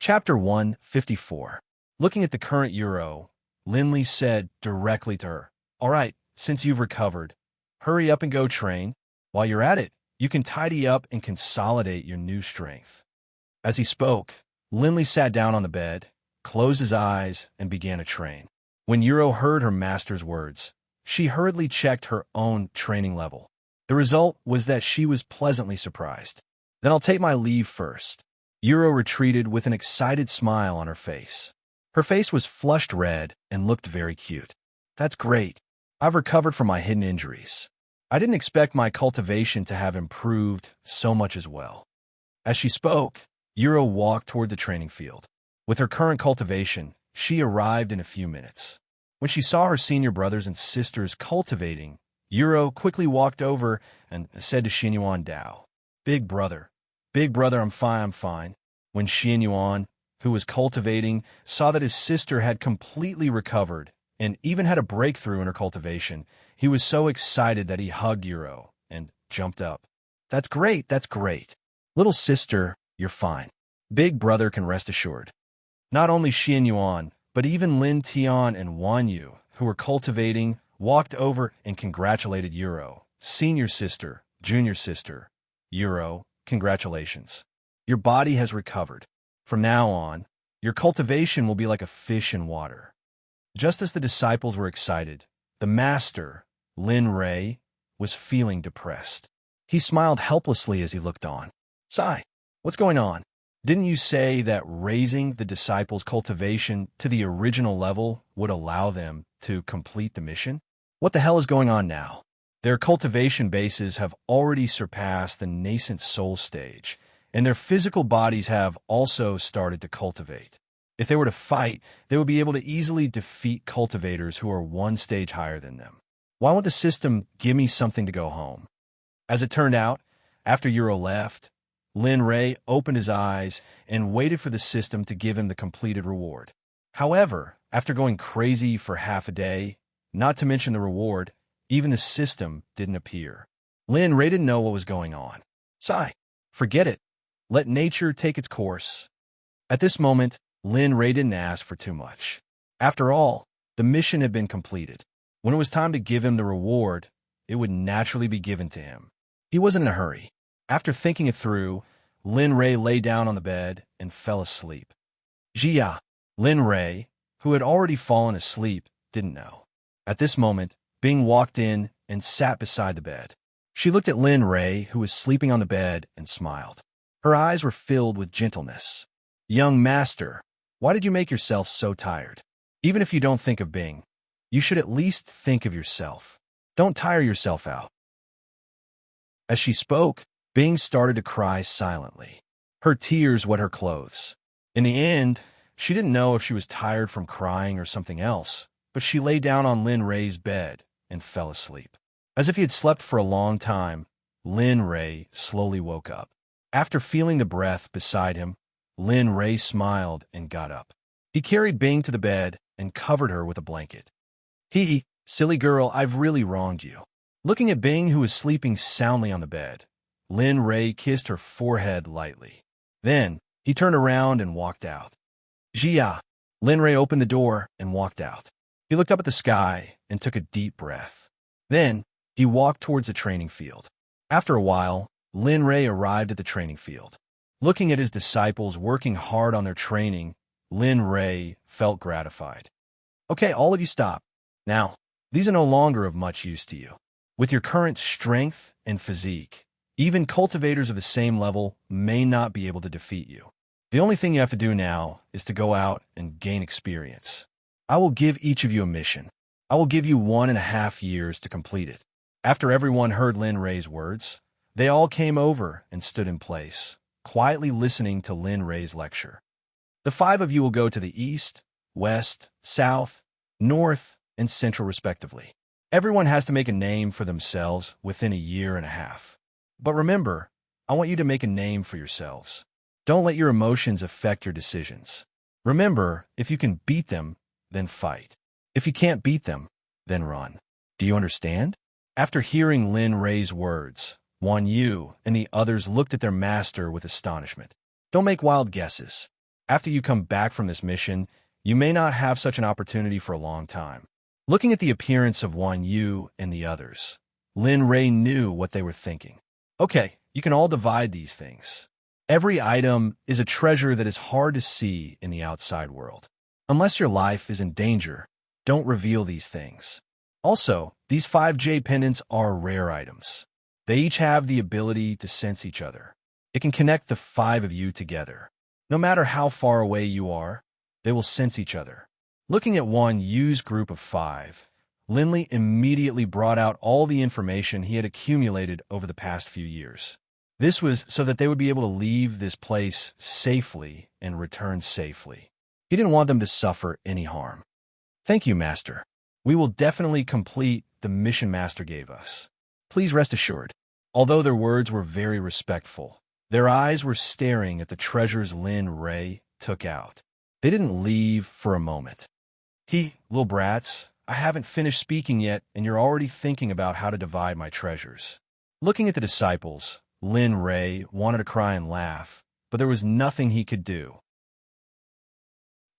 Chapter 154. Looking at the current euro, Linley said directly to her, "All right, since you've recovered, hurry up and go train. While you're at it, you can tidy up and consolidate your new strength." As he spoke, Linley sat down on the bed, closed his eyes, and began to train. When Euro heard her master's words, she hurriedly checked her own training level. The result was that she was pleasantly surprised. "Then I'll take my leave first." Euro retreated with an excited smile on her face. Her face was flushed red and looked very cute. "That's great. I've recovered from my hidden injuries. I didn't expect my cultivation to have improved so much as well." As she spoke, Euro walked toward the training field. With her current cultivation, she arrived in a few minutes. When she saw her senior brothers and sisters cultivating, Euro quickly walked over and said to Xinyuan Dao, Big brother, I'm fine." When Xinyuan, who was cultivating, saw that his sister had completely recovered and even had a breakthrough in her cultivation, he was so excited that he hugged Euro and jumped up. That's great. Little sister, you're fine. Big brother can rest assured." Not only Xinyuan, but even Lin Tian and Wan Yu, who were cultivating, walked over and congratulated Euro. "Senior sister, junior sister, Euro, congratulations. Your body has recovered. From now on, your cultivation will be like a fish in water." Just as the disciples were excited, the master, Lin Rei, was feeling depressed. He smiled helplessly as he looked on. "Sai, what's going on? Didn't you say that raising the disciples' cultivation to the original level would allow them to complete the mission? What the hell is going on now? Their cultivation bases have already surpassed the nascent soul stage, and their physical bodies have also started to cultivate. If they were to fight, they would be able to easily defeat cultivators who are one stage higher than them. Why won't the system give me something to go home?" As it turned out, after Euro left, Lin Rei opened his eyes and waited for the system to give him the completed reward. However, after going crazy for half a day, not to mention the reward, even the system didn't appear. Lin Rei didn't know what was going on. "Sai, forget it. Let nature take its course." At this moment, Lin Rei didn't ask for too much. After all, the mission had been completed. When it was time to give him the reward, it would naturally be given to him. He wasn't in a hurry. After thinking it through, Lin Rei lay down on the bed and fell asleep. Jia, Lin Rei, who had already fallen asleep, didn't know. At this moment, Bing walked in and sat beside the bed. She looked at Lin Rei, who was sleeping on the bed, and smiled. Her eyes were filled with gentleness. "Young master, why did you make yourself so tired? Even if you don't think of Bing, you should at least think of yourself. Don't tire yourself out." As she spoke, Bing started to cry silently. Her tears wet her clothes. In the end, she didn't know if she was tired from crying or something else, but she lay down on Lin Rei's bed and fell asleep. As if he had slept for a long time, Lin Rei slowly woke up. After feeling the breath beside him, Lin Rei smiled and got up. He carried Bing to the bed and covered her with a blanket. Silly girl, I've really wronged you." Looking at Bing, who was sleeping soundly on the bed, Lin Rei kissed her forehead lightly. Then, he turned around and walked out. "Jia." Lin Rei opened the door and walked out. He looked up at the sky and took a deep breath. Then, he walked towards the training field. After a while, Lin Rei arrived at the training field. Looking at his disciples working hard on their training, Lin Rei felt gratified. "Okay, all of you stop. Now, these are no longer of much use to you. With your current strength and physique, even cultivators of the same level may not be able to defeat you. The only thing you have to do now is to go out and gain experience. I will give each of you a mission. I will give you 1.5 years to complete it." After everyone heard Lin Rei's words, they all came over and stood in place, quietly listening to Lin Rei's lecture. "The 5 of you will go to the east, west, south, north, and central respectively. Everyone has to make a name for themselves within 1.5 years. But remember, I want you to make a name for yourselves. Don't let your emotions affect your decisions. Remember, if you can beat them, then fight. If you can't beat them, then run. Do you understand?" After hearing Lin Rei's words, Wan Yu and the others looked at their master with astonishment. "Don't make wild guesses. After you come back from this mission, you may not have such an opportunity for a long time. Looking at the appearance of you and the others, Lin Ray knew what they were thinking. Okay, you can all divide these things. Every item is a treasure that is hard to see in the outside world. Unless your life is in danger, don't reveal these things. Also, these 5 jade pendants are rare items. They each have the ability to sense each other. It can connect the 5 of you together. No matter how far away you are, they will sense each other. Looking at Yu's group of 5, Linley immediately brought out all the information he had accumulated over the past few years. This was so that they would be able to leave this place safely and return safely. He didn't want them to suffer any harm. Thank you, Master. We will definitely complete the mission Master gave us. Please rest assured. Although their words were very respectful, their eyes were staring at the treasures Lin Ray took out. They didn't leave for a moment. Little brats, I haven't finished speaking yet, and you're already thinking about how to divide my treasures. Looking at the disciples, Lin Ray wanted to cry and laugh, but there was nothing he could do.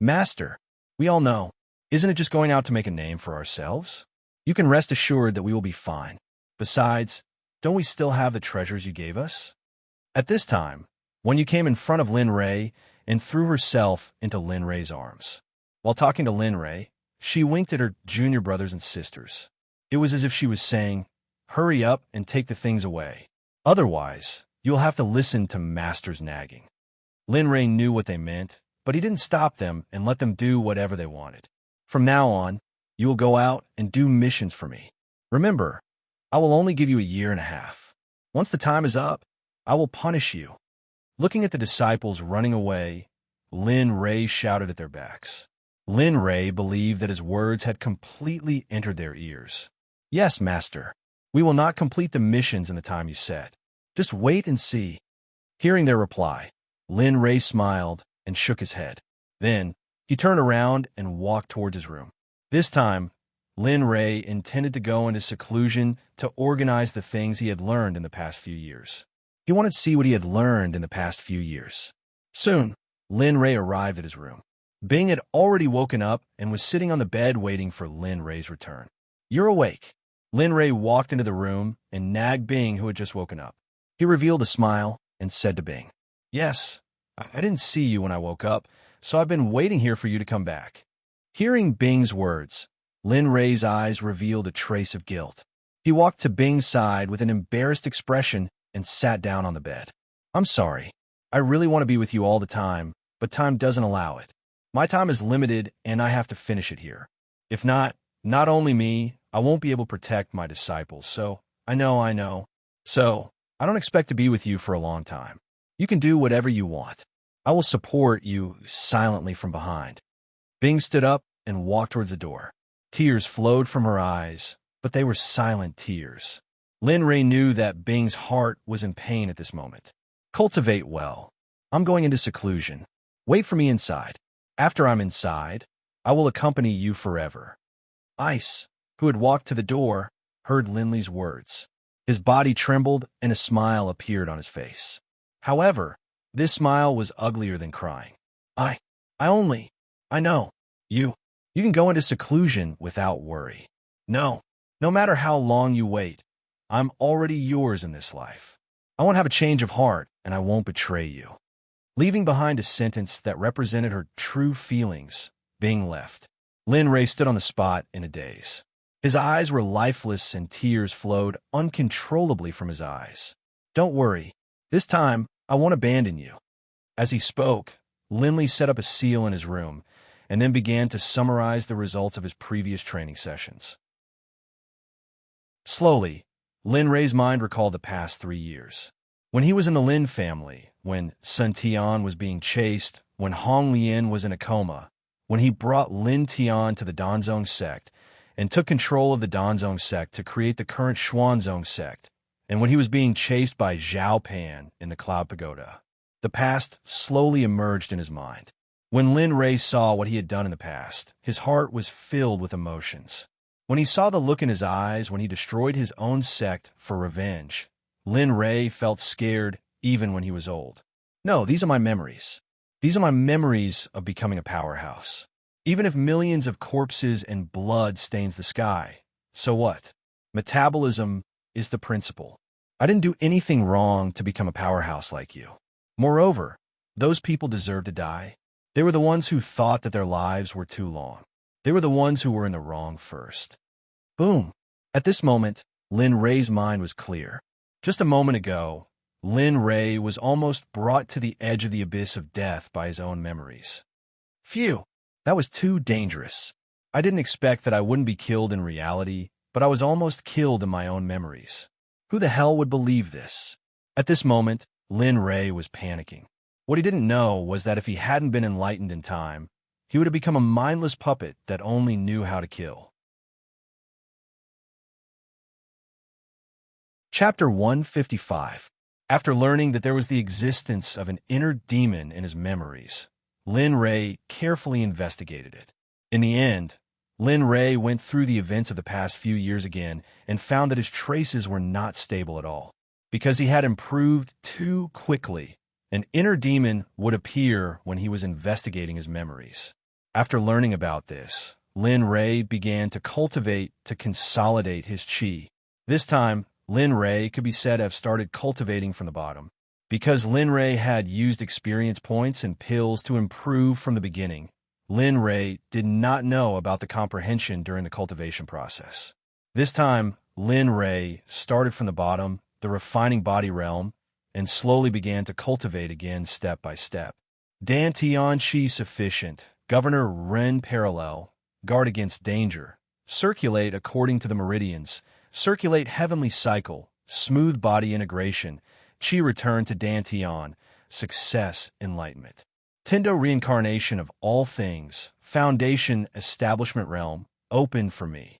Master, we all know, isn't it just going out to make a name for ourselves? You can rest assured that we will be fine. Besides, don't we still have the treasures you gave us? At this time, you came in front of Lin Ray and threw herself into Lin Ray's arms. While talking to Lin Ray, she winked at her junior brothers and sisters. It was as if she was saying, hurry up and take the things away. Otherwise, you'll have to listen to Master's nagging. Lin Ray knew what they meant, but he didn't stop them and let them do whatever they wanted. From now on, you will go out and do missions for me. Remember, I will only give you a year and a half. Once the time is up, I will punish you. Looking at the disciples running away, Lin Ray shouted at their backs. Lin Ray believed that his words had completely entered their ears. Yes, Master. We will not complete the missions in the time you set. Just wait and see. Hearing their reply, Lin Ray smiled and shook his head. Then, he turned around and walked towards his room. This time, Lin Ray intended to go into seclusion to organize the things he had learned in the past few years. He wanted to see what he had learned in the past few years. Soon, Lin Ray arrived at his room. Bing had already woken up and was sitting on the bed waiting for Lin Ray's return. You're awake. Lin Ray walked into the room and nagged Bing, who had just woken up. He revealed a smile and said to Bing, Yes, I didn't see you when I woke up, so I've been waiting here for you to come back. Hearing Bing's words, Lin Ray's eyes revealed a trace of guilt. He walked to Bing's side with an embarrassed expression and sat down on the bed. I'm sorry. I really want to be with you all the time, but time doesn't allow it. My time is limited, and I have to finish it here. If not only me, I won't be able to protect my disciples, so I know. So, I don't expect to be with you for a long time. You can do whatever you want. I will support you silently from behind. Bing stood up and walked towards the door. Tears flowed from her eyes, but they were silent tears. Lin Ray knew that Bing's heart was in pain at this moment. Cultivate well. I'm going into seclusion. Wait for me inside. After I'm inside, I will accompany you forever. Ice, who had walked to the door, heard Linley's words. His body trembled and a smile appeared on his face. However, this smile was uglier than crying. I know. You can go into seclusion without worry. No matter how long you wait, I'm already yours in this life. I won't have a change of heart, and I won't betray you. Leaving behind a sentence that represented her true feelings, Bing left. Lin Ray stood on the spot in a daze. His eyes were lifeless and tears flowed uncontrollably from his eyes. Don't worry. This time, I won't abandon you. As he spoke, Linley set up a seal in his room and then began to summarize the results of his previous training sessions. Slowly, Lin Ray's mind recalled the past 3 years. When he was in the Lin family, when Sun Tian was being chased, when Hong Lian was in a coma, when he brought Lin Tian to the Danzong Sect and took control of the Danzong Sect to create the current Xuanzong Sect, and when he was being chased by Zhao Pan in the Cloud Pagoda. The past slowly emerged in his mind. When Lin Ray saw what he had done in the past, his heart was filled with emotions. When he saw the look in his eyes when he destroyed his own sect for revenge, Lin Ray felt scared even when he was old. No, these are my memories. These are my memories of becoming a powerhouse. Even if millions of corpses and blood stains the sky, so what? Metabolism is the principle. I didn't do anything wrong to become a powerhouse like you. Moreover, those people deserve to die. They were the ones who thought that their lives were too long. They were the ones who were in the wrong first. Boom. At this moment, Lin Ray's mind was clear. Just a moment ago, Lin Ray was almost brought to the edge of the abyss of death by his own memories. Phew, that was too dangerous. I didn't expect that I wouldn't be killed in reality, but I was almost killed in my own memories. Who the hell would believe this? At this moment, Lin Ray was panicking. What he didn't know was that if he hadn't been enlightened in time, he would have become a mindless puppet that only knew how to kill. Chapter 155. After learning that there was the existence of an inner demon in his memories, Lin Ray carefully investigated it. In the end, Lin Ray went through the events of the past few years again and found that his traces were not stable at all. Because he had improved too quickly, an inner demon would appear when he was investigating his memories. After learning about this, Lin Ray began to consolidate his chi. This time, Lin Ray could be said to have started cultivating from the bottom. Because Lin Ray had used experience points and pills to improve from the beginning, Lin Ray did not know about the comprehension during the cultivation process. This time, Lin Ray started from the bottom, the refining body realm, and slowly began to cultivate again step by step. Dan Tian Chi sufficient, Governor Ren parallel, guard against danger, circulate according to the meridians, circulate heavenly cycle, smooth body integration, Chi return to Dan Tian, success enlightenment. Tendo reincarnation of all things, foundation establishment realm, open for me.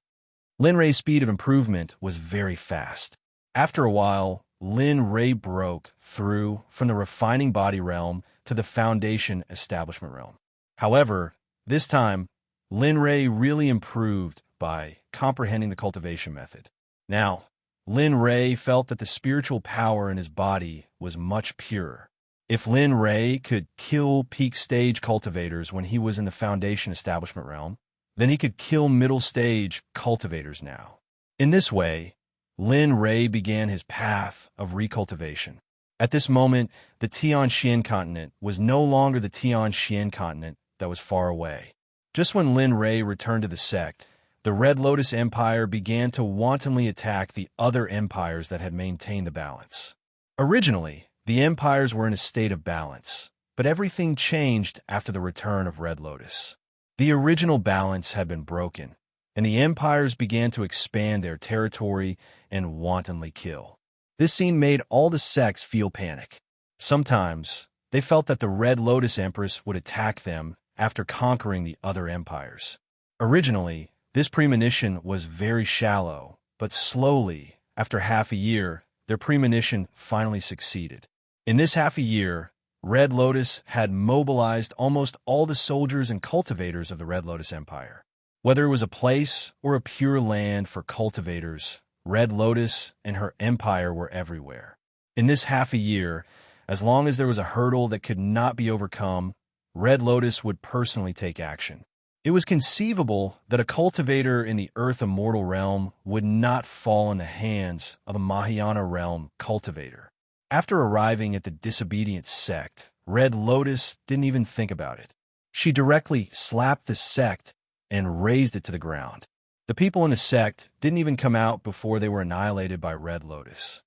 Lin Ray's speed of improvement was very fast. After a while, Lin Ray broke through from the refining body realm to the foundation establishment realm. However, this time, Lin Ray really improved by comprehending the cultivation method. Now, Lin Ray felt that the spiritual power in his body was much purer. If Lin Ray could kill peak stage cultivators when he was in the foundation establishment realm, then he could kill middle stage cultivators now. In this way, Lin Ray began his path of recultivation. At this moment, the Tianxian continent was no longer the Tianxian continent that was far away. Just when Lin Ray returned to the sect, the Red Lotus Empire began to wantonly attack the other empires that had maintained the balance. Originally, the empires were in a state of balance, but everything changed after the return of Red Lotus. The original balance had been broken, and the empires began to expand their territory and wantonly kill. This scene made all the sects feel panic. Sometimes, they felt that the Red Lotus Empress would attack them after conquering the other empires. Originally, this premonition was very shallow, but slowly, after half a year, their premonition finally succeeded. In this half a year, Red Lotus had mobilized almost all the soldiers and cultivators of the Red Lotus Empire. Whether it was a place or a pure land for cultivators, Red Lotus and her empire were everywhere. In this half a year, as long as there was a hurdle that could not be overcome, Red Lotus would personally take action. It was conceivable that a cultivator in the Earth Immortal realm would not fall in the hands of a Mahayana realm cultivator. After arriving at the disobedient sect, Red Lotus didn't even think about it. She directly slapped the sect and razed it to the ground. The people in the sect didn't even come out before they were annihilated by Red Lotus.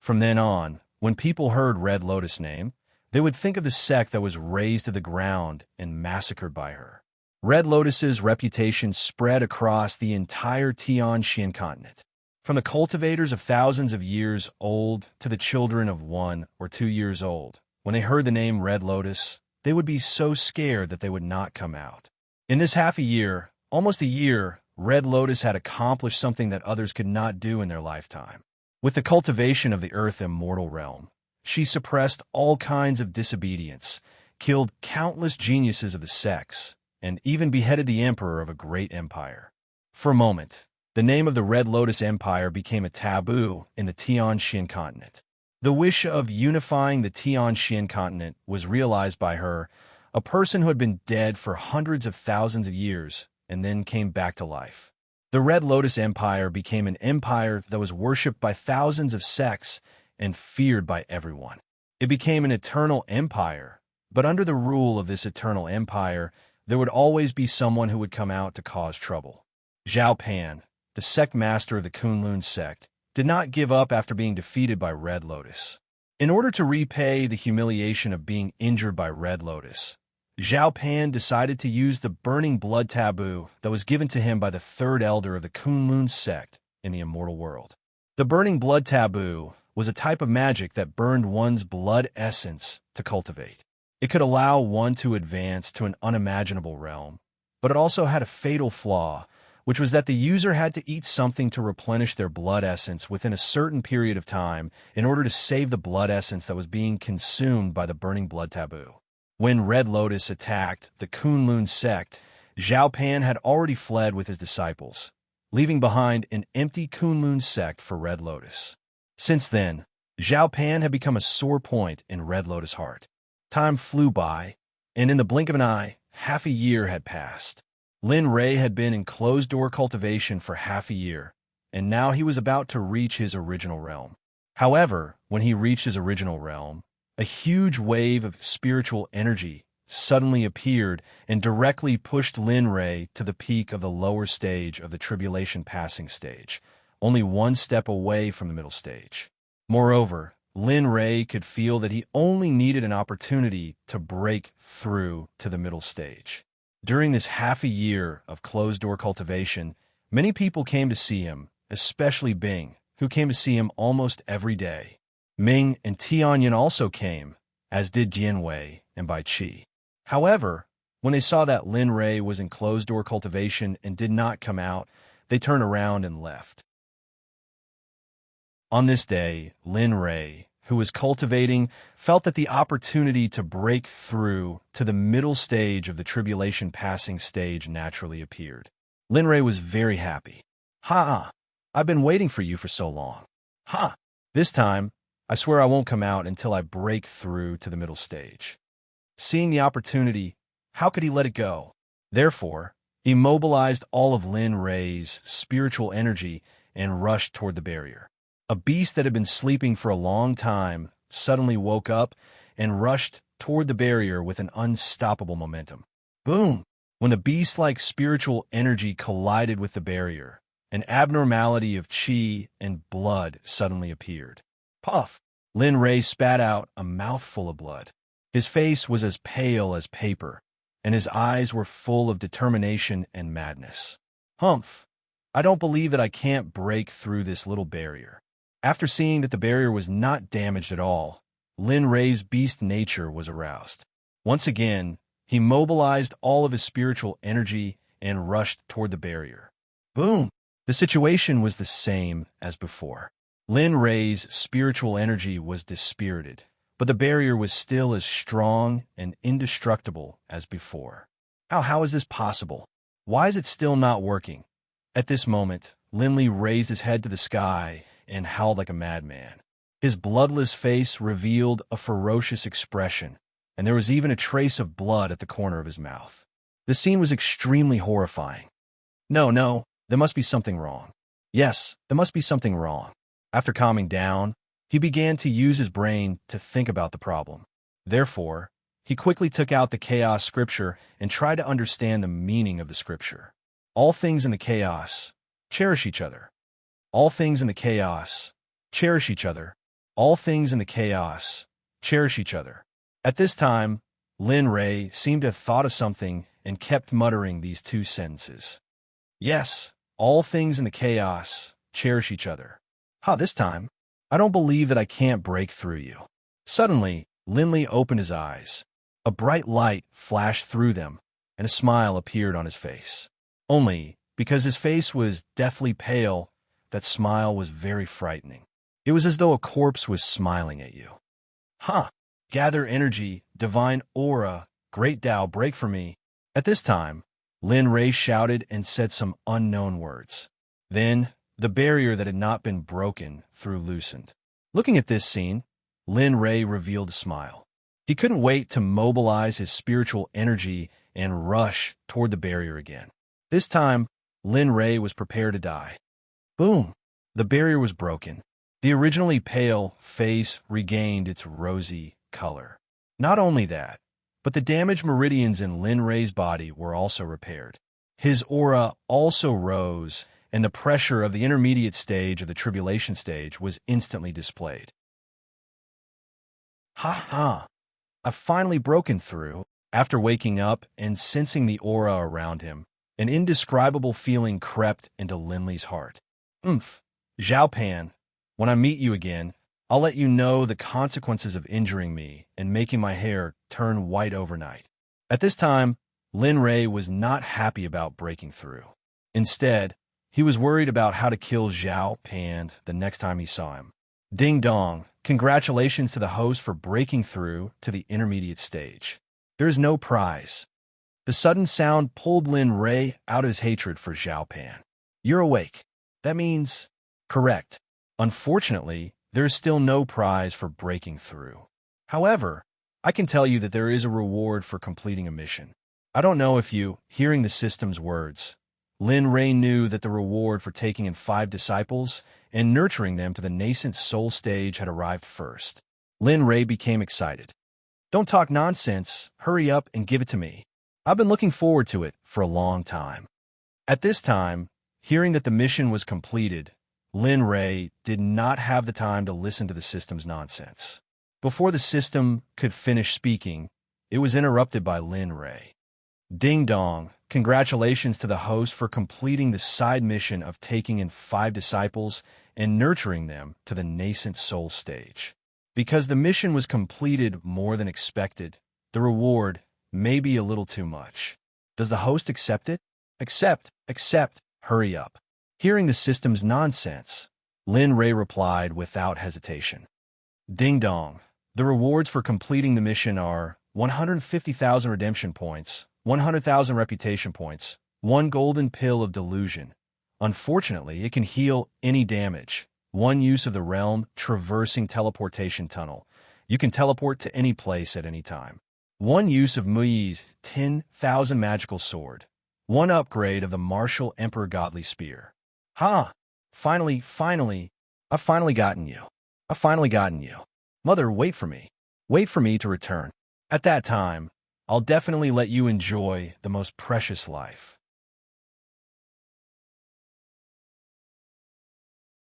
From then on, when people heard Red Lotus' name, they would think of the sect that was razed to the ground and massacred by her. Red Lotus's reputation spread across the entire Tianxian continent. From the cultivators of thousands of years old to the children of 1 or 2 years old, when they heard the name Red Lotus, they would be so scared that they would not come out. In this half a year, almost a year, Red Lotus had accomplished something that others could not do in their lifetime. With the cultivation of the Earth Immortal realm, she suppressed all kinds of disobedience, killed countless geniuses of the sects, and even beheaded the emperor of a great empire. For a moment, the name of the Red Lotus Empire became a taboo in the Tianxian continent. The wish of unifying the Tian-Shin continent was realized by her, a person who had been dead for hundreds of thousands of years and then came back to life. The Red Lotus Empire became an empire that was worshipped by thousands of sects and feared by everyone. It became an eternal empire, but under the rule of this eternal empire, there would always be someone who would come out to cause trouble. Zhao Pan, the sect master of the Kunlun sect, did not give up after being defeated by Red Lotus. In order to repay the humiliation of being injured by Red Lotus, Zhao Pan decided to use the burning blood taboo that was given to him by the third elder of the Kunlun sect in the immortal world. The burning blood taboo was a type of magic that burned one's blood essence to cultivate. It could allow one to advance to an unimaginable realm, but it also had a fatal flaw, which was that the user had to eat something to replenish their blood essence within a certain period of time in order to save the blood essence that was being consumed by the burning blood taboo. When Red Lotus attacked the Kunlun sect, Zhao Pan had already fled with his disciples, leaving behind an empty Kunlun sect for Red Lotus. Since then, Zhao Pan had become a sore point in Red Lotus' heart. Time flew by, and in the blink of an eye, half a year had passed. Lin Rei had been in closed-door cultivation for half a year, and now he was about to reach his original realm. However, when he reached his original realm, a huge wave of spiritual energy suddenly appeared and directly pushed Lin Rei to the peak of the lower stage of the tribulation passing stage, only one step away from the middle stage. Moreover, Lin Rei could feel that he only needed an opportunity to break through to the middle stage. During this half a year of closed-door cultivation, many people came to see him, especially Bing, who came to see him almost every day. Ming and Tianyan also came, as did Jianwei and Bai Qi. However, when they saw that Lin Rei was in closed-door cultivation and did not come out, they turned around and left. On this day, Lin Rei, who was cultivating, felt that the opportunity to break through to the middle stage of the tribulation passing stage naturally appeared. Lin Rei was very happy. Ha! I've been waiting for you for so long. Ha! This time, I swear I won't come out until I break through to the middle stage. Seeing the opportunity, how could he let it go? Therefore, he mobilized all of Lin Rei's spiritual energy and rushed toward the barrier. A beast that had been sleeping for a long time suddenly woke up and rushed toward the barrier with an unstoppable momentum. Boom! When the beast-like spiritual energy collided with the barrier, an abnormality of qi and blood suddenly appeared. Puff! Lin Rei spat out a mouthful of blood. His face was as pale as paper, and his eyes were full of determination and madness. Humph! I don't believe that I can't break through this little barrier. After seeing that the barrier was not damaged at all, Lin Rei's beast nature was aroused. Once again, he mobilized all of his spiritual energy and rushed toward the barrier. Boom! The situation was the same as before. Lin Rei's spiritual energy was dispirited, but the barrier was still as strong and indestructible as before. How is this possible? Why is it still not working? At this moment, Lin Li raised his head to the sky and howled like a madman. His bloodless face revealed a ferocious expression, and there was even a trace of blood at the corner of his mouth. The scene was extremely horrifying. No, there must be something wrong. Yes, there must be something wrong. After calming down, he began to use his brain to think about the problem. Therefore, he quickly took out the chaos scripture and tried to understand the meaning of the scripture. All things in the chaos, cherish each other. All things in the chaos, cherish each other. All things in the chaos, cherish each other. At this time, Lin Rei seemed to have thought of something and kept muttering these two sentences. Yes, all things in the chaos, cherish each other. This time, I don't believe that I can't break through you. Suddenly, Lin Li opened his eyes. A bright light flashed through them, and a smile appeared on his face. Only, because his face was deathly pale, that smile was very frightening. It was as though a corpse was smiling at you. Gather energy, divine aura, great Tao, break for me. At this time, Lin Rei shouted and said some unknown words. Then, the barrier that had not been broken through loosened. Looking at this scene, Lin Ray revealed a smile. He couldn't wait to mobilize his spiritual energy and rush toward the barrier again. This time, Lin Ray was prepared to die. Boom! The barrier was broken. The originally pale face regained its rosy color. Not only that, but the damaged meridians in Lin Ray's body were also repaired. His aura also rose, and the pressure of the intermediate stage of the tribulation stage was instantly displayed. Ha ha! I've finally broken through. After waking up and sensing the aura around him, an indescribable feeling crept into Linley's heart. Zhao Pan, when I meet you again, I'll let you know the consequences of injuring me and making my hair turn white overnight. At this time, Lin Ray was not happy about breaking through. Instead, he was worried about how to kill Zhao Pan the next time he saw him. Ding dong, congratulations to the host for breaking through to the intermediate stage. There is no prize. The sudden sound pulled Lin Ray out of his hatred for Zhao Pan. You're awake. That means correct. Unfortunately, there is still no prize for breaking through. However, I can tell you that there is a reward for completing a mission. I don't know if you, hearing the system's words, Lin Ray knew that the reward for taking in 5 disciples and nurturing them to the nascent soul stage had arrived first. Lin Ray became excited. Don't talk nonsense. Hurry up and give it to me. I've been looking forward to it for a long time. At this time, hearing that the mission was completed, Lin Ray did not have the time to listen to the system's nonsense. Before the system could finish speaking, it was interrupted by Lin Ray. Ding dong, congratulations to the host for completing the side mission of taking in 5 disciples and nurturing them to the nascent soul stage. Because the mission was completed more than expected, the reward may be a little too much. Does the host accept it? Accept, hurry up. Hearing the system's nonsense, Lin Ray replied without hesitation. Ding dong, the rewards for completing the mission are 150,000 redemption points, 100,000 reputation points, 1 golden pill of delusion. Unfortunately, it can heal any damage. 1 use of the realm traversing teleportation tunnel. You can teleport to any place at any time. 1 use of Mui's 10,000 magical sword. 1 upgrade of the martial emperor godly spear. Ha! Finally, I've finally gotten you. Mother, wait for me. Wait for me to return. At that time, I'll definitely let you enjoy the most precious life.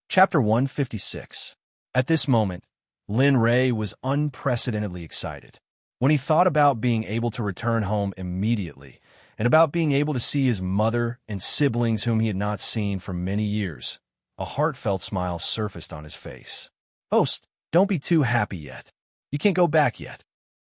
Chapter 156. At this moment, Lin Ray was unprecedentedly excited. When he thought about being able to return home immediately and about being able to see his mother and siblings whom he had not seen for many years, a heartfelt smile surfaced on his face. Host, don't be too happy yet. You can't go back yet.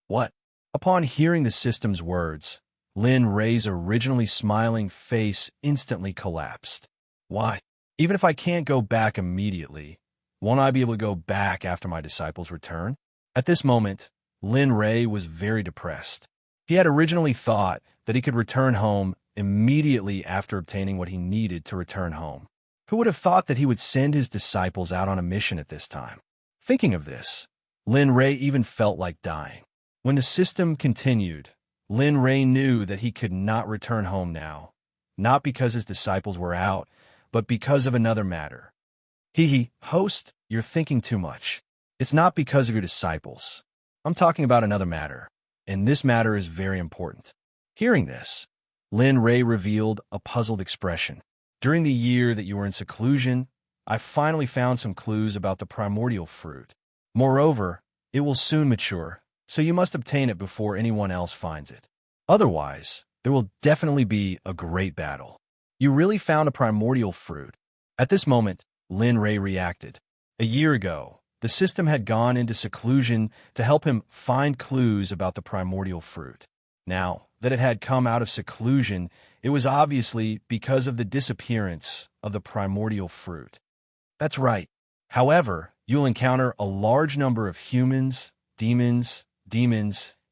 What? Upon hearing the system's words, Lin Ray's originally smiling face instantly collapsed. Why? Even if I can't go back immediately, won't I be able to go back after my disciples return? At this moment, Lin Ray was very depressed. He had originally thought that he could return home immediately after obtaining what he needed to return home. Who would have thought that he would send his disciples out on a mission at this time? Thinking of this, Lin Ray even felt like dying. When the system continued, Lin Ray knew that he could not return home now, not because his disciples were out, but because of another matter. Host, you're thinking too much. It's not because of your disciples. I'm talking about another matter, and this matter is very important. Hearing this, Lin Ray revealed a puzzled expression. During the year that you were in seclusion, I finally found some clues about the primordial fruit. Moreover, it will soon mature, so you must obtain it before anyone else finds it. Otherwise, there will definitely be a great battle. You really found a primordial fruit. At this moment, Lin Ray reacted. A year ago, the system had gone into seclusion to help him find clues about the primordial fruit. Now that it had come out of seclusion, it was obviously because of the disappearance of the primordial fruit. That's right. However, you'll encounter a large number of humans, demons,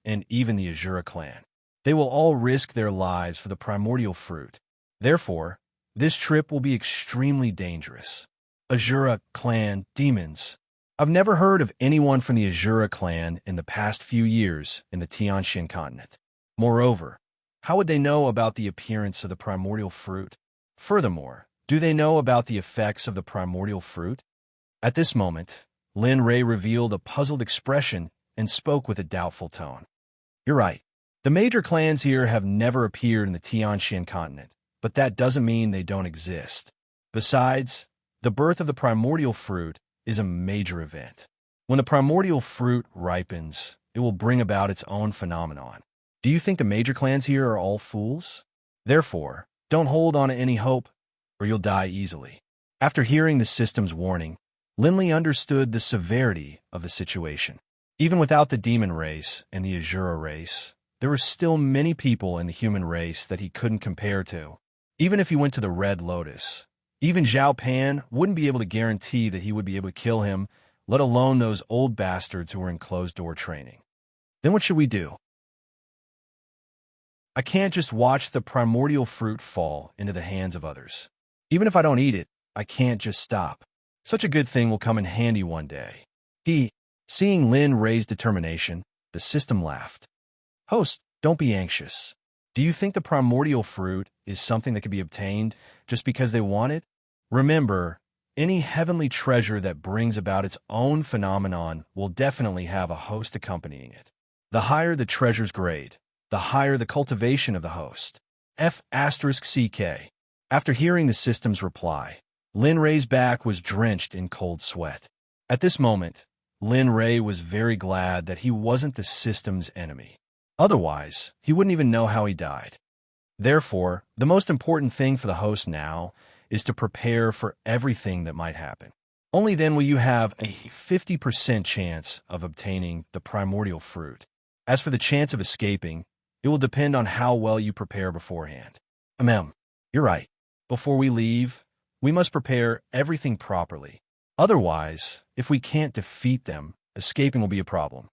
and even the Azura clan. They will all risk their lives for the primordial fruit. Therefore, this trip will be extremely dangerous. Azura clan demons. I've never heard of anyone from the Azura clan in the past few years in the Tianxian continent. Moreover, how would they know about the appearance of the primordial fruit? Furthermore, do they know about the effects of the primordial fruit? At this moment, Lin Rei revealed a puzzled expression and spoke with a doubtful tone. You're right. The major clans here have never appeared in the Tianxian continent, but that doesn't mean they don't exist. Besides, the birth of the primordial fruit is a major event. When the primordial fruit ripens, it will bring about its own phenomenon. Do you think the major clans here are all fools? Therefore, don't hold on to any hope, or you'll die easily. After hearing the system's warning, Linley understood the severity of the situation. Even without the demon race and the Azura race, there were still many people in the human race that he couldn't compare to. Even if he went to the Red Lotus, even Zhao Pan wouldn't be able to guarantee that he would be able to kill him, let alone those old bastards who were in closed-door training. Then what should we do? I can't just watch the primordial fruit fall into the hands of others. Even if I don't eat it, I can't just stop. Such a good thing will come in handy one day. Seeing Lin Rei's determination, the system laughed. Host, don't be anxious. Do you think the primordial fruit is something that can be obtained just because they want it? Remember, any heavenly treasure that brings about its own phenomenon will definitely have a host accompanying it. The higher the treasure's grade, the higher the cultivation of the host. F***CK. After hearing the system's reply, Lin Rei's back was drenched in cold sweat. At this moment, Lin Rei was very glad that he wasn't the system's enemy. Otherwise, he wouldn't even know how he died. Therefore, the most important thing for the host now is to prepare for everything that might happen. Only then will you have a 50% chance of obtaining the primordial fruit. As for the chance of escaping, it will depend on how well you prepare beforehand. You're right. Before we leave, we must prepare everything properly. Otherwise, if we can't defeat them, escaping will be a problem.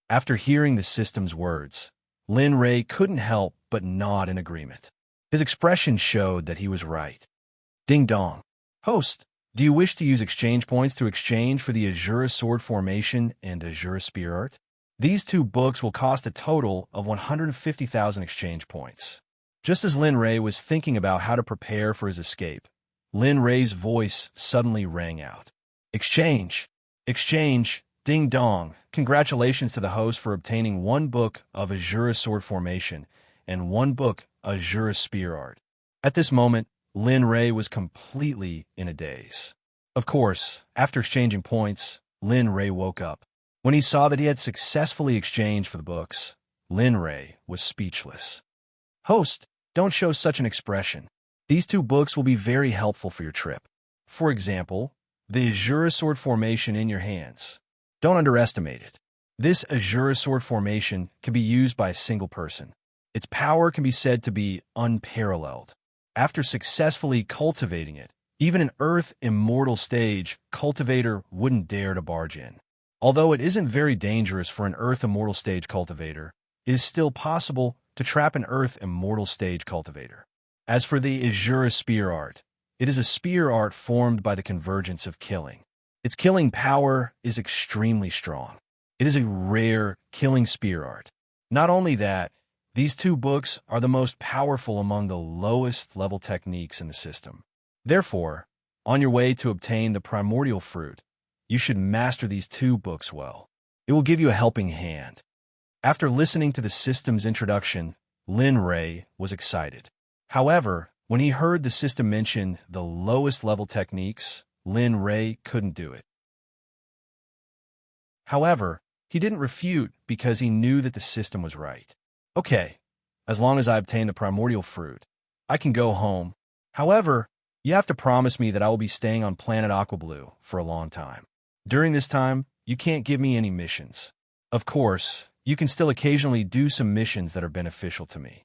After hearing the system's words, Lin Rei couldn't help but nod in agreement. His expression showed that he was right. Ding dong. Host, do you wish to use exchange points to exchange for the Azura Sword Formation and Azura Spear Art? These two books will cost a total of 150,000 exchange points. Just as Lin Rei was thinking about how to prepare for his escape, Lin Rei's voice suddenly rang out. Exchange! Exchange! Ding dong! Congratulations to the host for obtaining one book of Azura Sword Formation and one book of Azura Spear Art. At this moment, Lin Rei was completely in a daze. Of course, after exchanging points, Lin Rei woke up. When he saw that he had successfully exchanged for the books, Lin Rei was speechless. Host, don't show such an expression. These two books will be very helpful for your trip. For example, the Azura Sword Formation in your hands. Don't underestimate it. This Azura Sword Formation can be used by a single person. Its power can be said to be unparalleled. After successfully cultivating it, even an Earth Immortal stage cultivator wouldn't dare to barge in. Although it isn't very dangerous for an Earth Immortal stage cultivator, it is still possible to trap an Earth Immortal stage cultivator. As for the Azura Spear Art, it is a spear art formed by the convergence of killing. Its killing power is extremely strong. It is a rare killing spear art. Not only that, these two books are the most powerful among the lowest level techniques in the system. Therefore, on your way to obtain the primordial fruit, you should master these two books well. It will give you a helping hand. After listening to the system's introduction, Lin Rei was excited. However, when he heard the system mention the lowest level techniques, Lin Rei couldn't do it. However, he didn't refute because he knew that the system was right. Okay, as long as I obtain the primordial fruit, I can go home. However, you have to promise me that I will be staying on planet Aquablue for a long time. During this time, you can't give me any missions. Of course, you can still occasionally do some missions that are beneficial to me.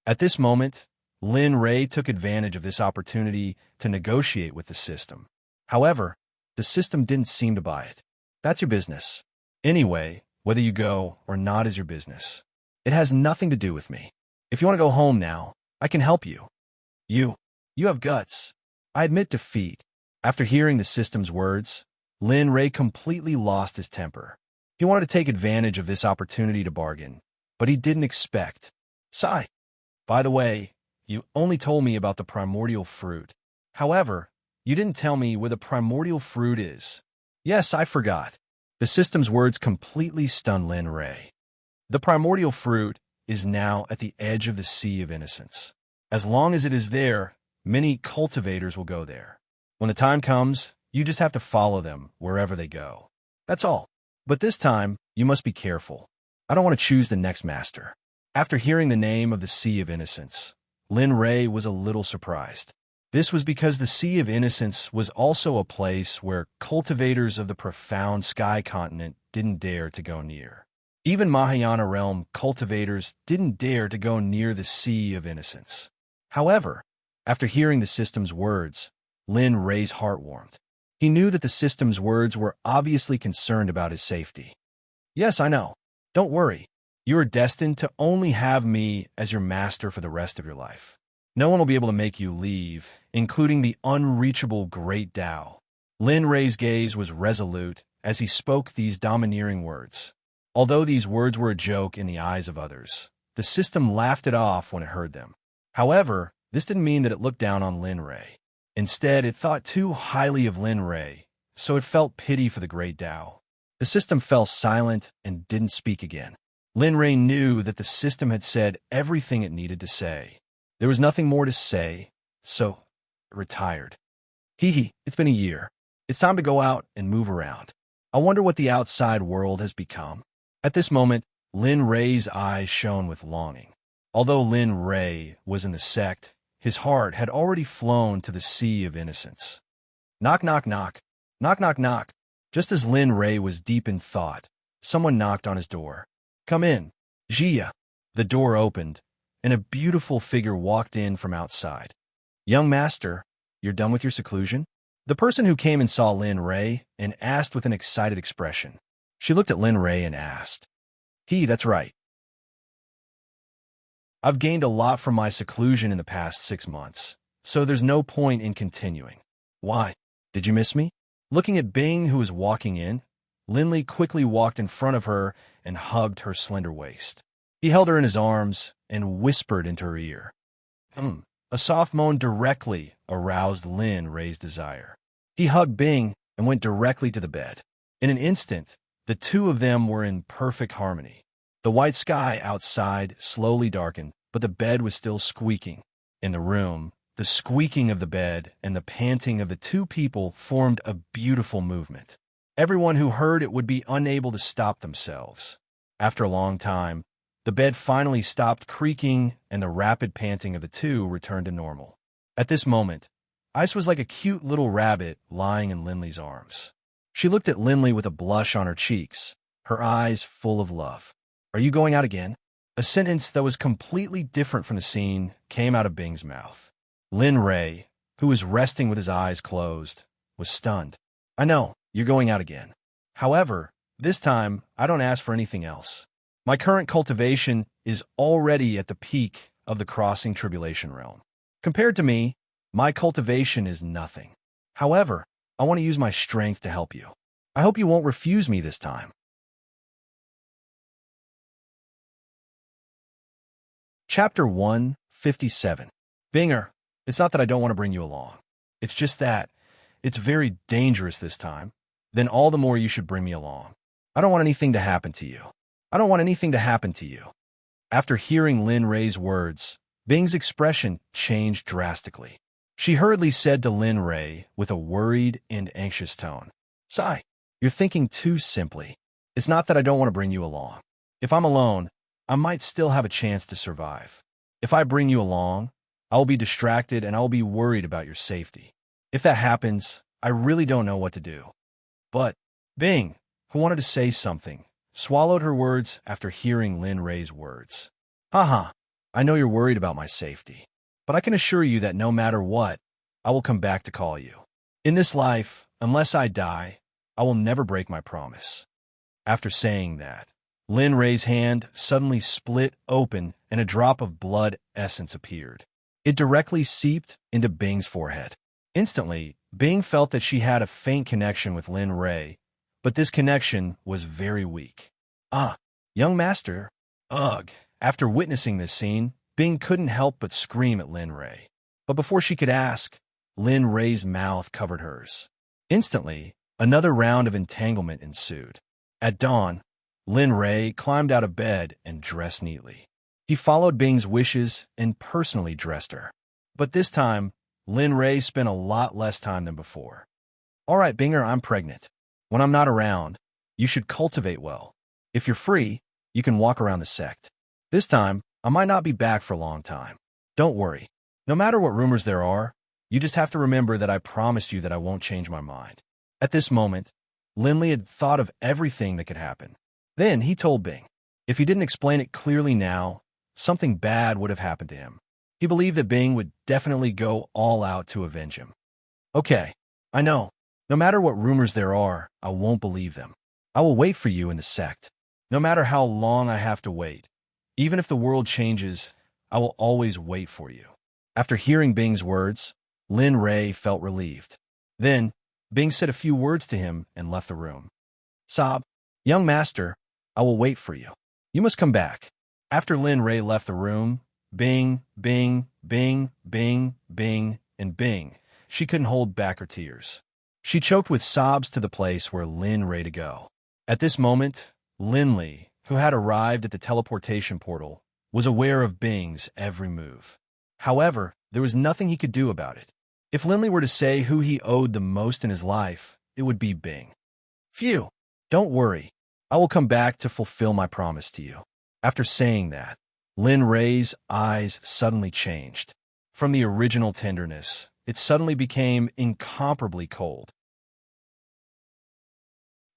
At this moment, Lin Rei took advantage of this opportunity to negotiate with the system. However, the system didn't seem to buy it. That's your business. Anyway, whether you go or not is your business. It has nothing to do with me. If you want to go home now, I can help you. You have guts. I admit defeat. After hearing the system's words, Lin Ray completely lost his temper. He wanted to take advantage of this opportunity to bargain, but he didn't expect. Sigh. By the way, you only told me about the primordial fruit. However, you didn't tell me where the primordial fruit is. Yes, I forgot. The system's words completely stunned Lin Ray. The primordial fruit is now at the edge of the Sea of Innocence. As long as it is there, many cultivators will go there. When the time comes, you just have to follow them wherever they go. That's all. But this time, you must be careful. I don't want to choose the next master. After hearing the name of the Sea of Innocence, Lin Ray was a little surprised. This was because the Sea of Innocence was also a place where cultivators of the profound sky continent didn't dare to go near. Even Mahayana realm cultivators didn't dare to go near the Sea of Innocence. However, after hearing the system's words, Lin Ray's heart warmed. He knew that the system's words were obviously concerned about his safety. Yes, I know. Don't worry. You are destined to only have me as your master for the rest of your life. No one will be able to make you leave, including the unreachable Great Tao. Lin Ray's gaze was resolute as he spoke these domineering words. Although these words were a joke in the eyes of others, the system laughed it off when it heard them. However, this didn't mean that it looked down on Lin Ray. Instead, it thought too highly of Lin Ray, so it felt pity for the Great Tao. The system fell silent and didn't speak again. Lin Ray knew that the system had said everything it needed to say. There was nothing more to say, so it retired. It's been a year. It's time to go out and move around. I wonder what the outside world has become. At this moment, Lin Ray's eyes shone with longing. Although Lin Ray was in the Sect, his heart had already flown to the Sea of Innocence. Knock, knock, knock. Knock, knock, knock. Just as Lin Ray was deep in thought, someone knocked on his door. Come in. Jia. The door opened, and a beautiful figure walked in from outside. Young master, you're done with your seclusion? The person who came and saw Lin Ray and asked with an excited expression. She looked at Lin Ray and asked, That's right. I've gained a lot from my seclusion in the past 6 months, so there's no point in continuing. Why? Did you miss me? Looking at Bing, who was walking in, Linley quickly walked in front of her and hugged her slender waist. He held her in his arms and whispered into her ear. A soft moan directly aroused Lin Ray's desire. He hugged Bing and went directly to the bed. In an instant, the two of them were in perfect harmony. The white sky outside slowly darkened, but the bed was still squeaking. In the room, the squeaking of the bed and the panting of the two people formed a beautiful movement. Everyone who heard it would be unable to stop themselves. After a long time, the bed finally stopped creaking and the rapid panting of the two returned to normal. At this moment, Ice was like a cute little rabbit lying in Linley's arms. She looked at Linley with a blush on her cheeks, her eyes full of love. Are you going out again? A sentence that was completely different from the scene came out of Bing's mouth. Lin Ray, who was resting with his eyes closed, was stunned. I know, you're going out again. However, this time, I don't ask for anything else. My current cultivation is already at the peak of the crossing tribulation realm. Compared to me, my cultivation is nothing. However, I want to use my strength to help you. I hope you won't refuse me this time. Chapter 157. Binger, it's not that I don't want to bring you along. It's just that it's very dangerous this time. Then all the more you should bring me along. I don't want anything to happen to you. I don't want anything to happen to you. After hearing Lin Ray's words, Bing's expression changed drastically. She hurriedly said to Lin Ray with a worried and anxious tone, Sigh, you're thinking too simply. It's not that I don't want to bring you along. If I'm alone, I might still have a chance to survive. If I bring you along, I will be distracted and I will be worried about your safety. If that happens, I really don't know what to do. But Bing, who wanted to say something, swallowed her words after hearing Lin Ray's words. Haha, I know you're worried about my safety, but I can assure you that no matter what, I will come back to call you. In this life, unless I die, I will never break my promise. After saying that, Lin Ray's hand suddenly split open and a drop of blood essence appeared. It directly seeped into Bing's forehead. Instantly, Bing felt that she had a faint connection with Lin Ray, but this connection was very weak. Ah, young master. Ugh. After witnessing this scene, Bing couldn't help but scream at Lin Ray. But before she could ask, Lin Ray's mouth covered hers. Instantly, another round of entanglement ensued. At dawn, Lin Ray climbed out of bed and dressed neatly. He followed Bing's wishes and personally dressed her. But this time, Lin Ray spent a lot less time than before. All right, Binger, I'm pregnant. When I'm not around, you should cultivate well. If you're free, you can walk around the sect. This time, I might not be back for a long time. Don't worry. No matter what rumors there are, you just have to remember that I promised you that I won't change my mind. At this moment, Linley had thought of everything that could happen. Then he told Bing, if he didn't explain it clearly now, something bad would have happened to him. He believed that Bing would definitely go all out to avenge him. Okay, I know. No matter what rumors there are, I won't believe them. I will wait for you in the sect. No matter how long I have to wait, even if the world changes, I will always wait for you. After hearing Bing's words, Lin Ray felt relieved. Then, Bing said a few words to him and left the room. Sob, young master, I will wait for you. You must come back. After Lin Ray left the room, Bing, Bing, Bing, Bing, Bing, and Bing, she couldn't hold back her tears. She choked with sobs to the place where Lin Ray to go. At this moment, Linley, who had arrived at the teleportation portal, was aware of Bing's every move. However, there was nothing he could do about it. If Linley were to say who he owed the most in his life, it would be Bing. Phew, don't worry. I will come back to fulfill my promise to you. After saying that, Lin Ray's eyes suddenly changed. From the original tenderness, it suddenly became incomparably cold.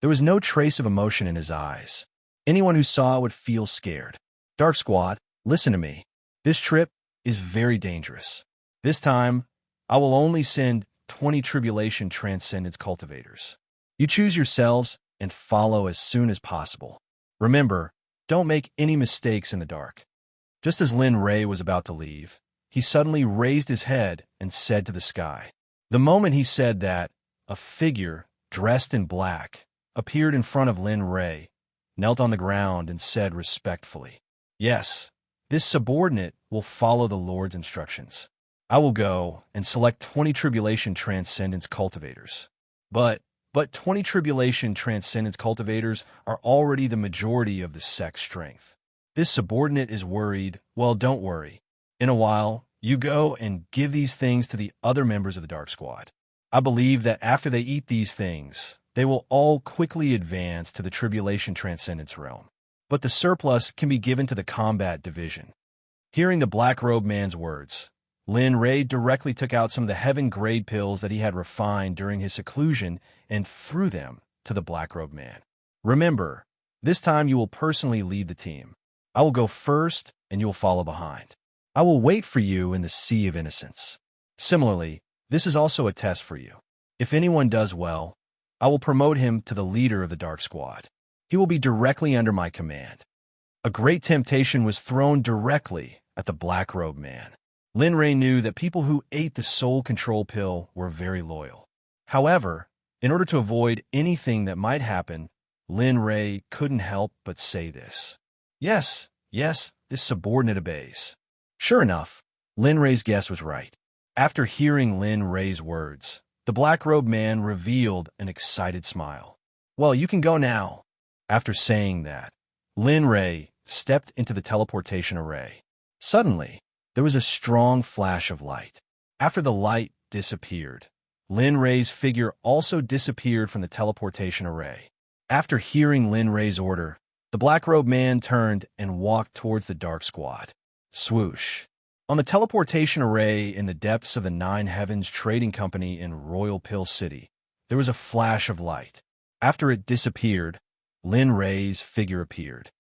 There was no trace of emotion in his eyes. Anyone who saw it would feel scared. Dark Squad, listen to me. This trip is very dangerous. This time, I will only send 20 Tribulation Transcendence cultivators. You choose yourselves and follow as soon as possible. Remember, don't make any mistakes in the dark. Just as Lin Ray was about to leave, he suddenly raised his head and said to the sky. The moment he said that, a figure, dressed in black, appeared in front of Lin Ray, knelt on the ground and said respectfully, Yes, this subordinate will follow the Lord's instructions. I will go and select 20 Tribulation Transcendence cultivators. But 20 Tribulation Transcendence cultivators are already the majority of the sect's strength. This subordinate is worried. Well, don't worry. In a while, you go and give these things to the other members of the Dark Squad. I believe that after they eat these things, they will all quickly advance to the Tribulation Transcendence realm. But the surplus can be given to the combat division. Hearing the black-robed man's words, Lin Ray directly took out some of the heaven-grade pills that he had refined during his seclusion and threw them to the black-robed man. Remember, this time you will personally lead the team. I will go first, and you will follow behind. I will wait for you in the Sea of Innocence. Similarly, this is also a test for you. If anyone does well, I will promote him to the leader of the Dark Squad. He will be directly under my command. A great temptation was thrown directly at the black-robed man. Lin Ray knew that people who ate the soul control pill were very loyal. However, in order to avoid anything that might happen, Lin Ray couldn't help but say this. Yes, this subordinate obeys. Sure enough, Lin Ray's guess was right. After hearing Lin Ray's words, the black-robed man revealed an excited smile. Well, you can go now. After saying that, Lin Ray stepped into the teleportation array. Suddenly, there was a strong flash of light. After the light disappeared, Lin Ray's figure also disappeared from the teleportation array. After hearing Lin Ray's order, the black-robed man turned and walked towards the Dark Squad. Swoosh. On the teleportation array in the depths of the Nine Heavens Trading Company in Royal Pill City, there was a flash of light. After it disappeared, Lin Ray's figure appeared.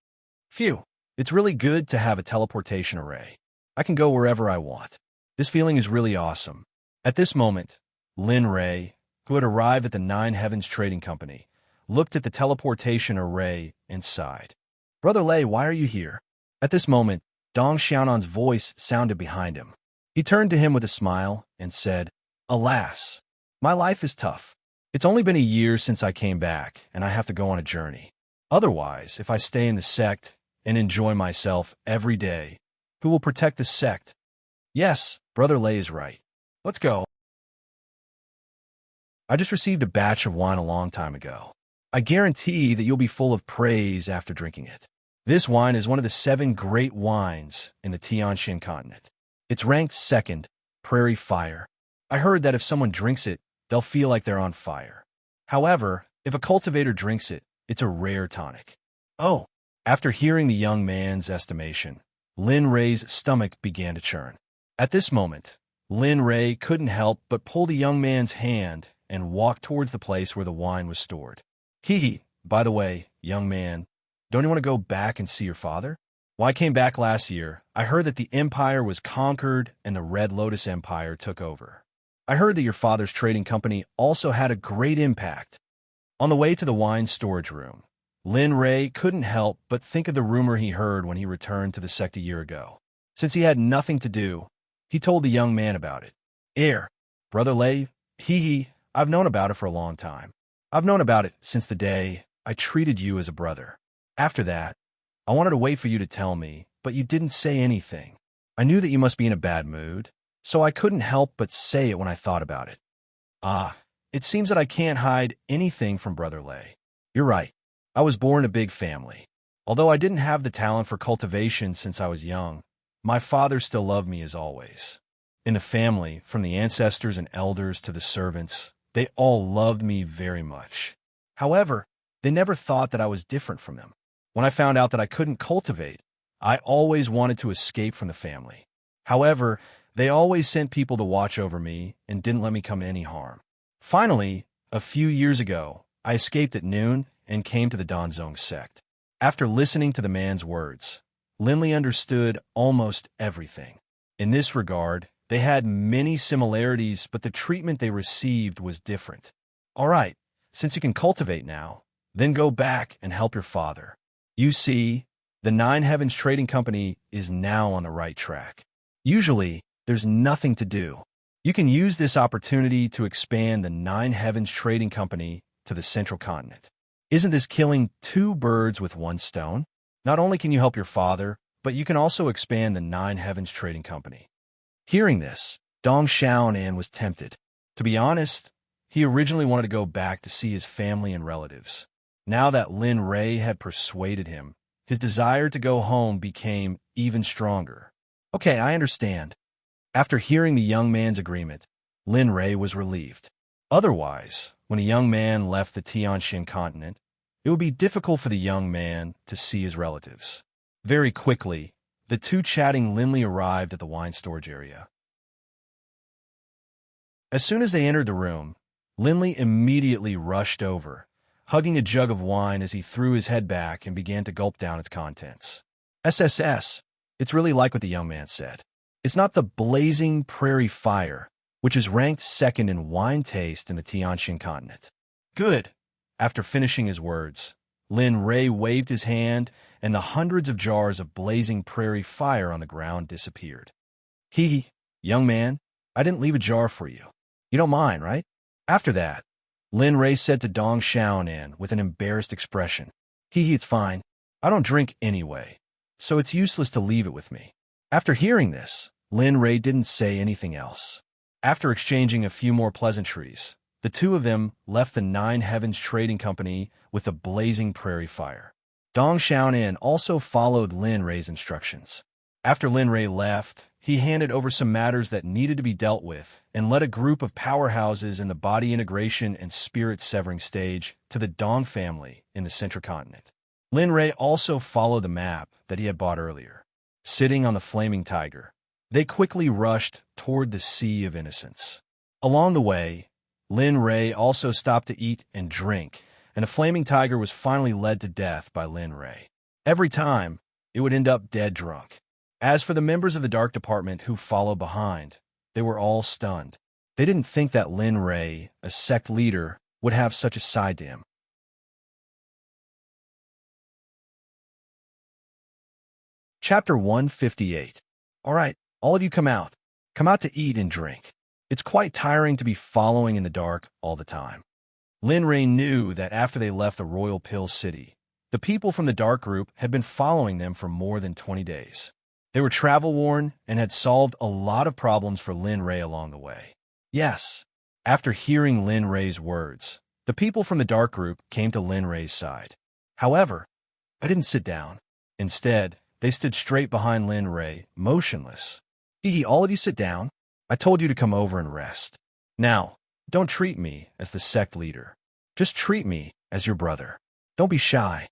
Phew, it's really good to have a teleportation array. I can go wherever I want. This feeling is really awesome. At this moment, Lin Ray, who had arrived at the Nine Heavens Trading Company, looked at the teleportation array and sighed. Brother Lei, why are you here? At this moment, Dong Xiaonan's voice sounded behind him. He turned to him with a smile and said, Alas, My life is tough. It's only been a year since I came back, and I have to go on a journey. Otherwise, if I stay in the sect and enjoy myself every day, who will protect the sect? Yes, Brother Lay is right. Let's go. I just received a batch of wine a long time ago. I guarantee that you'll be full of praise after drinking it. This wine is one of the 7 great wines in the Tianshan continent. It's ranked second, Prairie Fire. I heard that if someone drinks it, they'll feel like they're on fire. However, if a cultivator drinks it, it's a rare tonic. Oh, after hearing the young man's estimation, Lin Ray's stomach began to churn. At this moment, Lin Ray couldn't help but pull the young man's hand and walk towards the place where the wine was stored. Hee, by the way, young man, don't you want to go back and see your father? When I came back last year, I heard that the empire was conquered and the Red Lotus Empire took over. I heard that your father's trading company also had a great impact. On the way to the wine storage room, Lin Ray couldn't help but think of the rumor he heard when he returned to the sect a year ago. Since he had nothing to do, he told the young man about it. Brother Lay, I've known about it for a long time. I've known about it since the day I treated you as a brother. After that, I wanted to wait for you to tell me, but you didn't say anything. I knew that you must be in a bad mood, so I couldn't help but say it when I thought about it. It seems that I can't hide anything from Brother Lay. You're right. I was born in a big family. Although I didn't have the talent for cultivation since I was young, my father still loved me as always. In the family, from the ancestors and elders to the servants, they all loved me very much. However, they never thought that I was different from them. When I found out that I couldn't cultivate, I always wanted to escape from the family. However, they always sent people to watch over me and didn't let me come to any harm. Finally, a few years ago, I escaped at noon and came to the Danzong sect. After listening to the man's words, Linley understood almost everything. In this regard, they had many similarities, but the treatment they received was different. All right, since you can cultivate now, then go back and help your father. You see, the Nine Heavens Trading Company is now on the right track. Usually, there's nothing to do. You can use this opportunity to expand the Nine Heavens Trading Company to the central continent. Isn't this killing 2 birds with 1 stone? Not only can you help your father, but you can also expand the Nine Heavens Trading Company. Hearing this, Dong Xiaonan was tempted. To be honest, he originally wanted to go back to see his family and relatives. Now that Lin Ray had persuaded him, his desire to go home became even stronger. Okay, I understand. After hearing the young man's agreement, Lin Ray was relieved. Otherwise, when a young man left the Tianshan continent, it would be difficult for the young man to see his relatives. Very quickly, the 2 chatting Linley arrived at the wine storage area. As soon as they entered the room, Linley immediately rushed over, hugging a jug of wine as he threw his head back and began to gulp down its contents. SSS, it's really like what the young man said. It's not the blazing Prairie Fire, which is ranked second in wine taste in the Tianshan continent. Good. After finishing his words, Lin Ray waved his hand, and the hundreds of jars of blazing Prairie Fire on the ground disappeared. Young man, I didn't leave a jar for you. You don't mind, right? After that, Lin Ray said to Dong Xiaonan with an embarrassed expression, it's fine. I don't drink anyway, so it's useless to leave it with me. After hearing this, Lin Ray didn't say anything else. After exchanging a few more pleasantries, the 2 of them left the Nine Heavens Trading Company with a blazing Prairie Fire. Dong Xiaonan also followed Lin Ray's instructions. After Lin Ray left, he handed over some matters that needed to be dealt with and led a group of powerhouses in the body integration and spirit severing stage to the Dong family in the central continent. Lin Ray also followed the map that he had bought earlier. Sitting on the flaming tiger, they quickly rushed toward the Sea of Innocence. Along the way, Lin Ray also stopped to eat and drink, and a flaming tiger was finally led to death by Lin Ray. Every time, it would end up dead drunk. As for the members of the Dark Department who followed behind, they were all stunned. They didn't think that Lin Ray, a sect leader, would have such a side to him. Chapter 158. All right, all of you come out. Come out to eat and drink. It's quite tiring to be following in the dark all the time. Lin Ray knew that after they left the Royal Pill City, the people from the Dark Group had been following them for more than 20 days. They were travel-worn and had solved a lot of problems for Lin Ray along the way. Yes, after hearing Lin Ray's words, the people from the Dark Group came to Lin Ray's side. However, they didn't sit down. Instead, they stood straight behind Lin Ray, motionless. Hee, all of you sit down. I told you to come over and rest. Now, don't treat me as the sect leader. Just treat me as your brother. Don't be shy.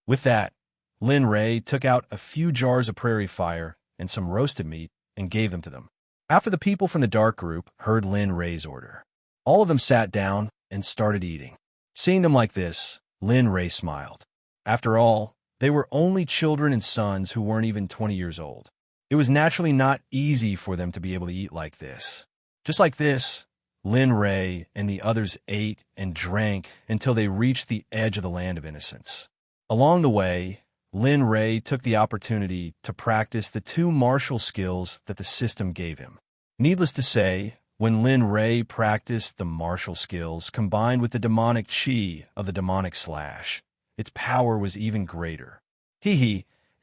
With that, Lin Ray took out a few jars of prairie fire and some roasted meat and gave them to them. After the people from the Dark Group heard Lin Ray's order, all of them sat down and started eating. Seeing them like this, Lin Ray smiled. After all, they were only children and sons who weren't even 20 years old. It was naturally not easy for them to be able to eat like this. Just like this, Lin Ray and the others ate and drank until they reached the edge of the land of innocence. Along the way, Lin Ray took the opportunity to practice the two martial skills that the system gave him. Needless to say, when Lin Ray practiced the martial skills combined with the demonic chi of the demonic slash, its power was even greater.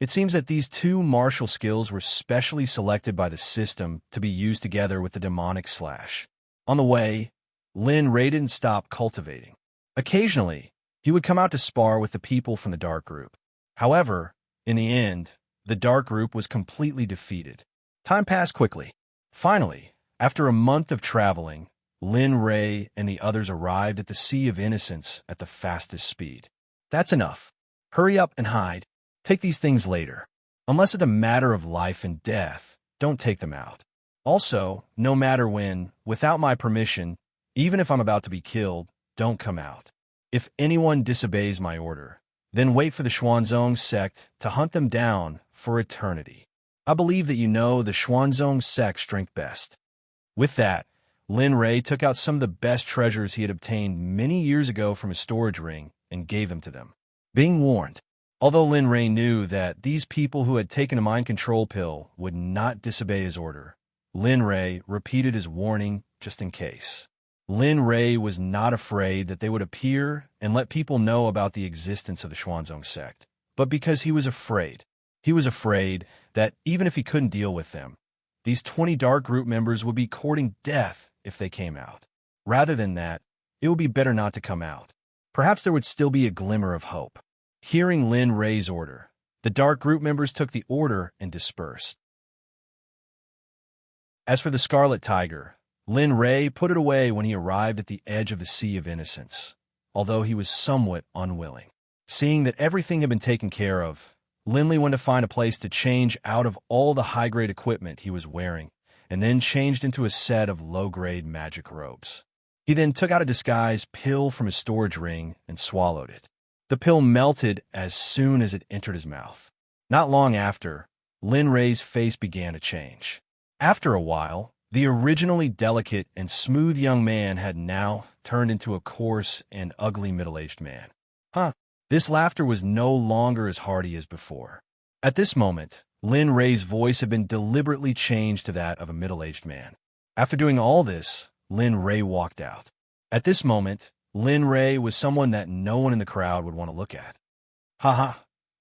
It seems that these two martial skills were specially selected by the system to be used together with the demonic slash. On the way, Lin Ray didn't stop cultivating. Occasionally, he would come out to spar with the people from the Dark Group. However, in the end, the Dark Group was completely defeated. Time passed quickly. Finally, after a month of traveling, Lin Ray and the others arrived at the Sea of Innocence at the fastest speed. That's enough. Hurry up and hide. Take these things later. Unless it's a matter of life and death, don't take them out. Also, no matter when, without my permission, even if I'm about to be killed, don't come out. If anyone disobeys my order, then wait for the Xuanzong Sect to hunt them down for eternity. I believe that you know the Xuanzong Sect's strength best. With that, Lin Ray took out some of the best treasures he had obtained many years ago from his storage ring and gave them to them. Being warned, although Lin Ray knew that these people who had taken a mind control pill would not disobey his order, Lin Ray repeated his warning just in case. Lin Ray was not afraid that they would appear and let people know about the existence of the Xuanzong Sect, but because he was afraid. He was afraid that even if he couldn't deal with them, these 20 Dark Group members would be courting death if they came out. Rather than that, it would be better not to come out. Perhaps there would still be a glimmer of hope. Hearing Lin Ray's order, the Dark Group members took the order and dispersed. As for the Scarlet Tiger, Lin Ray put it away when he arrived at the edge of the Sea of Innocence, although he was somewhat unwilling. Seeing that everything had been taken care of, Lin Ray went to find a place to change out of all the high-grade equipment he was wearing, and then changed into a set of low-grade magic robes. He then took out a disguise pill from his storage ring and swallowed it. The pill melted as soon as it entered his mouth. Not long after, Lin Ray's face began to change. After a while, the originally delicate and smooth young man had now turned into a coarse and ugly middle-aged man. This laughter was no longer as hearty as before. At this moment, Lin Ray's voice had been deliberately changed to that of a middle-aged man. After doing all this, Lin Ray walked out. At this moment, Lin Ray was someone that no one in the crowd would want to look at.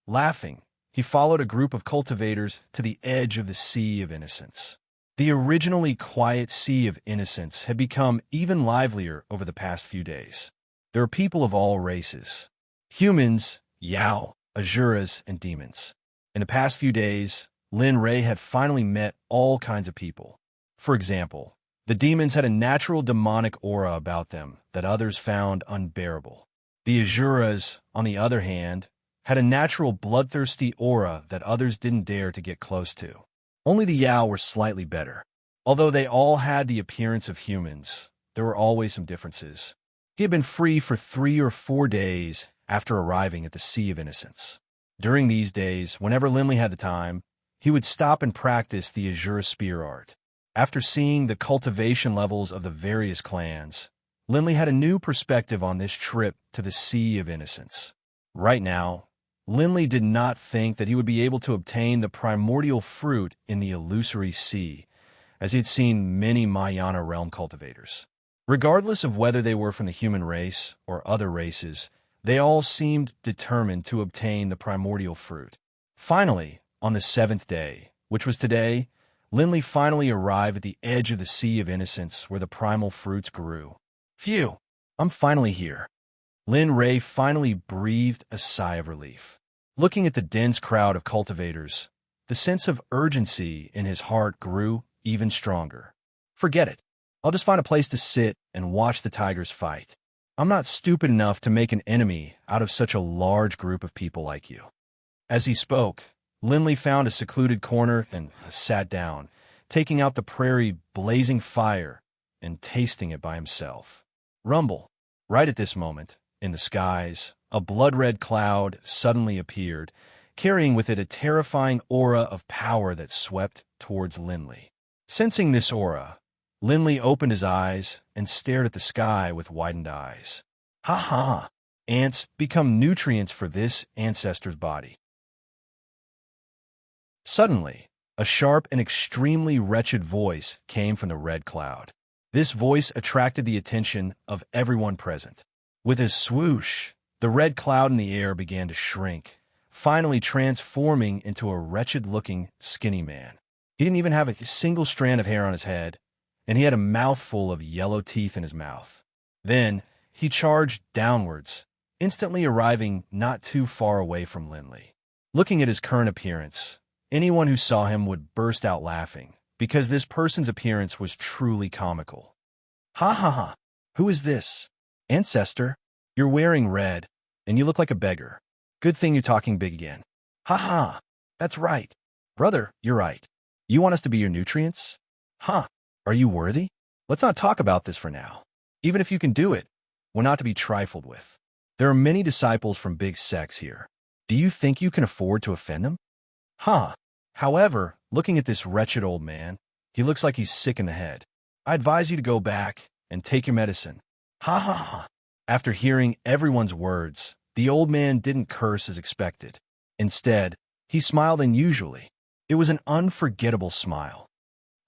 Laughing, he followed a group of cultivators to the edge of the Sea of Innocence. The originally quiet Sea of Innocence had become even livelier over the past few days. There were people of all races. Humans, Yao, Azuras, and demons. In the past few days, Lin Ray had finally met all kinds of people. For example, the demons had a natural demonic aura about them that others found unbearable. The Azuras, on the other hand, had a natural bloodthirsty aura that others didn't dare to get close to. Only the Yao were slightly better. Although they all had the appearance of humans, there were always some differences. He had been free for 3 or 4 days after arriving at the Sea of Innocence. During these days, whenever Lin Ray had the time, he would stop and practice the Azure spear art. After seeing the cultivation levels of the various clans, Lin Ray had a new perspective on this trip to the Sea of Innocence. Right now, Lin Ray did not think that he would be able to obtain the primordial fruit in the illusory sea, as he had seen many Mahayana realm cultivators. Regardless of whether they were from the human race or other races, they all seemed determined to obtain the primordial fruit. Finally, on the 7th day, which was today, Linley finally arrived at the edge of the Sea of Innocence where the primal fruits grew. Phew, I'm finally here. Lin Ray finally breathed a sigh of relief. Looking at the dense crowd of cultivators, the sense of urgency in his heart grew even stronger. Forget it. I'll just find a place to sit and watch the tigers fight. I'm not stupid enough to make an enemy out of such a large group of people like you. As he spoke, Linley found a secluded corner and sat down, taking out the prairie blazing fire and tasting it by himself. Rumble. Right at this moment, in the skies, a blood-red cloud suddenly appeared, carrying with it a terrifying aura of power that swept towards Linley. Sensing this aura, Linley opened his eyes and stared at the sky with widened eyes. Ha ha! Ants become nutrients for this ancestor's body. Suddenly, a sharp and extremely wretched voice came from the red cloud. This voice attracted the attention of everyone present. With a swoosh, the red cloud in the air began to shrink, finally transforming into a wretched-looking, skinny man. He didn't even have a single strand of hair on his head, and he had a mouthful of yellow teeth in his mouth. Then, he charged downwards, instantly arriving not too far away from Linley. Looking at his current appearance, anyone who saw him would burst out laughing, because this person's appearance was truly comical. Ha ha ha! Who is this? Ancestor, you're wearing red, and you look like a beggar. Good thing you're talking big again. Ha ha! That's right. Brother, you're right. You want us to be your nutrients? Huh. Are you worthy? Let's not talk about this for now. Even if you can do it, we're not to be trifled with. There are many disciples from big sects here. Do you think you can afford to offend them? Huh. However, looking at this wretched old man, he looks like he's sick in the head. I advise you to go back and take your medicine. Ha ha ha. After hearing everyone's words, the old man didn't curse as expected. Instead, he smiled unusually. It was an unforgettable smile.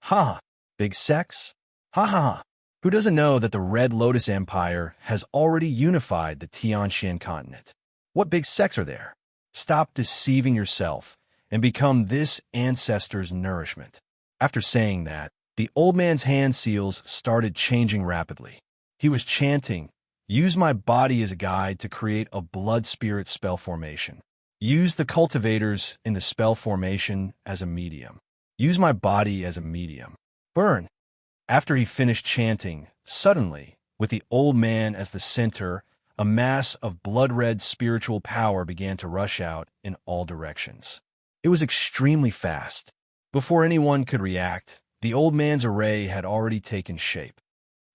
Ha! Big sects? Ha ha! Who doesn't know that the Red Lotus Empire has already unified the Tianshan continent? What big sects are there? Stop deceiving yourself and become this ancestor's nourishment. After saying that, the old man's hand seals started changing rapidly. He was chanting, "Use my body as a guide to create a blood spirit spell formation. Use the cultivators in the spell formation as a medium. Use my body as a medium. Burn." After he finished chanting, suddenly, with the old man as the center, a mass of blood-red spiritual power began to rush out in all directions. It was extremely fast. Before anyone could react, the old man's array had already taken shape.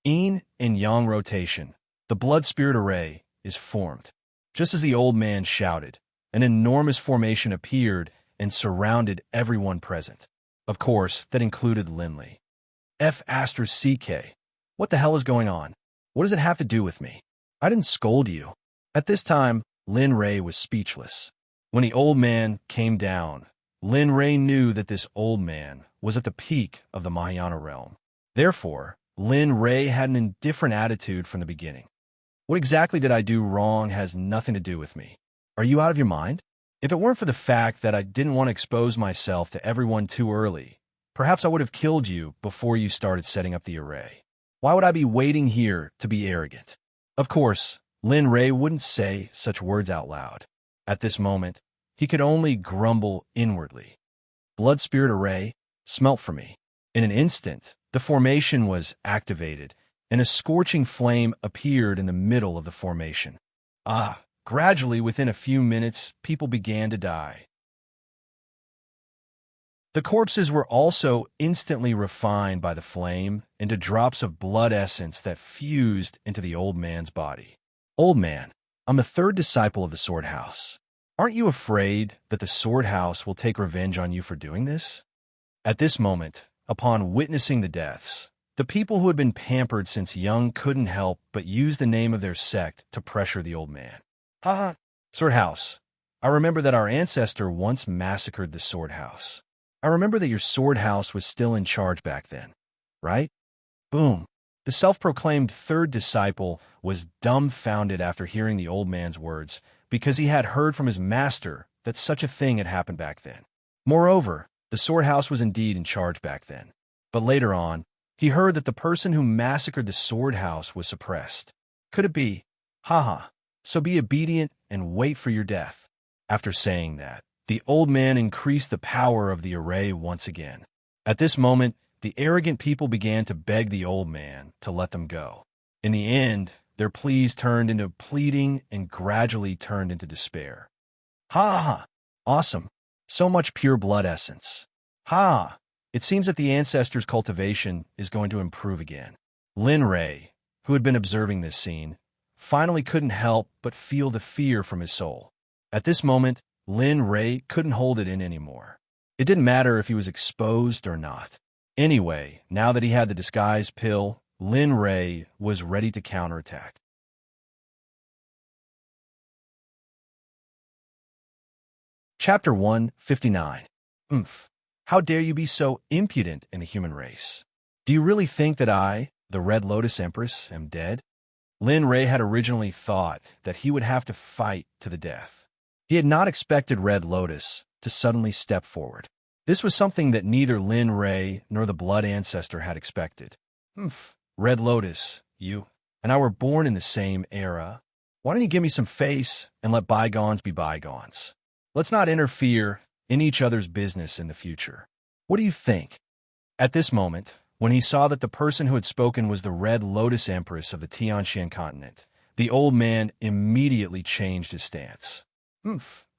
Yin and Yang rotation, the blood spirit array, is formed. Just as the old man shouted, an enormous formation appeared and surrounded everyone present. Of course, that included Linley. F***CK. What the hell is going on? What does it have to do with me? I didn't scold you. At this time, Lin Ray was speechless. When the old man came down, Lin Ray knew that this old man was at the peak of the Mahayana realm. Therefore, Lin Ray had an indifferent attitude from the beginning. What exactly did I do wrong has nothing to do with me. Are you out of your mind? If it weren't for the fact that I didn't want to expose myself to everyone too early, perhaps I would have killed you before you started setting up the array. Why would I be waiting here to be arrogant? Of course, Lin Ray wouldn't say such words out loud. At this moment, he could only grumble inwardly. Blood Spirit Array, smelt for me. In an instant, the formation was activated, and a scorching flame appeared in the middle of the formation. Gradually, within a few minutes, people began to die. The corpses were also instantly refined by the flame into drops of blood essence that fused into the old man's body. Old man, I'm the third disciple of the Sword House. Aren't you afraid that the Sword House will take revenge on you for doing this? At this moment, upon witnessing the deaths, the people who had been pampered since young couldn't help but use the name of their sect to pressure the old man. Sword House, I remember that our ancestor once massacred the Sword House. I I remember that your sword house was still in charge back then, right? Boom. The self-proclaimed third disciple was dumbfounded after hearing the old man's words, because he had heard from his master that such a thing had happened back then. Moreover, the sword house was indeed in charge back then. But later on, he heard that the person who massacred the sword house was suppressed. Could it be? Haha. So be obedient and wait for your death. After saying that, the old man increased the power of the array once again. At this moment, the arrogant people began to beg the old man to let them go. In the end, their pleas turned into pleading and gradually turned into despair. Ha ha! Awesome! So much pure blood essence. Ha! It seems that the ancestors' cultivation is going to improve again. Lin Ray, who had been observing this scene, finally couldn't help but feel the fear from his soul. At this moment, Lin Ray couldn't hold it in anymore. It didn't matter if he was exposed or not. Anyway, now that he had the disguise pill, Lin Ray was ready to counterattack. Chapter 159. How dare you be so impudent in the human race? Do you really think that I, the Red Lotus Empress, am dead? Lin Ray had originally thought that he would have to fight to the death. He had not expected Red Lotus to suddenly step forward. This was something that neither Lin Ray nor the Blood Ancestor had expected. Red Lotus, you and I were born in the same era. Why don't you give me some face and let bygones be bygones? Let's not interfere in each other's business in the future. What do you think? At this moment, when he saw that the person who had spoken was the Red Lotus Empress of the Tianshan continent, the old man immediately changed his stance.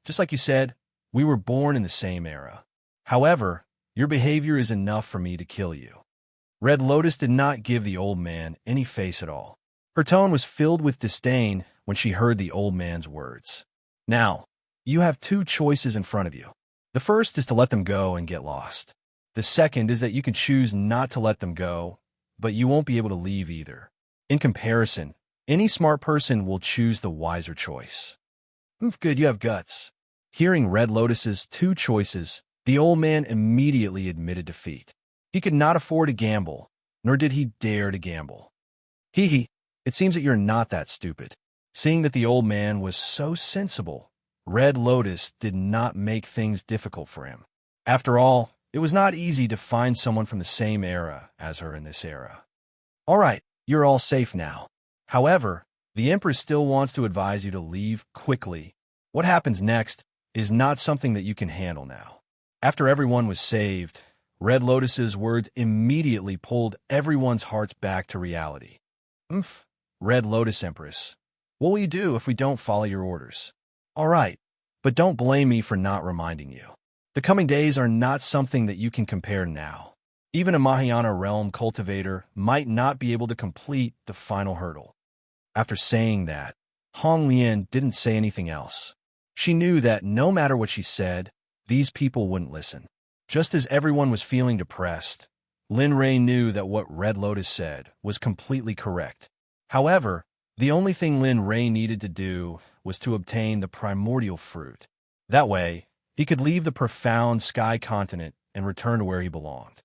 Just like you said, we were born in the same era. However, your behavior is enough for me to kill you. Red Lotus did not give the old man any face at all. Her tone was filled with disdain when she heard the old man's words. Now, you have two choices in front of you. The first is to let them go and get lost. The second is that you can choose not to let them go, but you won't be able to leave either. In comparison, any smart person will choose the wiser choice. Good, you have guts. Hearing Red Lotus's two choices, the old man immediately admitted defeat. He could not afford to gamble, nor did he dare to gamble. Hee, it seems that you're not that stupid. Seeing that the old man was so sensible, Red Lotus did not make things difficult for him. After all, it was not easy to find someone from the same era as her in this era. All right, you're all safe now. However, the Empress still wants to advise you to leave quickly. What happens next is not something that you can handle now. After everyone was saved, Red Lotus's words immediately pulled everyone's hearts back to reality. Red Lotus Empress, what will you do if we don't follow your orders? All right, but don't blame me for not reminding you. The coming days are not something that you can compare now. Even a Mahayana realm cultivator might not be able to complete the final hurdle. After saying that, Hong Lian didn't say anything else. She knew that no matter what she said, these people wouldn't listen. Just as everyone was feeling depressed, Lin Ray knew that what Red Lotus said was completely correct. However, the only thing Lin Ray needed to do was to obtain the primordial fruit. That way, he could leave the profound sky continent and return to where he belonged.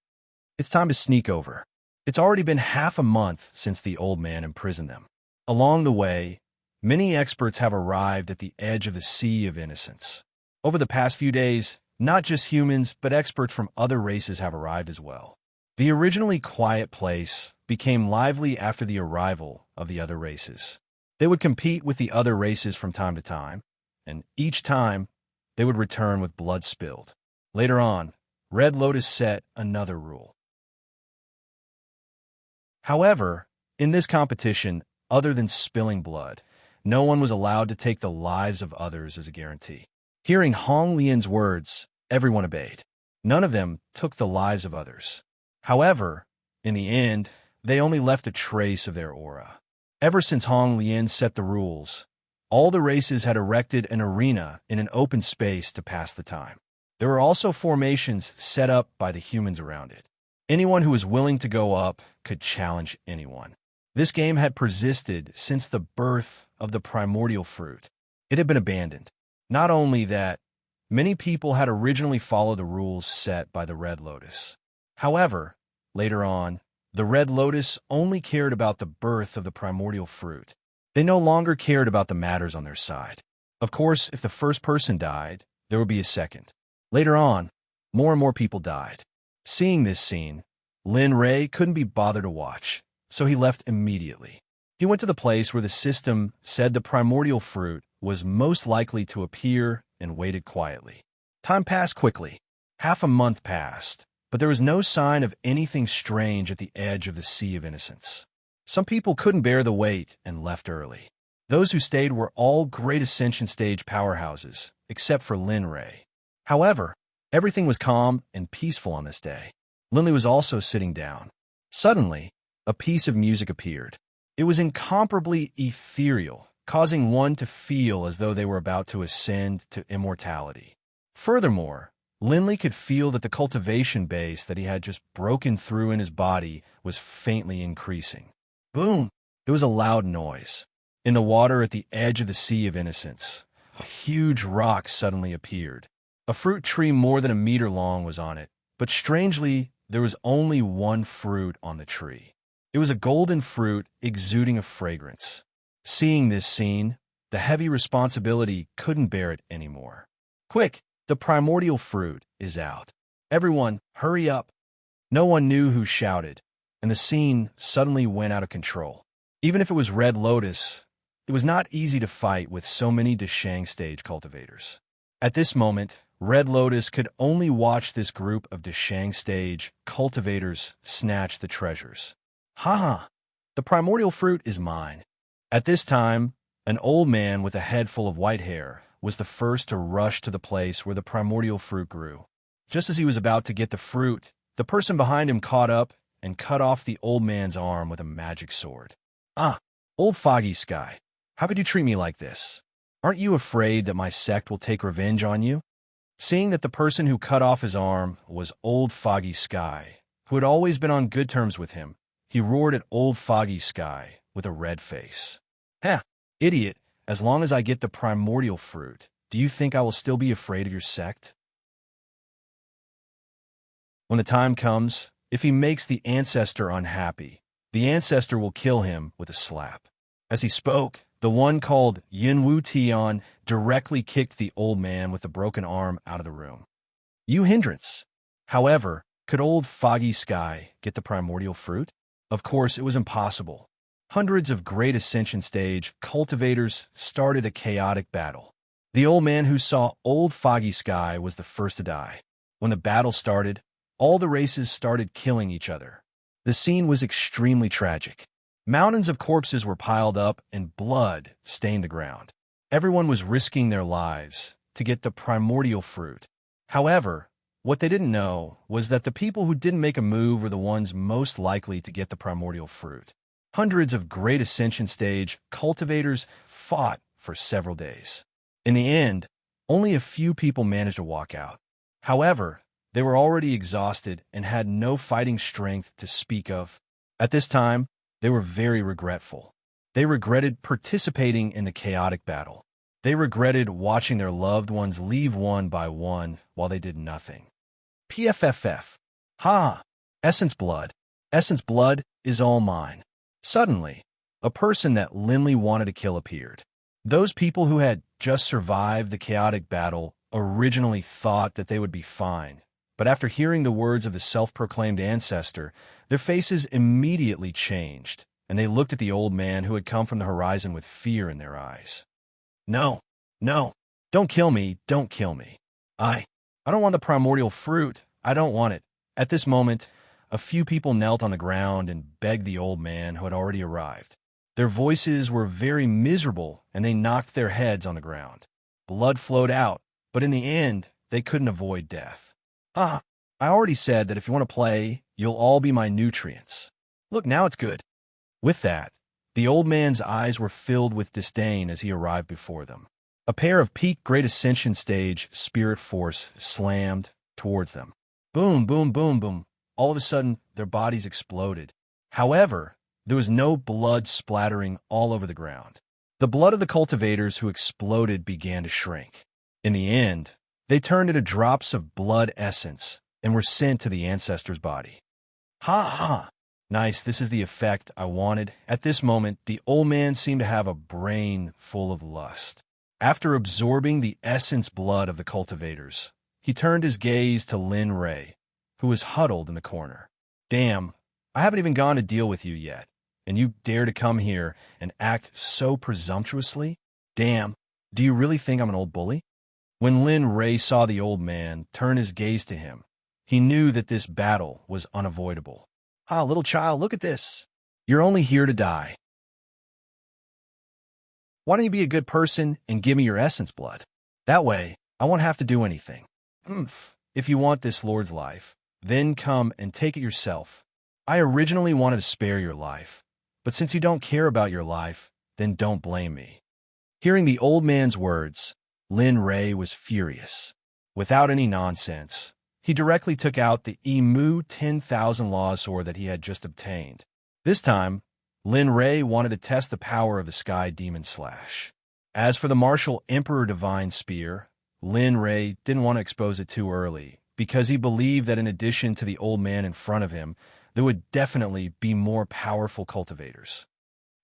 It's time to sneak over. It's already been half a month since the old man imprisoned them. Along the way, many experts have arrived at the edge of the sea of innocence. Over the past few days, not just humans, but experts from other races have arrived as well. The originally quiet place became lively after the arrival of the other races. They would compete with the other races from time to time, and each time, they would return with blood spilled. Later on, Red Lotus set another rule. However, in this competition, other than spilling blood, no one was allowed to take the lives of others as a guarantee. Hearing Hong Lian's words, everyone obeyed. None of them took the lives of others. However, in the end, they only left a trace of their aura. Ever since Hong Lian set the rules, all the races had erected an arena in an open space to pass the time. There were also formations set up by the humans around it. Anyone who was willing to go up could challenge anyone. This game had persisted since the birth of the primordial fruit. It had been abandoned. Not only that, Many people had originally followed the rules set by the Red Lotus. However, later on, the Red Lotus only cared about the birth of the primordial fruit. They no longer cared about the matters on their side. Of course, if the first person died, there would be a second. Later on, more and more people died. Seeing this scene, Lin Ray couldn't be bothered to watch, so he left immediately. He went to the place where the system said the primordial fruit was most likely to appear and waited quietly. Time passed quickly. Half a month passed, but there was no sign of anything strange at the edge of the Sea of Innocence. Some people couldn't bear the wait and left early. Those who stayed were all great Ascension Stage powerhouses, except for Lin Ray. However, everything was calm and peaceful on this day. Linley was also sitting down. Suddenly, a piece of music appeared. It was incomparably ethereal, causing one to feel as though they were about to ascend to immortality. Furthermore, Linley could feel that the cultivation base that he had just broken through in his body was faintly increasing. Boom! There was a loud noise. In the water at the edge of the Sea of Innocence, a huge rock suddenly appeared. A fruit tree more than a meter long was on it, but strangely, there was only one fruit on the tree. It was a golden fruit exuding a fragrance. Seeing this scene, the heavy responsibility couldn't bear it anymore. Quick, the primordial fruit is out. Everyone, hurry up. No one knew who shouted, and the scene suddenly went out of control. Even if it was Red Lotus, it was not easy to fight with so many Deshang stage cultivators. At this moment, Red Lotus could only watch this group of Deshang stage cultivators snatch the treasures. Ha! The primordial fruit is mine. At this time, an old man with a head full of white hair was the first to rush to the place where the primordial fruit grew. Just as he was about to get the fruit, the person behind him caught up and cut off the old man's arm with a magic sword. Ah, old Foggy Sky, how could you treat me like this? Aren't you afraid that my sect will take revenge on you? Seeing that the person who cut off his arm was old Foggy Sky, who had always been on good terms with him, he roared at old Foggy Sky with a red face. Heh, idiot, as long as I get the primordial fruit, do you think I will still be afraid of your sect? When the time comes, if he makes the ancestor unhappy, the ancestor will kill him with a slap. As he spoke, the one called Yin Wu Tian directly kicked the old man with the broken arm out of the room. You hindrance! However, could old Foggy Sky get the primordial fruit? Of course, it was impossible. Hundreds of great Ascension Stage cultivators started a chaotic battle. The old man who saw old Foggy Sky was the first to die. When the battle started, all the races started killing each other. The scene was extremely tragic. Mountains of corpses were piled up and blood stained the ground. Everyone was risking their lives to get the primordial fruit. However, what they didn't know was that the people who didn't make a move were the ones most likely to get the primordial fruit. Hundreds of great Ascension Stage cultivators fought for several days. In the end, only a few people managed to walk out. However, they were already exhausted and had no fighting strength to speak of. At this time, they were very regretful. They regretted participating in the chaotic battle. They regretted watching their loved ones leave one by one while they did nothing. PFFF. Ha! Essence blood. Essence blood is all mine. Suddenly, a person that Linley wanted to kill appeared. Those people who had just survived the chaotic battle originally thought that they would be fine, but after hearing the words of the self-proclaimed ancestor, their faces immediately changed, and they looked at the old man who had come from the horizon with fear in their eyes. No, don't kill me, don't kill me. I don't want the primordial fruit, I don't want it. At this moment, a few people knelt on the ground and begged the old man who had already arrived. Their voices were very miserable, and they knocked their heads on the ground. Blood flowed out, but in the end, they couldn't avoid death. I already said that if you want to play, you'll all be my nutrients. Look, now it's good. With that, the old man's eyes were filled with disdain as he arrived before them. A pair of peak Great Ascension Stage Spirit Force slammed towards them. Boom, boom, boom, boom. All of a sudden, their bodies exploded. However, there was no blood splattering all over the ground. The blood of the cultivators who exploded began to shrink. In the end, They turned into drops of blood essence and were sent to the ancestor's body. Ha ha! Nice, this is the effect I wanted. At this moment, the old man seemed to have a brain full of lust. After absorbing the essence blood of the cultivators, he turned his gaze to Lin Ray, who was huddled in the corner. Damn, I haven't even gone to deal with you yet, and you dare to come here and act so presumptuously? Damn, do you really think I'm an old bully? When Lin Ray saw the old man turn his gaze to him, he knew that this battle was unavoidable. Ah, little child, look at this. You're only here to die. Why don't you be a good person and give me your essence blood? That way, I won't have to do anything. If you want this Lord's life, then come and take it yourself. I originally wanted to spare your life, but since you don't care about your life, then don't blame me. Hearing the old man's words, Lin Ray was furious. Without any nonsense, he directly took out the Emu 10,000 Law sword that he had just obtained. This time, Lin Ray wanted to test the power of the Sky Demon Slash. As for the martial Emperor Divine Spear, Lin Ray didn't want to expose it too early, because he believed that in addition to the old man in front of him, there would definitely be more powerful cultivators.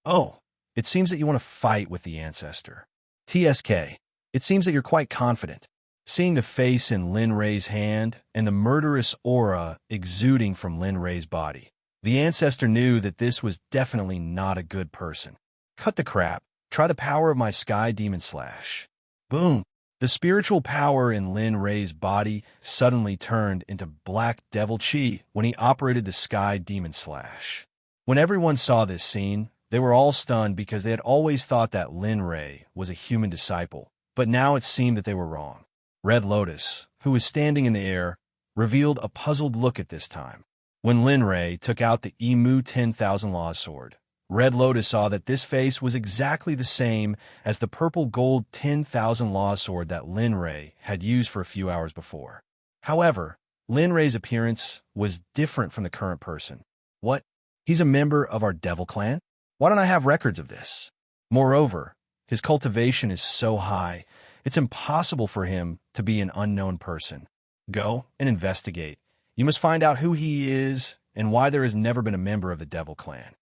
Oh, it seems that you want to fight with the ancestor. TSK, it seems that you're quite confident. Seeing the face in Lin Ray's hand and the murderous aura exuding from Lin Ray's body, the ancestor knew that this was definitely not a good person. Cut the crap. Try the power of my Sky Demon Slash. Boom. The spiritual power in Lin Ray's body suddenly turned into Black Devil Chi when he operated the Sky Demon Slash. When everyone saw this scene, they were all stunned because they had always thought that Lin Ray was a human disciple, but now it seemed that they were wrong. Red Lotus, who was standing in the air, revealed a puzzled look at this time. When Lin Ray took out the Emu 10,000 Law sword, Red Lotus saw that this face was exactly the same as the purple gold 10,000 Law sword that Lin Ray had used for a few hours before. However, Lin Ray's appearance was different from the current person. What? He's a member of our devil clan? Why don't I have records of this? Moreover, his cultivation is so high, it's impossible for him to be an unknown person. Go and investigate. You must find out who he is and why there has never been a member of the devil clan.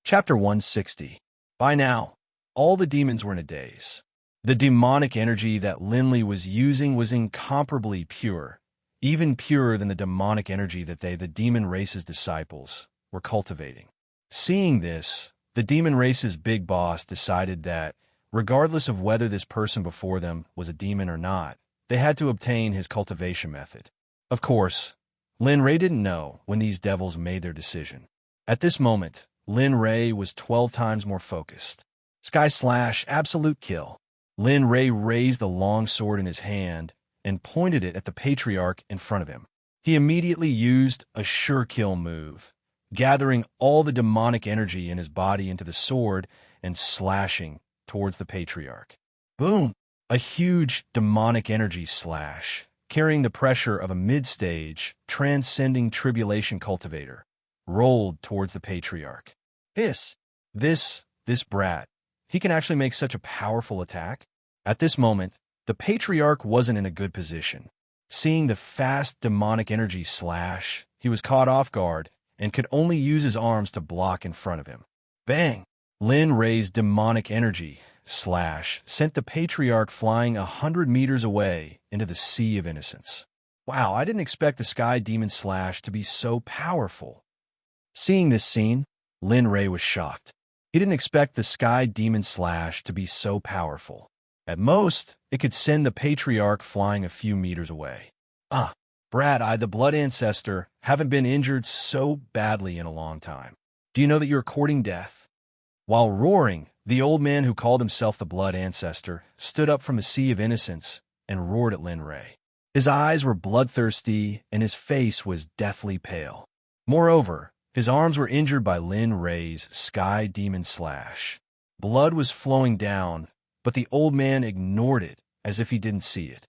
Chapter 160. By now, all the demons were in a daze. The demonic energy that Linley was using was incomparably pure, even purer than the demonic energy that they, the demon race's disciples, were cultivating. Seeing this, the demon race's big boss decided that, regardless of whether this person before them was a demon or not, they had to obtain his cultivation method. Of course, Lin Ray didn't know when these devils made their decision. At this moment, Lin Ray was 12 times more focused. Sky Slash, absolute kill. Lin Ray raised the long sword in his hand and pointed it at the patriarch in front of him. He immediately used a sure kill move, gathering all the demonic energy in his body into the sword and slashing towards the patriarch. Boom! A huge demonic energy slash, carrying the pressure of a mid-stage, transcending tribulation cultivator, rolled towards the patriarch. This brat, he can actually make such a powerful attack? At this moment, the patriarch wasn't in a good position. Seeing the fast demonic energy slash, he was caught off guard and could only use his arms to block in front of him. Bang! Lin Ray's demonic energy slash sent the patriarch flying 100 meters away into the sea of innocence. Wow, I didn't expect the Sky Demon Slash to be so powerful. Seeing this scene, Lin Ray was shocked. He didn't expect the Sky Demon Slash to be so powerful. At most, it could send the patriarch flying a few meters away. Brad, I, the blood ancestor, haven't been injured so badly in a long time. Do you know that you're courting death? While roaring, the old man who called himself the blood ancestor stood up from the sea of innocence and roared at Lin Ray. His eyes were bloodthirsty and his face was deathly pale. Moreover, his arms were injured by Lin Ray's Sky Demon Slash. Blood was flowing down, but the old man ignored it as if he didn't see it.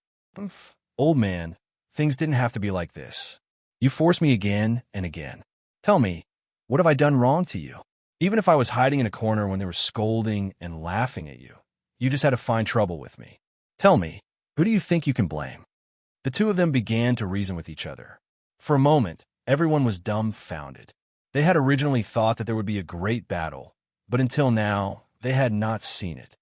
Old man, things didn't have to be like this. You forced me again and again. Tell me, what have I done wrong to you? Even if I was hiding in a corner when they were scolding and laughing at you, you just had to find trouble with me. Tell me, who do you think you can blame? The two of them began to reason with each other. For a moment, everyone was dumbfounded. They had originally thought that there would be a great battle, but until now, they had not seen it.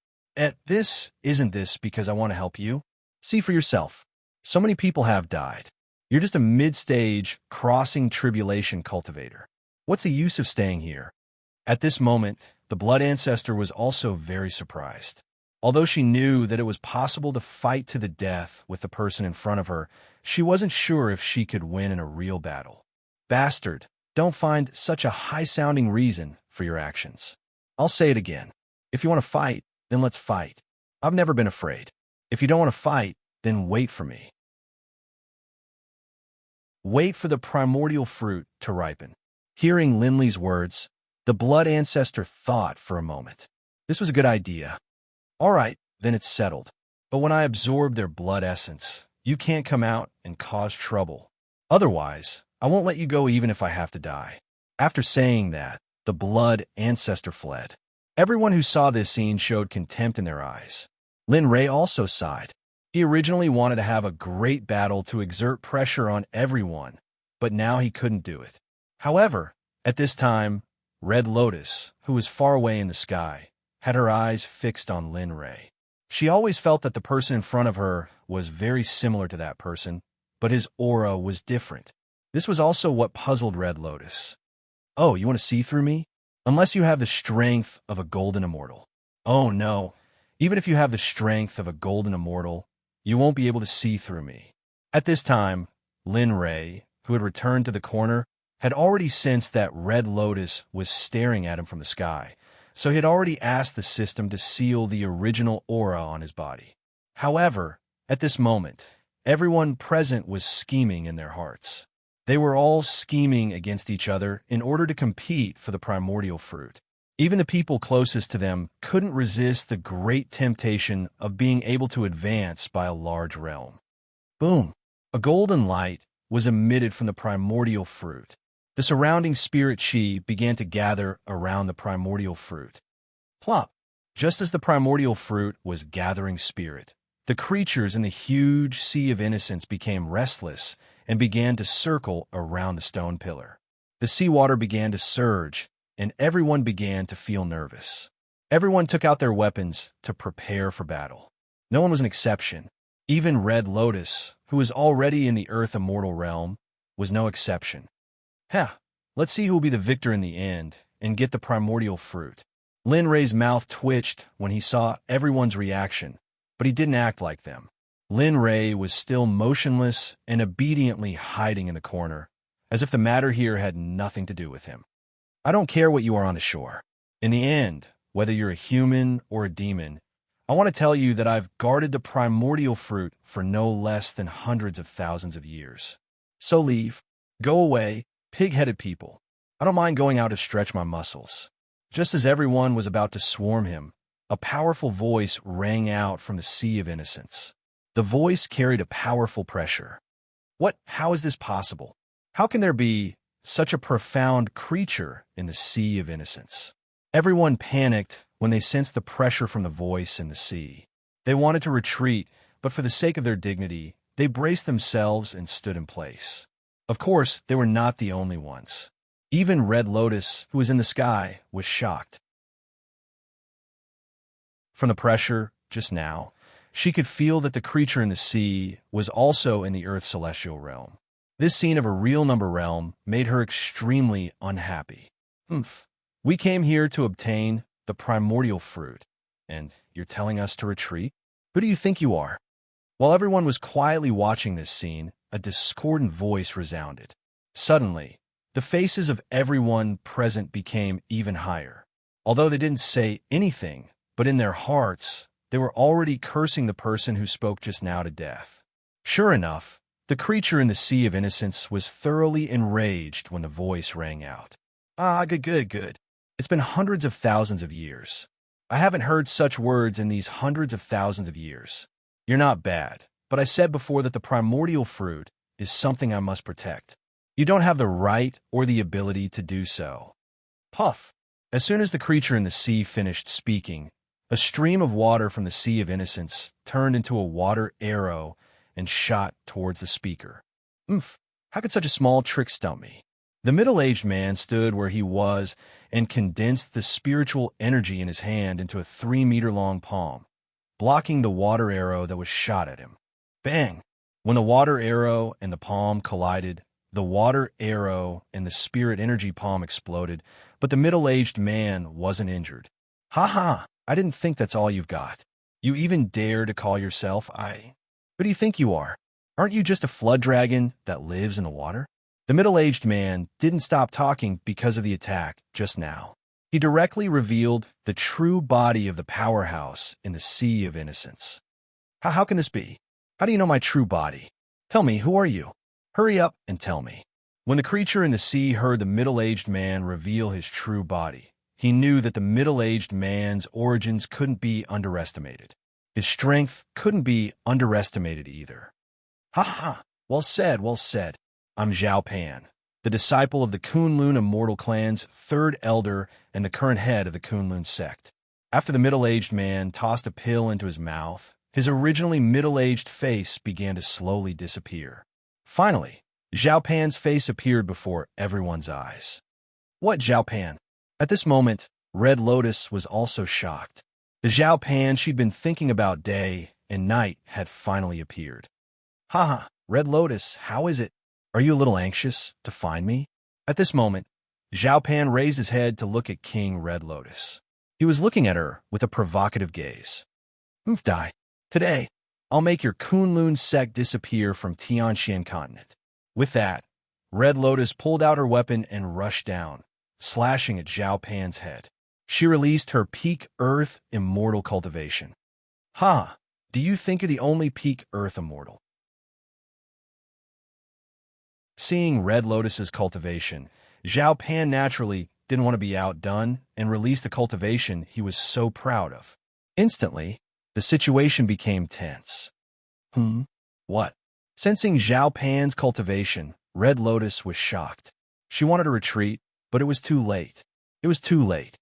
Isn't this because I want to help you? See for yourself. So many people have died. You're just a mid-stage, crossing tribulation cultivator. What's the use of staying here? At this moment, the blood ancestor was also very surprised. Although she knew that it was possible to fight to the death with the person in front of her, she wasn't sure if she could win in a real battle. Bastard, don't find such a high-sounding reason for your actions. I'll say it again. If you want to fight, then let's fight. I've never been afraid. If you don't want to fight, then wait for me. Wait for the primordial fruit to ripen. Hearing Linley's words, the blood ancestor thought for a moment. This was a good idea. All right, then it's settled. But when I absorb their blood essence, you can't come out and cause trouble. Otherwise, I won't let you go even if I have to die. After saying that, the blood ancestor fled. Everyone who saw this scene showed contempt in their eyes. Lin Ray also sighed. He originally wanted to have a great battle to exert pressure on everyone, but now he couldn't do it. However, at this time, Red Lotus, who was far away in the sky, had her eyes fixed on Lin Ray. She always felt that the person in front of her was very similar to that person, but his aura was different. This was also what puzzled Red Lotus. Oh, you want to see through me? Unless you have the strength of a golden immortal. Oh no, even if you have the strength of a golden immortal, you won't be able to see through me. At this time, Lin Ray, who had returned to the corner, had already sensed that Red Lotus was staring at him from the sky, so he had already asked the system to seal the original aura on his body. However, at this moment, everyone present was scheming in their hearts. They were all scheming against each other in order to compete for the primordial fruit. Even the people closest to them couldn't resist the great temptation of being able to advance by a large realm. Boom! A golden light was emitted from the primordial fruit. The surrounding spirit chi began to gather around the primordial fruit. Plop! Just as the primordial fruit was gathering spirit, the creatures in the huge sea of innocence became restless and began to circle around the stone pillar. The seawater began to surge, and everyone began to feel nervous. Everyone took out their weapons to prepare for battle. No one was an exception. Even Red Lotus, who was already in the Earth Immortal realm, was no exception. Let's see who will be the victor in the end and get the primordial fruit. Lin Ray's mouth twitched when he saw everyone's reaction, but he didn't act like them. Lin Ray was still motionless and obediently hiding in the corner, as if the matter here had nothing to do with him. I don't care what you are on the shore. In the end, whether you're a human or a demon, I want to tell you that I've guarded the primordial fruit for no less than hundreds of thousands of years. So leave. Go away, pig-headed people. I don't mind going out to stretch my muscles. Just as everyone was about to swarm him, a powerful voice rang out from the sea of innocence. The voice carried a powerful pressure. How is this possible? How can there be such a profound creature in the sea of innocence? Everyone panicked when they sensed the pressure from the voice in the sea. They wanted to retreat, but for the sake of their dignity, they braced themselves and stood in place. Of course, they were not the only ones. Even Red Lotus, who was in the sky, was shocked. From the pressure, just now, she could feel that the creature in the sea was also in the Earth's celestial realm. This scene of a real number realm made her extremely unhappy. We came here to obtain the primordial fruit, and you're telling us to retreat? Who do you think you are? While everyone was quietly watching this scene, a discordant voice resounded. Suddenly, the faces of everyone present became even higher. Although they didn't say anything, but in their hearts, they were already cursing the person who spoke just now to death. Sure enough, the creature in the sea of innocence was thoroughly enraged when the voice rang out. Good. It's been hundreds of thousands of years. I haven't heard such words in these hundreds of thousands of years. You're not bad, but I said before that the primordial fruit is something I must protect. You don't have the right or the ability to do so. Puff! As soon as the creature in the sea finished speaking, a stream of water from the Sea of Innocence turned into a water arrow and shot towards the speaker. Oomph! How could such a small trick stump me? The middle-aged man stood where he was and condensed the spiritual energy in his hand into a 3-meter-long palm, blocking the water arrow that was shot at him. Bang! When the water arrow and the palm collided, the water arrow and the spirit energy palm exploded, but the middle-aged man wasn't injured. Ha ha! I didn't think that's all you've got. You even dare to call yourself Who do you think you are? Aren't you just a flood dragon that lives in the water? The middle-aged man didn't stop talking because of the attack just now. He directly revealed the true body of the powerhouse in the Sea of Innocence. How can this be? How do you know my true body? Tell me, who are you? Hurry up and tell me. When the creature in the sea heard the middle-aged man reveal his true body, he knew that the middle-aged man's origins couldn't be underestimated. His strength couldn't be underestimated either. Ha ha! Well said, well said. I'm Zhao Pan, the disciple of the Kunlun Immortal Clan's third elder and the current head of the Kunlun Sect. After the middle-aged man tossed a pill into his mouth, his originally middle-aged face began to slowly disappear. Finally, Zhao Pan's face appeared before everyone's eyes. What, Zhao Pan? At this moment, Red Lotus was also shocked. The Zhao Pan she'd been thinking about day and night had finally appeared. Haha, Red Lotus, how is it? Are you a little anxious to find me? At this moment, Zhao Pan raised his head to look at King Red Lotus. He was looking at her with a provocative gaze. Dai. Today, I'll make your Kunlun Sect disappear from Tianxian continent. With that, Red Lotus pulled out her weapon and rushed down, slashing at Zhao Pan's head. She released her peak Earth Immortal cultivation. Ha! Do you think you're the only peak Earth Immortal? Seeing Red Lotus's cultivation, Zhao Pan naturally didn't want to be outdone and released the cultivation he was so proud of. Instantly, the situation became tense. What? Sensing Zhao Pan's cultivation, Red Lotus was shocked. She wanted to retreat, but it was too late. It was too late.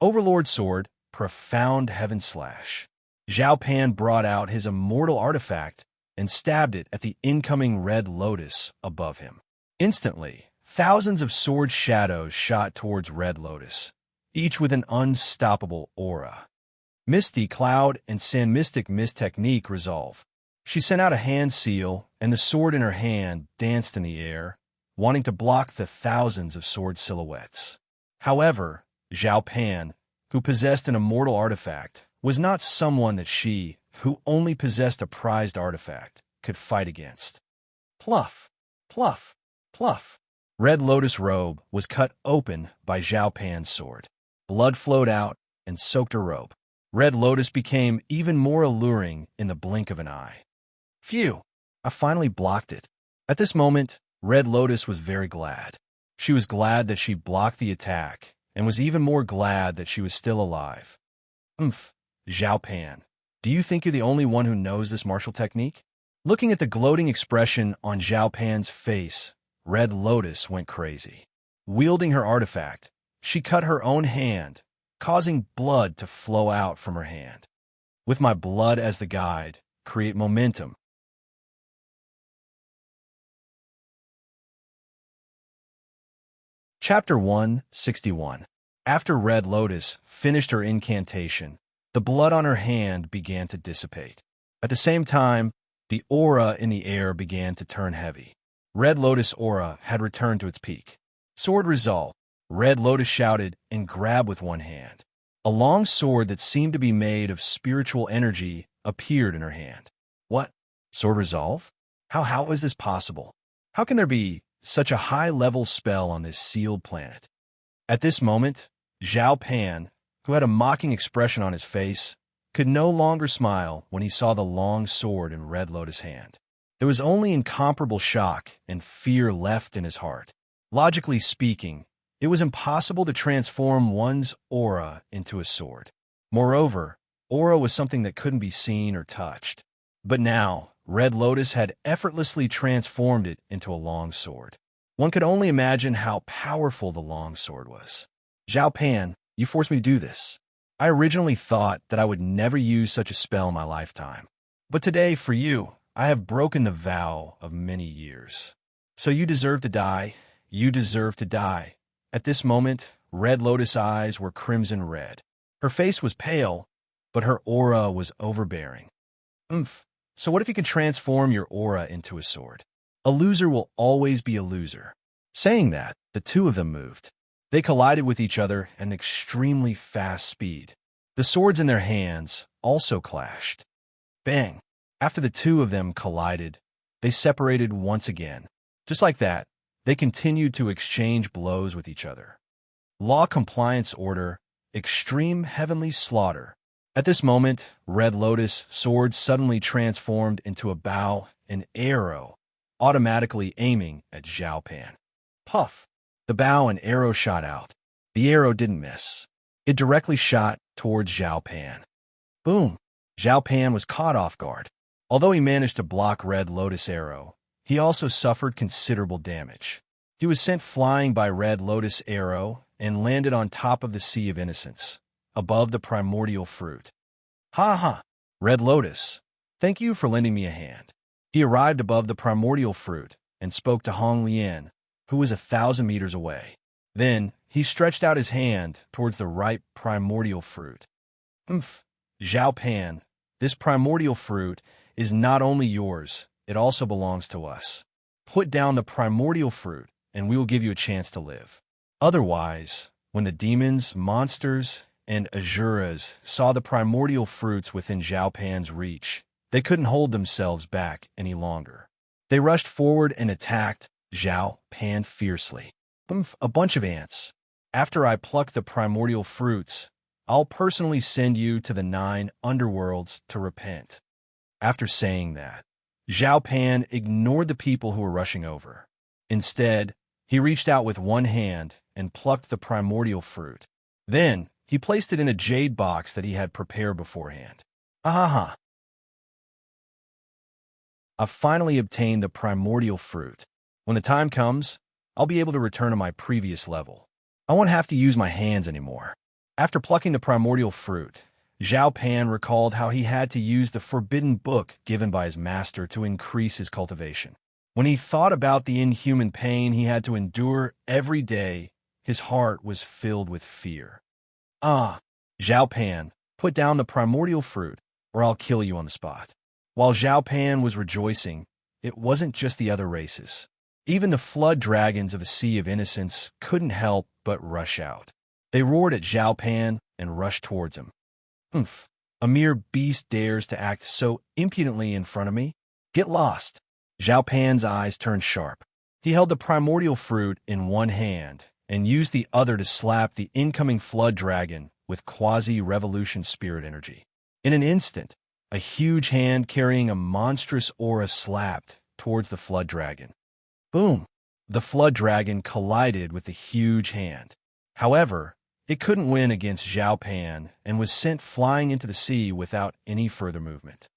Overlord Sword, Profound Heaven Slash. Zhao Pan brought out his immortal artifact and stabbed it at the incoming Red Lotus above him. Instantly, thousands of sword shadows shot towards Red Lotus, each with an unstoppable aura. Misty Cloud and Sand Mystic Mist Technique resolve. She sent out a hand seal, and the sword in her hand danced in the air, wanting to block the thousands of sword silhouettes. However, Zhao Pan, who possessed an immortal artifact, was not someone that she, who only possessed a prized artifact, could fight against. Pluff, pluff, pluff. Red Lotus robe was cut open by Zhao Pan's sword. Blood flowed out and soaked her robe. Red Lotus became even more alluring in the blink of an eye. Phew! I finally blocked it. At this moment, Red Lotus was very glad. She was glad that she blocked the attack, and was even more glad that she was still alive. Zhao Pan, do you think you're the only one who knows this martial technique? Looking at the gloating expression on Zhao Pan's face, Red Lotus went crazy. Wielding her artifact, she cut her own hand, causing blood to flow out from her hand. With my blood as the guide, create momentum. Chapter 161. After Red Lotus finished her incantation, the blood on her hand began to dissipate. At the same time, the aura in the air began to turn heavy. Red Lotus aura had returned to its peak. Sword resolve. Red Lotus shouted and grabbed with one hand. A long sword that seemed to be made of spiritual energy appeared in her hand. What? Sword resolve? How is this possible? How can there be such a high-level spell on this sealed planet? At this moment, Zhao Pan, who had a mocking expression on his face, could no longer smile when he saw the long sword in Red Lotus' hand. There was only incomparable shock and fear left in his heart. Logically speaking, it was impossible to transform one's aura into a sword. Moreover, aura was something that couldn't be seen or touched. But now, Red Lotus had effortlessly transformed it into a long sword. One could only imagine how powerful the long sword was. Zhao Pan, You forced me to do this. I originally thought that I would never use such a spell in my lifetime. But today, for you, I have broken the vow of many years. So you deserve to die. You deserve to die. At this moment, Red Lotus' eyes were crimson red. Her face was pale, but her aura was overbearing. Oomph. So what if you can transform your aura into a sword? A loser will always be a loser. Saying that, the two of them moved. They collided with each other at an extremely fast speed. The swords in their hands also clashed. Bang! After the two of them collided, they separated once again. Just like that, they continued to exchange blows with each other. Law Compliance Order, Extreme Heavenly Slaughter. At this moment, Red Lotus' sword suddenly transformed into a bow and arrow, automatically aiming at Zhao Pan. Puff! The bow and arrow shot out. The arrow didn't miss. It directly shot towards Zhao Pan. Boom! Zhao Pan was caught off guard. Although he managed to block Red Lotus' arrow, he also suffered considerable damage. He was sent flying by Red Lotus' arrow and landed on top of the Sea of Innocence, above the primordial fruit. Ha ha! Red Lotus, thank you for lending me a hand. He arrived above the primordial fruit and spoke to Hong Lian, who was 1,000 meters away. Then he stretched out his hand towards the ripe primordial fruit. Umph! Zhao Pan, this primordial fruit is not only yours, it also belongs to us. Put down the primordial fruit, and we will give you a chance to live. Otherwise, when the demons, monsters, and Azuras saw the primordial fruits within Zhao Pan's reach, they couldn't hold themselves back any longer. They rushed forward and attacked Zhao Pan fiercely. A bunch of ants. After I pluck the primordial fruits, I'll personally send you to the 9 underworlds to repent. After saying that, Zhao Pan ignored the people who were rushing over. Instead, he reached out with one hand and plucked the primordial fruit. Then, he placed it in a jade box that he had prepared beforehand. Ahaha! I've finally obtained the primordial fruit. When the time comes, I'll be able to return to my previous level. I won't have to use my hands anymore. After plucking the primordial fruit, Zhao Pan recalled how he had to use the forbidden book given by his master to increase his cultivation. When he thought about the inhuman pain he had to endure every day, his heart was filled with fear. Ah, Zhao Pan, put down the primordial fruit, or I'll kill you on the spot. While Zhao Pan was rejoicing, it wasn't just the other races. Even the flood dragons of the Sea of Innocence couldn't help but rush out. They roared at Zhao Pan and rushed towards him. Humph! A mere beast dares to act so impudently in front of me? Get lost! Zhao Pan's eyes turned sharp. He held the primordial fruit in one hand and used the other to slap the incoming flood dragon with quasi-revolution spirit energy. In an instant, a huge hand carrying a monstrous aura slapped towards the flood dragon. Boom! The flood dragon collided with the huge hand. However, it couldn't win against Zhao Pan and was sent flying into the sea without any further movement.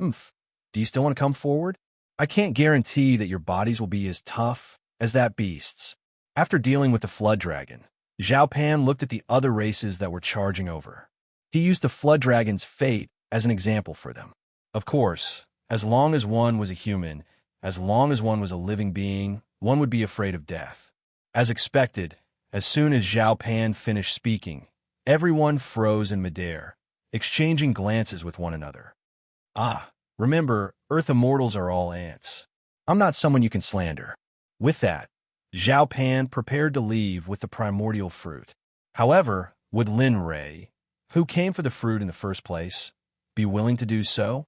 Oomph! Do you still want to come forward? I can't guarantee that your bodies will be as tough as that beast's. After dealing with the flood dragon, Zhao Pan looked at the other races that were charging over. He used the flood dragon's fate as an example for them. Of course, as long as one was a human, as long as one was a living being, one would be afraid of death. As expected, as soon as Zhao Pan finished speaking, everyone froze in midair, exchanging glances with one another. Ah, remember, Earth Immortals are all ants. I'm not someone you can slander. With that, Zhao Pan prepared to leave with the primordial fruit. However, would Lin Rei, who came for the fruit in the first place, be willing to do so?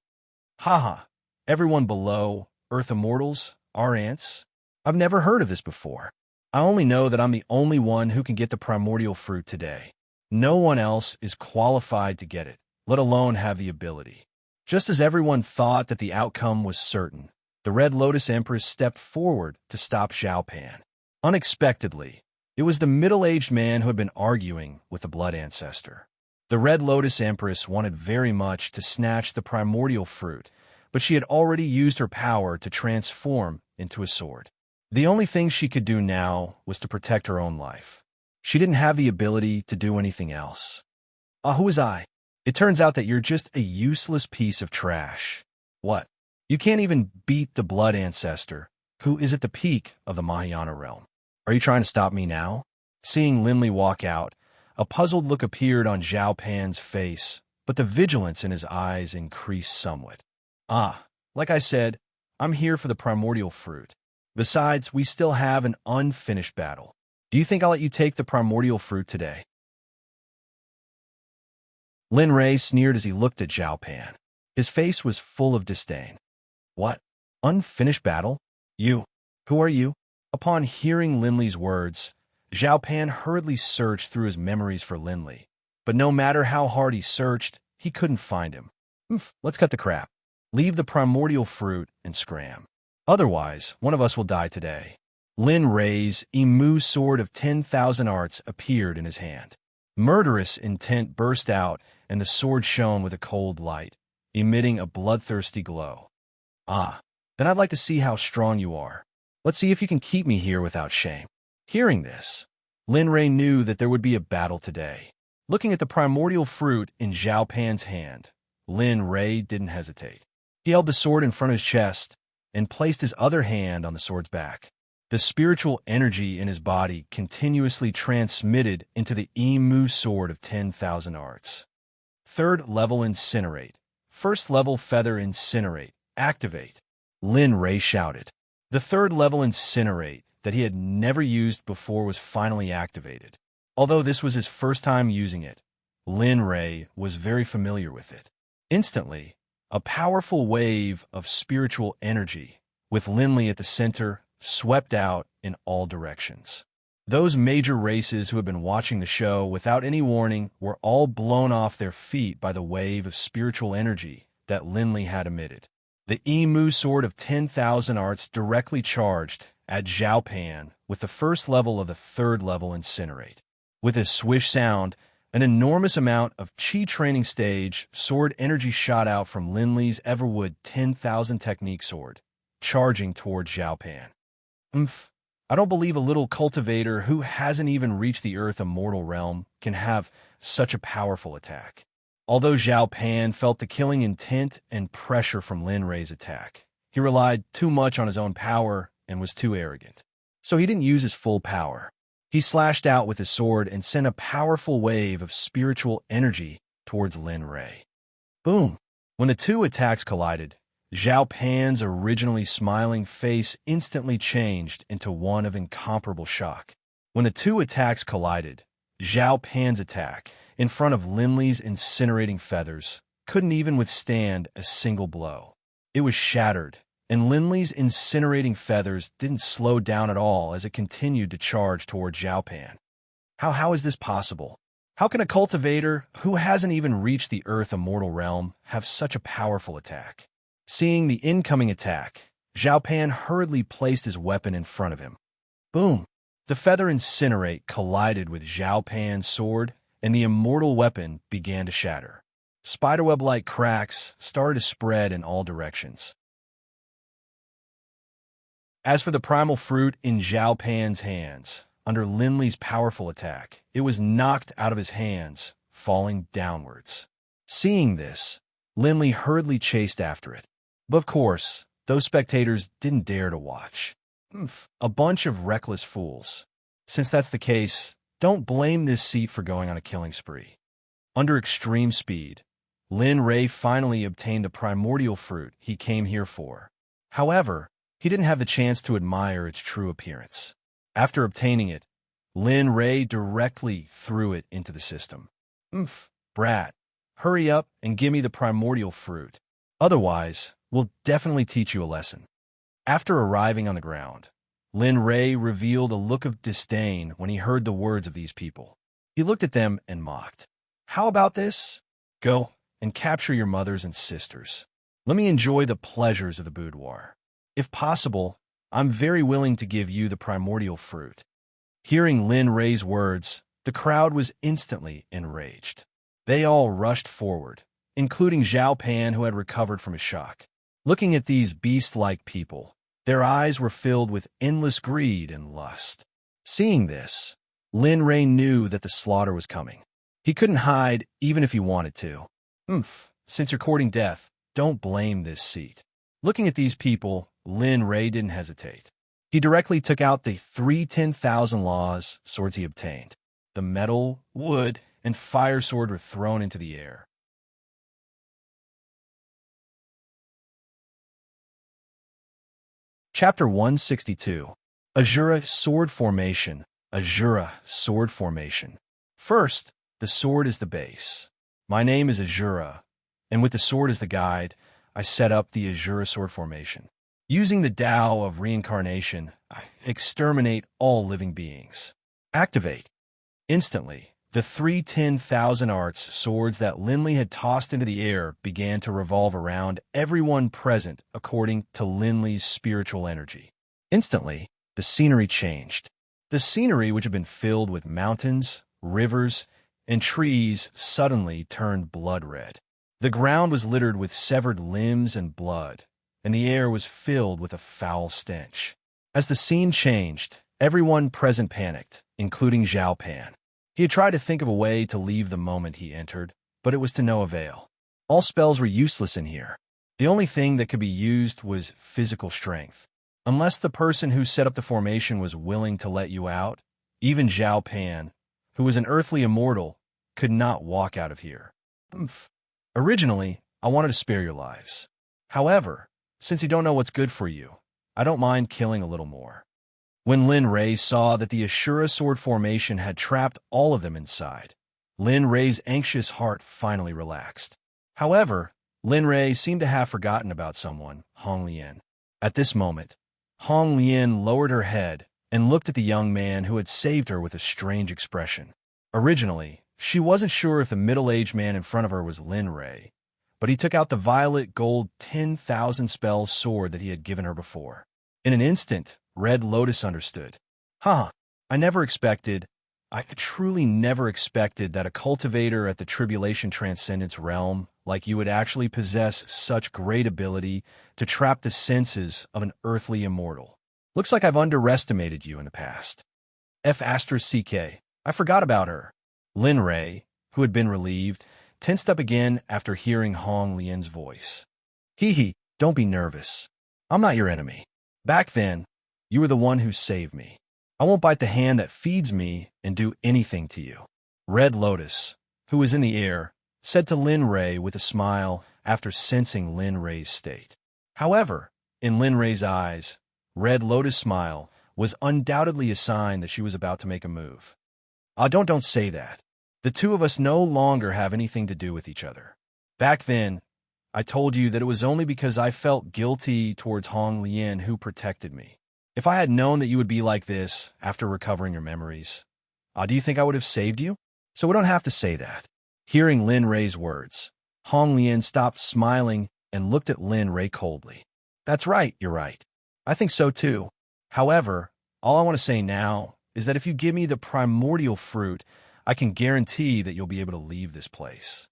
Haha, everyone below, Earth Immortals, are ants? I've never heard of this before. I only know that I'm the only one who can get the primordial fruit today. No one else is qualified to get it, let alone have the ability. Just as everyone thought that the outcome was certain, the Red Lotus Empress stepped forward to stop Zhao Pan. Unexpectedly, it was the middle-aged man who had been arguing with the Blood Ancestor. The Red Lotus Empress wanted very much to snatch the primordial fruit, but she had already used her power to transform into a sword. The only thing she could do now was to protect her own life. She didn't have the ability to do anything else. Who was I? It turns out that you're just a useless piece of trash. What? You can't even beat the blood ancestor, who is at the peak of the Mahayana realm. Are you trying to stop me now? Seeing Linley walk out, a puzzled look appeared on Zhao Pan's face, but the vigilance in his eyes increased somewhat. Like I said, I'm here for the primordial fruit. Besides, we still have an unfinished battle. Do you think I'll let you take the primordial fruit today? Lin Rei sneered as he looked at Zhao Pan. His face was full of disdain. What? Unfinished battle? You? Who are you? Upon hearing Linley's words, Zhao Pan hurriedly searched through his memories for Linley. But no matter how hard he searched, he couldn't find him. Let's cut the crap. Leave the primordial fruit and scram. Otherwise, one of us will die today. Lin Rei's Emu sword of 10,000 arts appeared in his hand. Murderous intent burst out, and the sword shone with a cold light, emitting a bloodthirsty glow. Then I'd like to see how strong you are. Let's see if you can keep me here without shame. Hearing this, Lin Rei knew that there would be a battle today. Looking at the primordial fruit in Zhao Pan's hand, Lin Rei didn't hesitate. He held the sword in front of his chest and placed his other hand on the sword's back. The spiritual energy in his body continuously transmitted into the Emu sword of 10,000 arts. Third level incinerate. First level feather incinerate. Activate. Lin Rei shouted. The third level incinerate that he had never used before was finally activated. Although this was his first time using it, Lin Rei was very familiar with it. Instantly, a powerful wave of spiritual energy, with Linley at the center, swept out in all directions. Those major races who had been watching the show without any warning were all blown off their feet by the wave of spiritual energy that Linley had emitted. The Emu sword of 10,000 arts directly charged at Zhao Pan with the first level of the third level incinerate. With a swish sound, an enormous amount of Qi training stage sword energy shot out from Linley's Everwood 10,000 technique sword, charging toward Zhao Pan. I don't believe a little cultivator who hasn't even reached the Earth immortal realm can have such a powerful attack. Although Zhao Pan felt the killing intent and pressure from Lin Rei's attack, he relied too much on his own power and was too arrogant. So he didn't use his full power. He slashed out with his sword and sent a powerful wave of spiritual energy towards Lin Rei. Boom! When the two attacks collided, Zhao Pan's originally smiling face instantly changed into one of incomparable shock. When the two attacks collided, Zhao Pan's attack, in front of Linley's incinerating feathers, couldn't even withstand a single blow. It was shattered, and Linley's incinerating feathers didn't slow down at all as it continued to charge toward Zhao Pan. How is this possible? How can a cultivator who hasn't even reached the Earth immortal realm have such a powerful attack? Seeing the incoming attack, Zhao Pan hurriedly placed his weapon in front of him. Boom! The feather incinerate collided with Zhao Pan's sword, and the immortal weapon began to shatter. Spiderweb-like cracks started to spread in all directions. As for the primal fruit in Zhao Pan's hands, under Linley's powerful attack, it was knocked out of his hands, falling downwards. Seeing this, Linley hurriedly chased after it. But of course, those spectators didn't dare to watch. A bunch of reckless fools. Since that's the case, don't blame this seat for going on a killing spree. Under extreme speed, Lin Rei finally obtained the primordial fruit he came here for. However, he didn't have the chance to admire its true appearance. After obtaining it, Lin Rei directly threw it into the system. Brat, hurry up and give me the primordial fruit. Otherwise, we'll definitely teach you a lesson. After arriving on the ground, Lin Rei revealed a look of disdain when he heard the words of these people. He looked at them and mocked. How about this? Go and capture your mothers and sisters. Let me enjoy the pleasures of the boudoir. If possible, I'm very willing to give you the primordial fruit. Hearing Lin Rei's words, the crowd was instantly enraged. They all rushed forward, including Zhao Pan, who had recovered from his shock. Looking at these beast-like people, their eyes were filled with endless greed and lust. Seeing this, Lin Ray knew that the slaughter was coming. He couldn't hide even if he wanted to. Since you're courting death, don't blame this seat. Looking at these people, Lin Ray didn't hesitate. He directly took out the 10,000 laws swords he obtained. The metal, wood, and fire sword were thrown into the air. Chapter 162. Azura Sword Formation. Azura Sword Formation. First, the sword is the base. My name is Azura, and with the sword as the guide, I set up the Azura Sword Formation. Using the Tao of reincarnation, I exterminate all living beings. Activate. Instantly, the 10,000 arts swords that Linley had tossed into the air began to revolve around everyone present according to Linley's spiritual energy. Instantly, the scenery changed. The scenery, which had been filled with mountains, rivers, and trees, suddenly turned blood red. The ground was littered with severed limbs and blood, and the air was filled with a foul stench. As the scene changed, everyone present panicked, including Zhao Pan. He had tried to think of a way to leave the moment he entered, but it was to no avail. All spells were useless in here. The only thing that could be used was physical strength. Unless the person who set up the formation was willing to let you out, even Zhao Pan, who was an earthly immortal, could not walk out of here. Originally, I wanted to spare your lives. However, since you don't know what's good for you, I don't mind killing a little more. When Lin Ray saw that the Ashura sword formation had trapped all of them inside, Lin Ray's anxious heart finally relaxed. However, Lin Ray seemed to have forgotten about someone, Hong Lian. At this moment, Hong Lian lowered her head and looked at the young man who had saved her with a strange expression. Originally, she wasn't sure if the middle-aged man in front of her was Lin Ray, but he took out the violet gold 10,000 spells sword that he had given her before. In an instant, Red Lotus understood. I truly never expected that a cultivator at the Tribulation Transcendence realm like you would actually possess such great ability to trap the senses of an earthly immortal. Looks like I've underestimated you in the past. F***CK. I forgot about her. Lin Ray, who had been relieved, tensed up again after hearing Hong Lian's voice. Don't be nervous. I'm not your enemy. Back then, you were the one who saved me. I won't bite the hand that feeds me and do anything to you. Red Lotus, who was in the air, said to Lin Ray with a smile after sensing Lin Ray's state. However, in Lin Ray's eyes, Red Lotus' smile was undoubtedly a sign that she was about to make a move. Don't say that. The two of us no longer have anything to do with each other. Back then, I told you that it was only because I felt guilty towards Hong Lian who protected me. If I had known that you would be like this after recovering your memories, do you think I would have saved you? So we don't have to say that. Hearing Lin Ray's words, Hong Lian stopped smiling and looked at Lin Ray coldly. That's right, you're right. I think so too. However, all I want to say now is that if you give me the primordial fruit, I can guarantee that you'll be able to leave this place.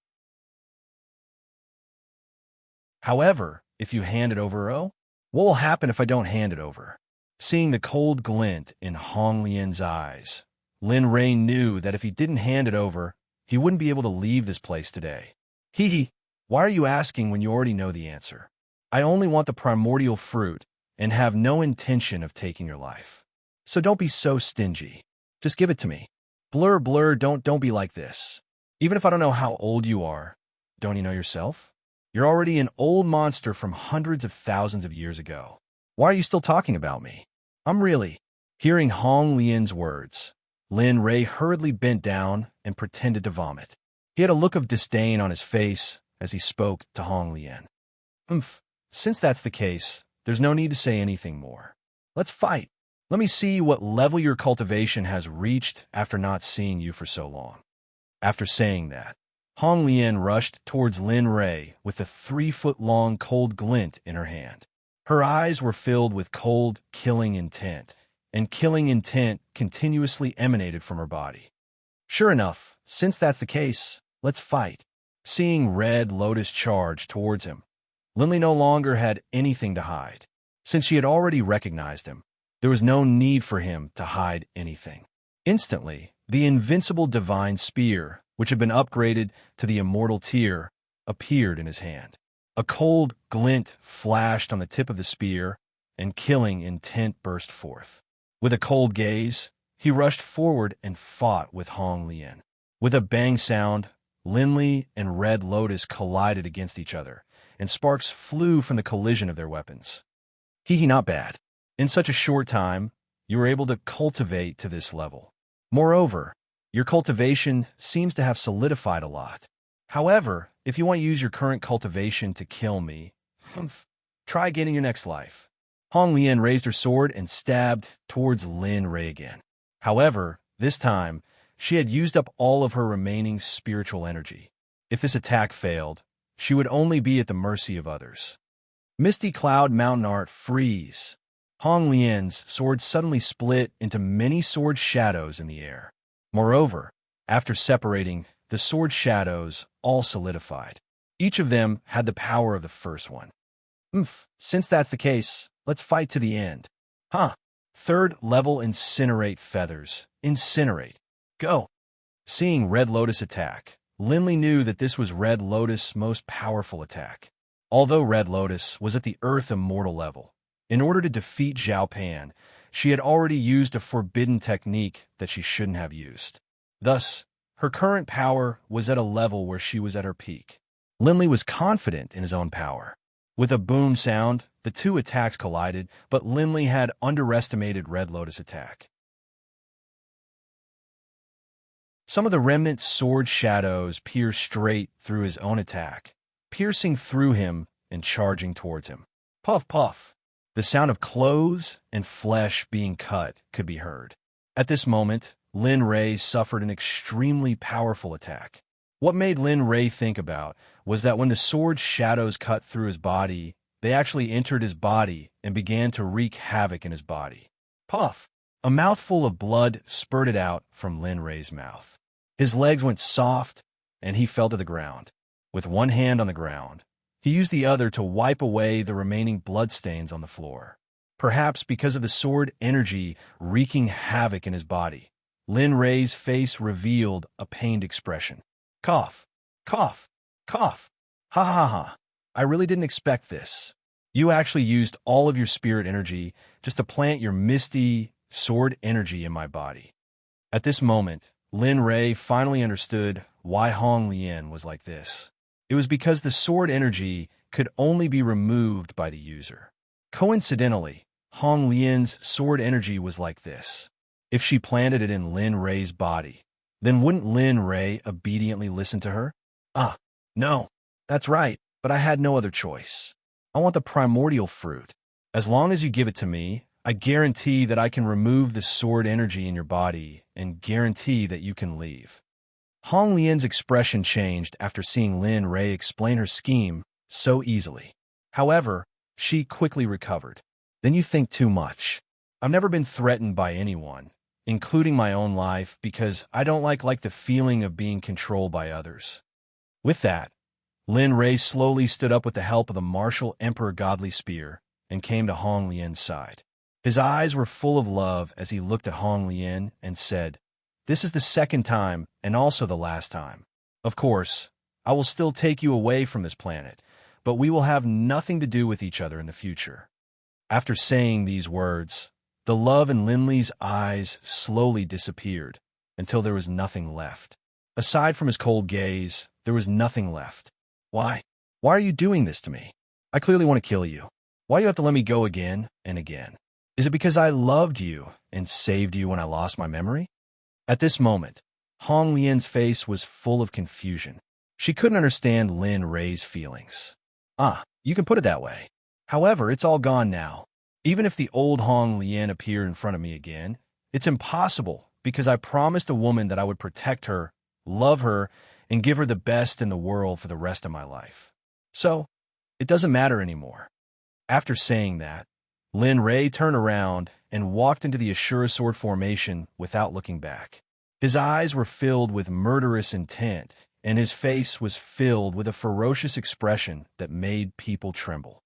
However, if you hand it over, what will happen if I don't hand it over? Seeing the cold glint in Hong Lian's eyes, Lin Ray knew that if he didn't hand it over, he wouldn't be able to leave this place today. Why are you asking when you already know the answer? I only want the primordial fruit and have no intention of taking your life. So don't be so stingy. Just give it to me. Blur, don't be like this. Even if I don't know how old you are, don't you know yourself? You're already an old monster from hundreds of thousands of years ago. Why are you still talking about me? I'm really... Hearing Hong Lian's words, Lin Ray hurriedly bent down and pretended to vomit. He had a look of disdain on his face as he spoke to Hong Lian. Since that's the case, there's no need to say anything more. Let's fight. Let me see what level your cultivation has reached after not seeing you for so long. After saying that, Hong Lian rushed towards Lin Ray with a 3-foot-long cold glint in her hand. Her eyes were filled with cold, killing intent, and killing intent continuously emanated from her body. Sure enough, since that's the case, let's fight. Seeing Red Lotus charge towards him, Linley no longer had anything to hide. Since she had already recognized him, there was no need for him to hide anything. Instantly, the invincible divine spear, which had been upgraded to the immortal tier, appeared in his hand. A cold glint flashed on the tip of the spear, and killing intent burst forth. With a cold gaze, he rushed forward and fought with Hong Lian. With a bang sound, Linley and Red Lotus collided against each other, and sparks flew from the collision of their weapons. Hee, not bad. In such a short time, you were able to cultivate to this level. Moreover, your cultivation seems to have solidified a lot. However, if you want to use your current cultivation to kill me, try again in your next life. Hong Lian raised her sword and stabbed towards Lin Rei again. However, this time, she had used up all of her remaining spiritual energy. If this attack failed, she would only be at the mercy of others. Misty Cloud Mountain Art freeze. Hong Lian's sword suddenly split into many sword shadows in the air. Moreover, after separating, the sword shadows all solidified. Each of them had the power of the first one. Since that's the case, let's fight to the end. Third level incinerate feathers. Incinerate. Go. Seeing Red Lotus attack, Linley knew that this was Red Lotus' most powerful attack. Although Red Lotus was at the Earth Immortal level, in order to defeat Zhao Pan, she had already used a forbidden technique that she shouldn't have used. Thus, her current power was at a level where she was at her peak. Linley was confident in his own power. With a boom sound, the two attacks collided, but Linley had underestimated Red Lotus' attack. Some of the remnant sword shadows pierced straight through his own attack, piercing through him and charging towards him. Puff, puff. The sound of clothes and flesh being cut could be heard. At this moment, Lin Rei suffered an extremely powerful attack. What made Lin Rei think about was that when the sword shadows cut through his body, they actually entered his body and began to wreak havoc in his body. Puff! A mouthful of blood spurted out from Lin Rei's mouth. His legs went soft, and he fell to the ground. With one hand on the ground, he used the other to wipe away the remaining bloodstains on the floor. Perhaps because of the sword energy wreaking havoc in his body, Lin Rei's face revealed a pained expression. Cough, cough, cough. Ha ha ha. I really didn't expect this. You actually used all of your spirit energy just to plant your misty sword energy in my body. At this moment, Lin Rei finally understood why Hong Lian was like this. It was because the sword energy could only be removed by the user. Coincidentally, Hong Lian's sword energy was like this. If she planted it in Lin Rei's body, then wouldn't Lin Rei obediently listen to her? No, that's right, but I had no other choice. I want the primordial fruit. As long as you give it to me, I guarantee that I can remove the sword energy in your body and guarantee that you can leave. Hong Lian's expression changed after seeing Lin Rei explain her scheme so easily. However, she quickly recovered. Then you think too much. I've never been threatened by anyone, including my own life, because I don't like the feeling of being controlled by others. With that, Lin Rei slowly stood up with the help of the martial Emperor Godly Spear and came to Hong Lian's side. His eyes were full of love as he looked at Hong Lian and said, "This is the second time and also the last time. Of course, I will still take you away from this planet, but we will have nothing to do with each other in the future." After saying these words, the love in Linley's eyes slowly disappeared until there was nothing left. Aside from his cold gaze, there was nothing left. Why? Why are you doing this to me? I clearly want to kill you. Why do you have to let me go again and again? Is it because I loved you and saved you when I lost my memory? At this moment, Hong Lian's face was full of confusion. She couldn't understand Lin Rei's feelings. You can put it that way. However, it's all gone now. Even if the old Hong Lian appeared in front of me again, it's impossible because I promised a woman that I would protect her, love her, and give her the best in the world for the rest of my life. So, it doesn't matter anymore. After saying that, Lin Rei turned around and walked into the Ashura sword formation without looking back. His eyes were filled with murderous intent, and his face was filled with a ferocious expression that made people tremble.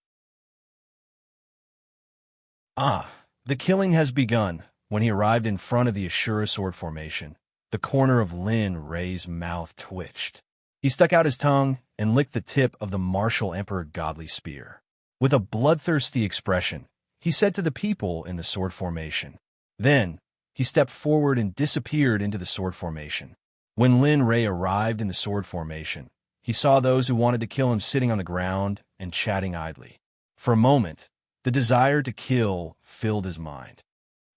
The killing has begun. when he arrived in front of the Ashura sword formation, the corner of Lin Rei's mouth twitched. He stuck out his tongue and licked the tip of the martial emperor godly spear. With a bloodthirsty expression, he said to the people in the sword formation. Then, he stepped forward and disappeared into the sword formation. When Lin Rei arrived in the sword formation, he saw those who wanted to kill him sitting on the ground and chatting idly. For a moment, the desire to kill filled his mind.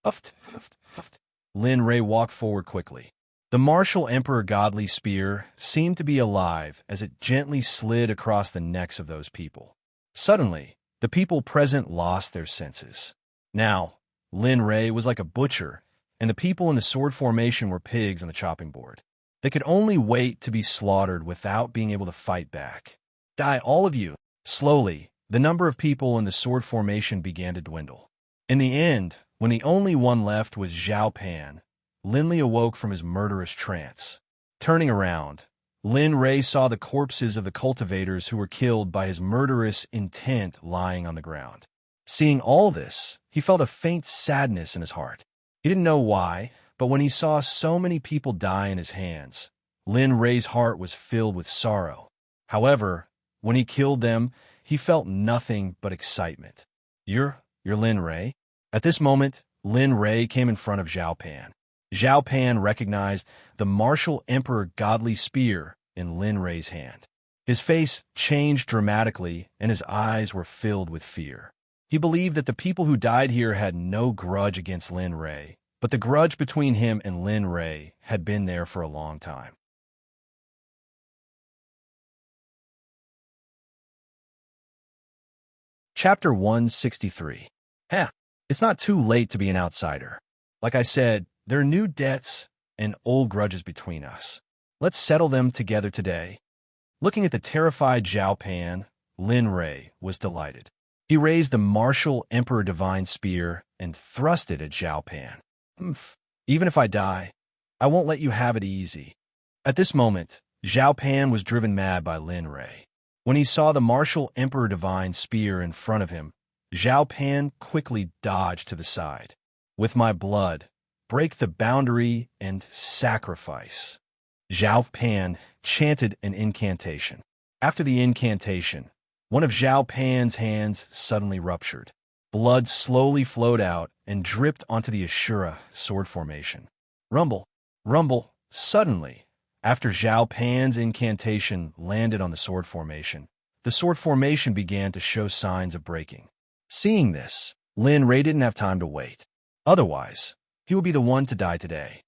Huffed, huffed, huffed. Lin Rei walked forward quickly. The martial emperor godly spear seemed to be alive as it gently slid across the necks of those people. Suddenly, the people present lost their senses. Now, Lin Rei was like a butcher, and the people in the sword formation were pigs on the chopping board. They could only wait to be slaughtered without being able to fight back. Die, all of you! Slowly, the number of people in the sword formation began to dwindle. In the end, when the only one left was Zhao Pan, Lin Li awoke from his murderous trance. Turning around, Lin Rei saw the corpses of the cultivators who were killed by his murderous intent lying on the ground. Seeing all this, he felt a faint sadness in his heart. He didn't know why, but when he saw so many people die in his hands, Lin Rei's heart was filled with sorrow. However, when he killed them, he felt nothing but excitement. You're Lin Rei? At this moment, Lin Rei came in front of Zhao Pan. Zhao Pan recognized the martial emperor godly spear in Lin Rei's hand. His face changed dramatically, and his eyes were filled with fear. He believed that the people who died here had no grudge against Lin Rei, but the grudge between him and Lin Rei had been there for a long time. Chapter 163. It's not too late to be an outsider. Like I said, there are new debts and old grudges between us. Let's settle them together today. Looking at the terrified Zhao Pan, Lin Rei was delighted. He raised the martial emperor divine spear and thrust it at Zhao Pan. Even if I die, I won't let you have it easy. At this moment, Zhao Pan was driven mad by Lin Rei. When he saw the martial emperor divine spear in front of him, Zhao Pan quickly dodged to the side. With my blood, break the boundary and sacrifice. Zhao Pan chanted an incantation. After the incantation, one of Zhao Pan's hands suddenly ruptured. Blood slowly flowed out and dripped onto the Ashura sword formation. Rumble, rumble, suddenly, after Zhao Pan's incantation landed on the sword formation, the sword formation began to show signs of breaking. Seeing this, Lin Rei didn't have time to wait. Otherwise, he would be the one to die today.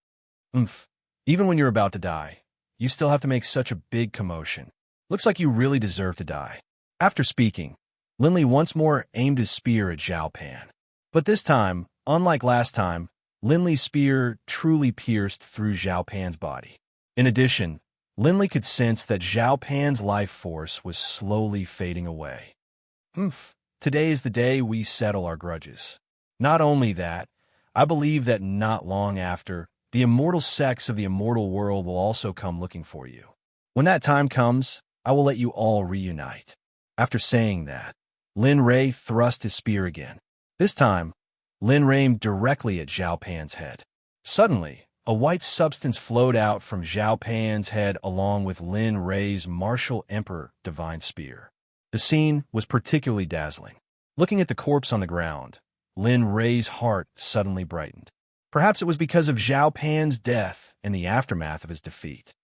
Even when you're about to die, you still have to make such a big commotion. Looks like you really deserve to die. After speaking, Lin Li once more aimed his spear at Zhao Pan. But this time, unlike last time, Lin Li's spear truly pierced through Zhao Pan's body. In addition, Lin Li could sense that Zhao Pan's life force was slowly fading away. Today is the day we settle our grudges. Not only that, I believe that not long after, the immortal sects of the immortal world will also come looking for you. When that time comes, I will let you all reunite. After saying that, Lin Rei thrust his spear again. This time, Lin Rei aimed directly at Zhao Pan's head. Suddenly, a white substance flowed out from Zhao Pan's head along with Lin Rei's martial emperor divine spear. The scene was particularly dazzling. Looking at the corpse on the ground, Lin Rei's heart suddenly brightened. Perhaps it was because of Zhao Pan's death and the aftermath of his defeat.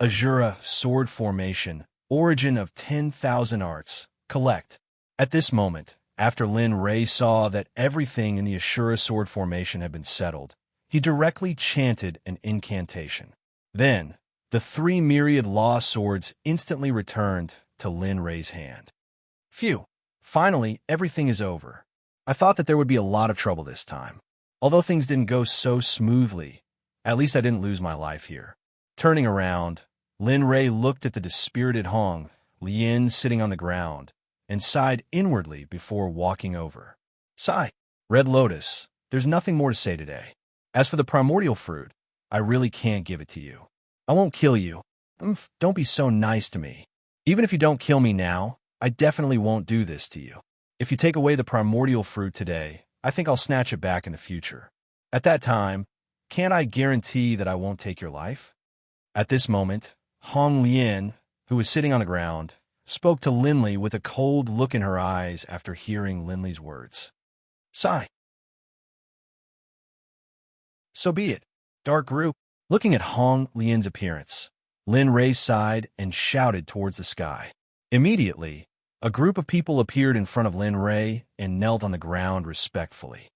Ashura sword formation, origin of 10,000 arts, collect. At this moment, after Lin Rei saw that everything in the Ashura sword formation had been settled, he directly chanted an incantation. Then, the 3 myriad law swords instantly returned to Lin Rei's hand. Phew! Finally, everything is over. I thought that there would be a lot of trouble this time. Although things didn't go so smoothly, at least I didn't lose my life here. Turning around, Lin Rei looked at the dispirited Hong, Lien sitting on the ground, and sighed inwardly before walking over. Sigh. Red Lotus, there's nothing more to say today. As for the primordial fruit, I really can't give it to you. I won't kill you. Don't be so nice to me. Even if you don't kill me now, I definitely won't do this to you. If you take away the primordial fruit today, I think I'll snatch it back in the future. At that time, can't I guarantee that I won't take your life? At this moment, Hong Lian, who was sitting on the ground, spoke to Linley with a cold look in her eyes after hearing Linley's words. Sigh. So be it. Dark group. Looking at Hong Lian's appearance, Lin Rei sighed and shouted towards the sky. Immediately, a group of people appeared in front of Lin Rei and knelt on the ground respectfully.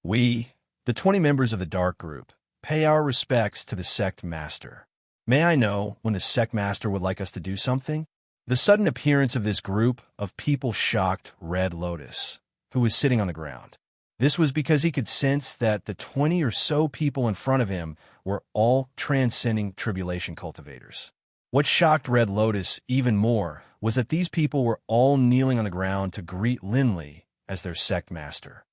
We, the 20 members of the Dark Group, pay our respects to the Sect Master. May I know when the Sect Master would like us to do something? The sudden appearance of this group of people shocked Red Lotus, who was sitting on the ground. This was because he could sense that the 20 or so people in front of him were all transcending tribulation cultivators. What shocked Red Lotus even more was that these people were all kneeling on the ground to greet Linley as their Sect Master.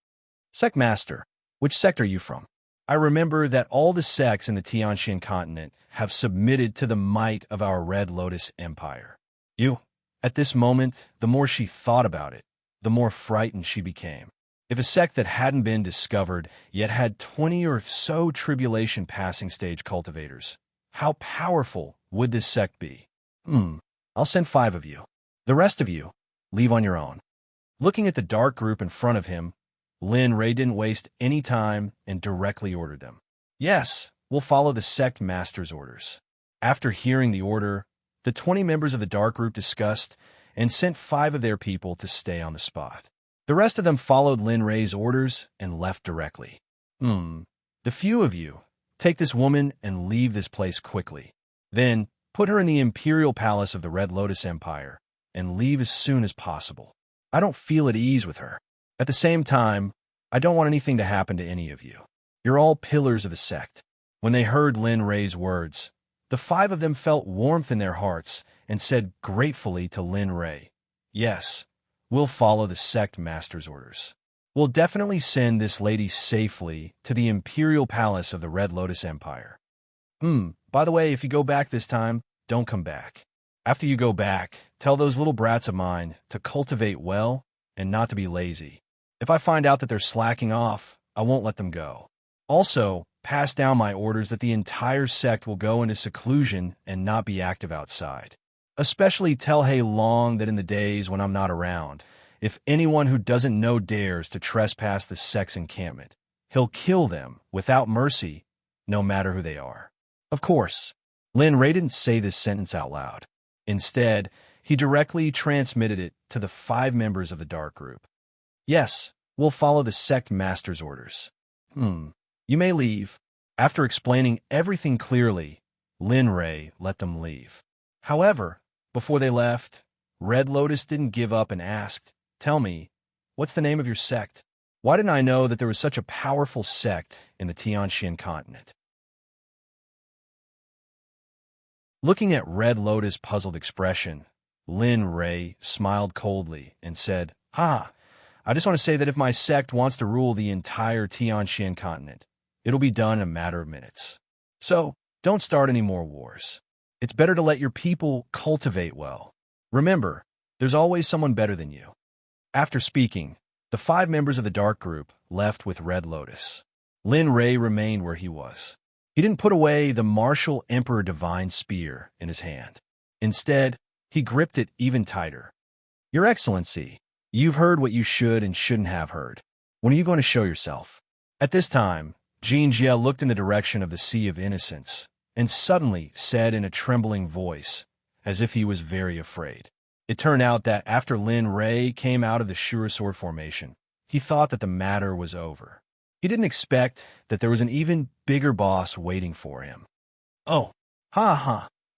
Sect Master, which sect are you from? I remember that all the sects in the Tianxian continent have submitted to the might of our Red Lotus Empire. You, at this moment, the more she thought about it, the more frightened she became. If a sect that hadn't been discovered yet had 20 or so tribulation passing stage cultivators, how powerful would this sect be? I'll send 5 of you. The rest of you, leave on your own. Looking at the dark group in front of him, Lin Rei didn't waste any time and directly ordered them. Yes, we'll follow the sect master's orders. After hearing the order, the 20 members of the dark group discussed and sent 5 of their people to stay on the spot. The rest of them followed Lin Rei's orders and left directly. The few of you, take this woman and leave this place quickly. Then, put her in the imperial palace of the Red Lotus Empire and leave as soon as possible. I don't feel at ease with her. At the same time, I don't want anything to happen to any of you. You're all pillars of the sect. When they heard Lin Rei's words, the 5 of them felt warmth in their hearts and said gratefully to Lin Rei, Yes, we'll follow the sect master's orders. We'll definitely send this lady safely to the imperial palace of the Red Lotus Empire. By the way, if you go back this time, don't come back. After you go back, tell those little brats of mine to cultivate well and not to be lazy. If I find out that they're slacking off, I won't let them go. Also, pass down my orders that the entire sect will go into seclusion and not be active outside. Especially tell Hei Long that in the days when I'm not around, if anyone who doesn't know dares to trespass the sect's encampment, he'll kill them without mercy, no matter who they are. Of course, Lin Rei didn't say this sentence out loud. Instead, he directly transmitted it to the 5 members of the dark group. Yes, we'll follow the sect master's orders. You may leave. After explaining everything clearly, Lin Rei let them leave. However, before they left, Red Lotus didn't give up and asked, Tell me, what's the name of your sect? Why didn't I know that there was such a powerful sect in the Tianxian continent? Looking at Red Lotus' puzzled expression, Lin Rei smiled coldly and said, I just want to say that if my sect wants to rule the entire Tianxian continent, it'll be done in a matter of minutes. So, don't start any more wars. It's better to let your people cultivate well. Remember, there's always someone better than you. After speaking, the 5 members of the dark group left with Red Lotus. Lin Rei remained where he was. He didn't put away the martial Emperor Divine Spear in his hand. Instead, he gripped it even tighter. Your Excellency, you've heard what you should and shouldn't have heard. When are you going to show yourself? At this time, Jean Jie looked in the direction of the Sea of Innocence and suddenly said in a trembling voice, as if he was very afraid. It turned out that after Lin Rei came out of the Shurisword formation, he thought that the matter was over. He didn't expect that there was an even bigger boss waiting for him. Oh,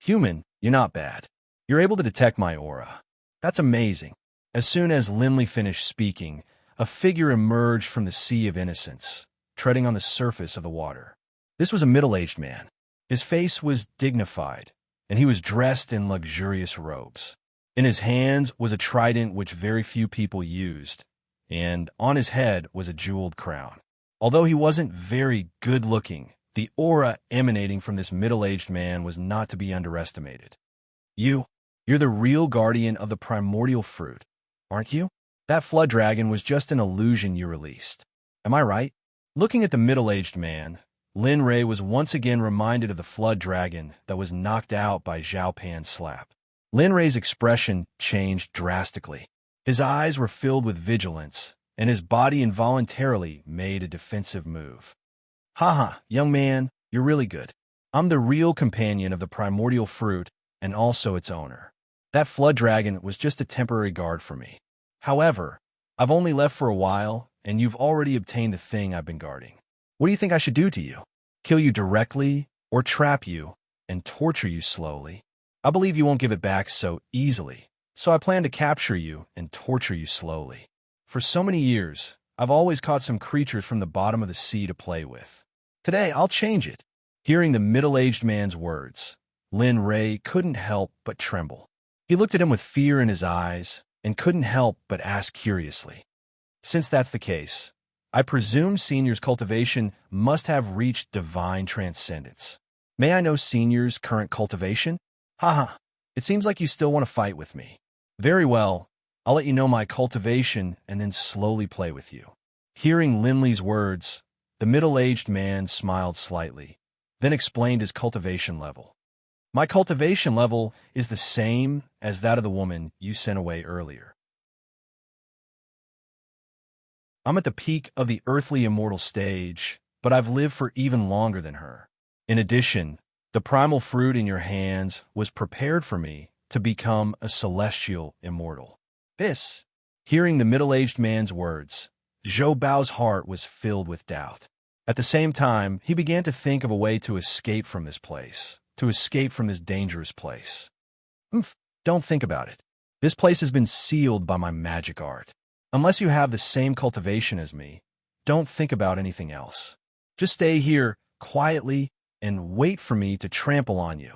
human, you're not bad. You're able to detect my aura. That's amazing. As soon as Linley finished speaking, a figure emerged from the Sea of Innocence, treading on the surface of the water. This was a middle-aged man. His face was dignified, and he was dressed in luxurious robes. In his hands was a trident which very few people used, and on his head was a jeweled crown. Although he wasn't very good-looking, the aura emanating from this middle-aged man was not to be underestimated. You're the real guardian of the primordial fruit, aren't you? That flood dragon was just an illusion you released. Am I right? Looking at the middle-aged man, Lin Rei was once again reminded of the flood dragon that was knocked out by Zhao Pan's slap. Lin Rei's expression changed drastically. His eyes were filled with vigilance, and his body involuntarily made a defensive move. Haha, young man, you're really good. I'm the real companion of the primordial fruit and also its owner. That flood dragon was just a temporary guard for me. However, I've only left for a while, and you've already obtained the thing I've been guarding. What do you think I should do to you? Kill you directly, or trap you and torture you slowly? I believe you won't give it back so easily, so I plan to capture you and torture you slowly. For so many years, I've always caught some creatures from the bottom of the sea to play with. Today, I'll change it. Hearing the middle-aged man's words, Lin Rei couldn't help but tremble. He looked at him with fear in his eyes and couldn't help but ask curiously. Since that's the case, I presume Senior's cultivation must have reached divine transcendence. May I know Senior's current cultivation? Haha, it seems like you still want to fight with me. Very well, I'll let you know my cultivation and then slowly play with you. Hearing Linley's words, the middle-aged man smiled slightly, then explained his cultivation level. My cultivation level is the same as that of the woman you sent away earlier. I'm at the peak of the earthly immortal stage, but I've lived for even longer than her. In addition, the primal fruit in your hands was prepared for me to become a celestial immortal. Hearing the middle-aged man's words, Zhou Bao's heart was filled with doubt. At the same time, he began to think of a way to escape from this place, to escape from this dangerous place. Don't think about it. This place has been sealed by my magic art. Unless you have the same cultivation as me, don't think about anything else. Just stay here quietly and wait for me to trample on you.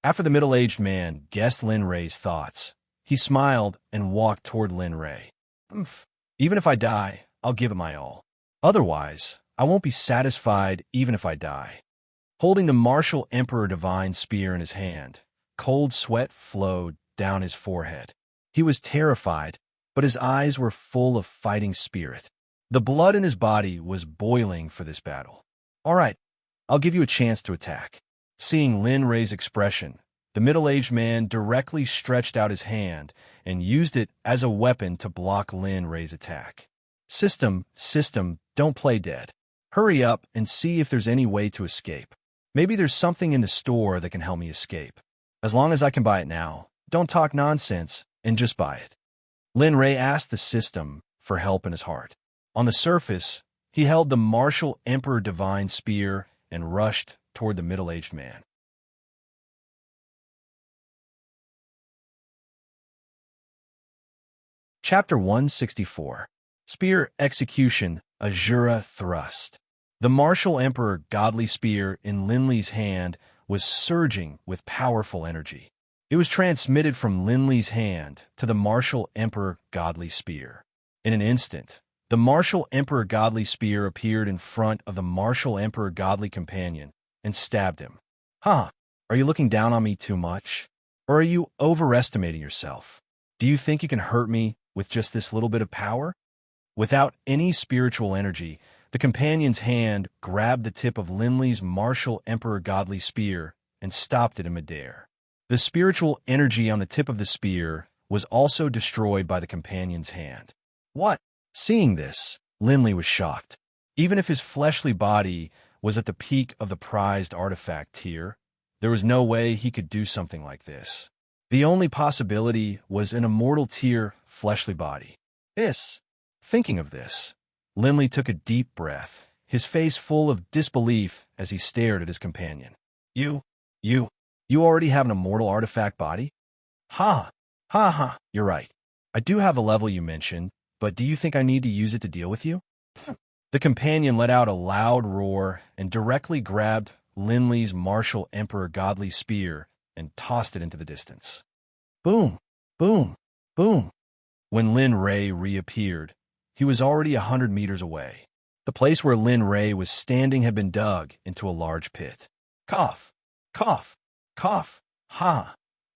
After the middle-aged man guessed Lin Rei's thoughts, he smiled and walked toward Lin Rei. Even if I die, I'll give it my all. Otherwise, I won't be satisfied even if I die. Holding the martial Emperor Divine Spear in his hand, cold sweat flowed down his forehead. He was terrified, but his eyes were full of fighting spirit. The blood in his body was boiling for this battle. All right, I'll give you a chance to attack. Seeing Lin Rei's expression, the middle-aged man directly stretched out his hand and used it as a weapon to block Lin Rei's attack. System, don't play dead. Hurry up and see if there's any way to escape. Maybe there's something in the store that can help me escape. As long as I can buy it now, don't talk nonsense and just buy it. Lin Rei asked the system for help in his heart. On the surface, he held the martial Emperor Divine Spear and rushed toward the middle-aged man. Chapter 164. Spear Execution, Azura Thrust. The martial Emperor Godly Spear in Linley's hand was surging with powerful energy. It was transmitted from Linley's hand to the martial Emperor Godly Spear. In an instant, the martial Emperor Godly Spear appeared in front of the martial Emperor Godly Companion and stabbed him. Are you looking down on me too much? Or are you overestimating yourself? Do you think you can hurt me with just this little bit of power? Without any spiritual energy, the companion's hand grabbed the tip of Linley's martial Emperor Godly Spear and stopped it in midair. The spiritual energy on the tip of the spear was also destroyed by the companion's hand. What? Seeing this, Linley was shocked. Even if his fleshly body was at the peak of the prized artifact tier, there was no way he could do something like this. The only possibility was an immortal tier fleshly body. Thinking of this, Linley took a deep breath, his face full of disbelief as he stared at his companion. You already have an immortal artifact body? You're right. I do have the level you mentioned, but do you think I need to use it to deal with you? The companion let out a loud roar and directly grabbed Linley's martial Emperor Godly Spear and tossed it into the distance. Boom, boom, boom. When Lin Rei reappeared, he was already 100 meters away. The place where Lin Rei was standing had been dug into a large pit. Cough, cough, cough.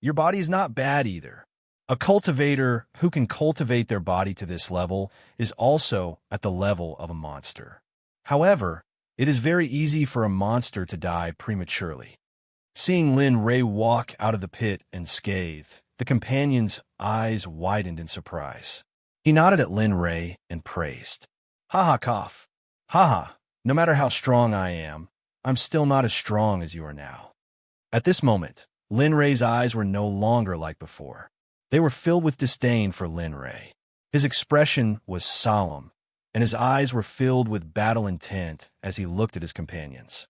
Your body is not bad either. A cultivator who can cultivate their body to this level is also at the level of a monster. However, it is very easy for a monster to die prematurely. Seeing Lin Ray walk out of the pit unscathed, the companion's eyes widened in surprise. He nodded at Lin Ray and praised. "Ha ha, cough. Ha ha, no matter how strong I am, I'm still not as strong as you are now." At this moment, Lin Ray's eyes were no longer like before. They were filled with disdain for Lin Ray. His expression was solemn, and his eyes were filled with battle intent as he looked at his companions.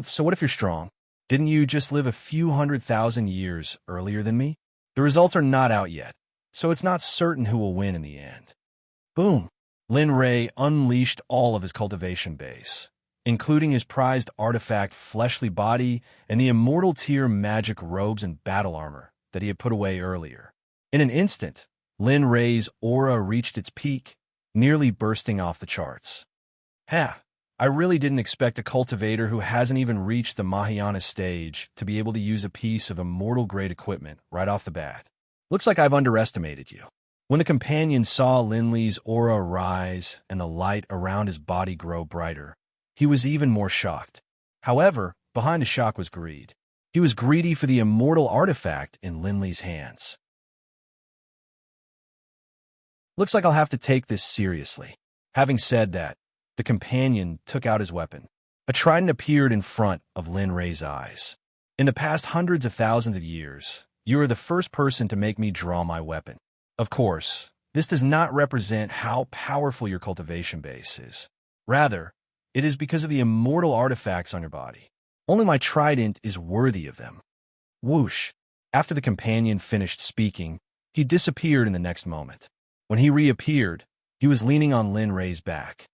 So what if you're strong? Didn't you just live a few 100,000 years earlier than me? The results are not out yet, so it's not certain who will win in the end. Boom! Lin Ray unleashed all of his cultivation base, including his prized artifact fleshly body and the immortal tier magic robes and battle armor that he had put away earlier. In an instant, Lin Ray's aura reached its peak, nearly bursting off the charts. Ha! I really didn't expect a cultivator who hasn't even reached the Mahayana stage to be able to use a piece of immortal-grade equipment right off the bat. Looks like I've underestimated you. When the companion saw Linley's aura rise and the light around his body grow brighter, he was even more shocked. However, behind the shock was greed. He was greedy for the immortal artifact in Linley's hands. Looks like I'll have to take this seriously. Having said that, the companion took out his weapon. A trident appeared in front of Lin Ray's eyes. In the past hundreds of thousands of years, you are the first person to make me draw my weapon. Of course, this does not represent how powerful your cultivation base is. Rather, it is because of the immortal artifacts on your body. Only my trident is worthy of them. Whoosh! After the companion finished speaking, he disappeared in the next moment. When he reappeared, he was leaning on Lin Ray's back.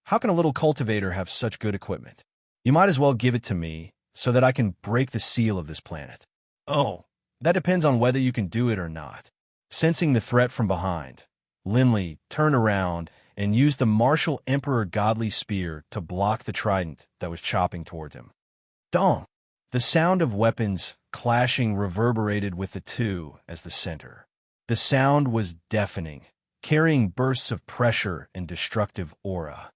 How can a little cultivator have such good equipment? You might as well give it to me so that I can break the seal of this planet. Oh, that depends on whether you can do it or not. Sensing the threat from behind, Linley turned around and used the martial Emperor Godly Spear to block the trident that was chopping towards him. Dong! The sound of weapons clashing reverberated with the two as the center. The sound was deafening, carrying bursts of pressure and destructive aura.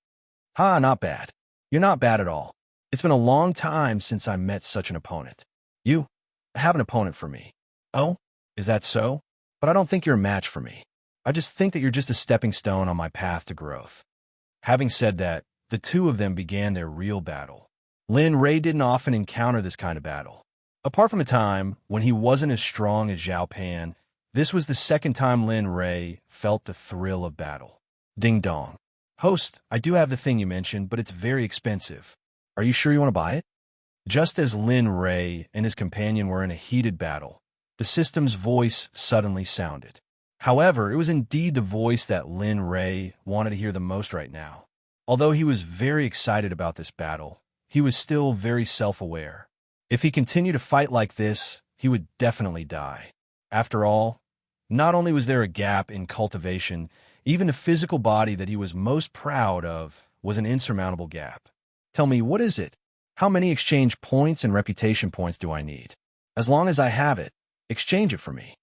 Ha, not bad. You're not bad at all. It's been a long time since I met such an opponent. You have an opponent for me. Oh, is that so? But I don't think you're a match for me. I just think that you're just a stepping stone on my path to growth. Having said that, the two of them began their real battle. Lin Ray didn't often encounter this kind of battle. Apart from a time when he wasn't as strong as Zhao Pan, this was the second time Lin Ray felt the thrill of battle. Ding dong. Host, I do have the thing you mentioned, but it's very expensive. Are you sure you want to buy it? Just as Lin Ray and his companion were in a heated battle, the system's voice suddenly sounded. However, it was indeed the voice that Lin Ray wanted to hear the most right now. Although he was very excited about this battle, he was still very self-aware. If he continued to fight like this, he would definitely die. After all, not only was there a gap in cultivation, even the physical body that he was most proud of was an insurmountable gap. Tell me, what is it? How many exchange points and reputation points do I need? As long as I have it, exchange it for me.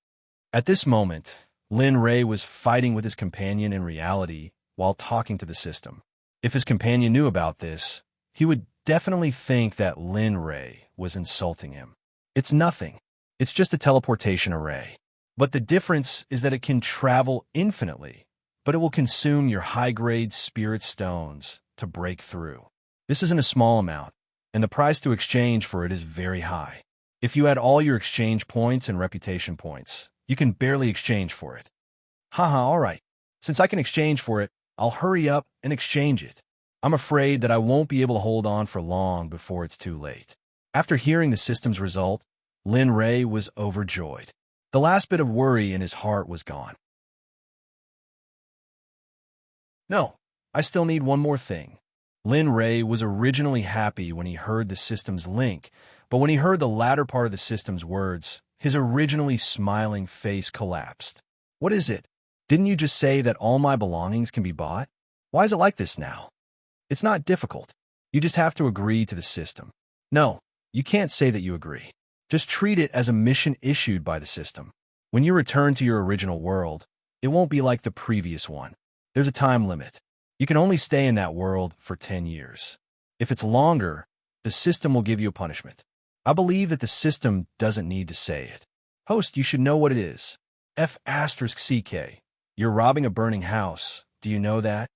At this moment, Lin Ray was fighting with his companion in reality while talking to the system. If his companion knew about this, he would definitely think that Lin Ray was insulting him. It's nothing. It's just a teleportation array. But the difference is that it can travel infinitely, but it will consume your high-grade spirit stones to break through. This isn't a small amount, and the price to exchange for it is very high. If you add all your exchange points and reputation points, you can barely exchange for it. Haha, all right. Since I can exchange for it, I'll hurry up and exchange it. I'm afraid that I won't be able to hold on for long before it's too late. After hearing the system's result, Lin Ray was overjoyed. The last bit of worry in his heart was gone. No, I still need one more thing. Lin Ray was originally happy when he heard the system's link, but when he heard the latter part of the system's words, his originally smiling face collapsed. What is it? Didn't you just say that all my belongings can be bought? Why is it like this now? It's not difficult. You just have to agree to the system. No, you can't say that you agree. Just treat it as a mission issued by the system. When you return to your original world, it won't be like the previous one. There's a time limit. You can only stay in that world for 10 years. If it's longer, the system will give you a punishment. I believe that the system doesn't need to say it. Host, you should know what it is. F***CK. You're robbing a burning house. Do you know that?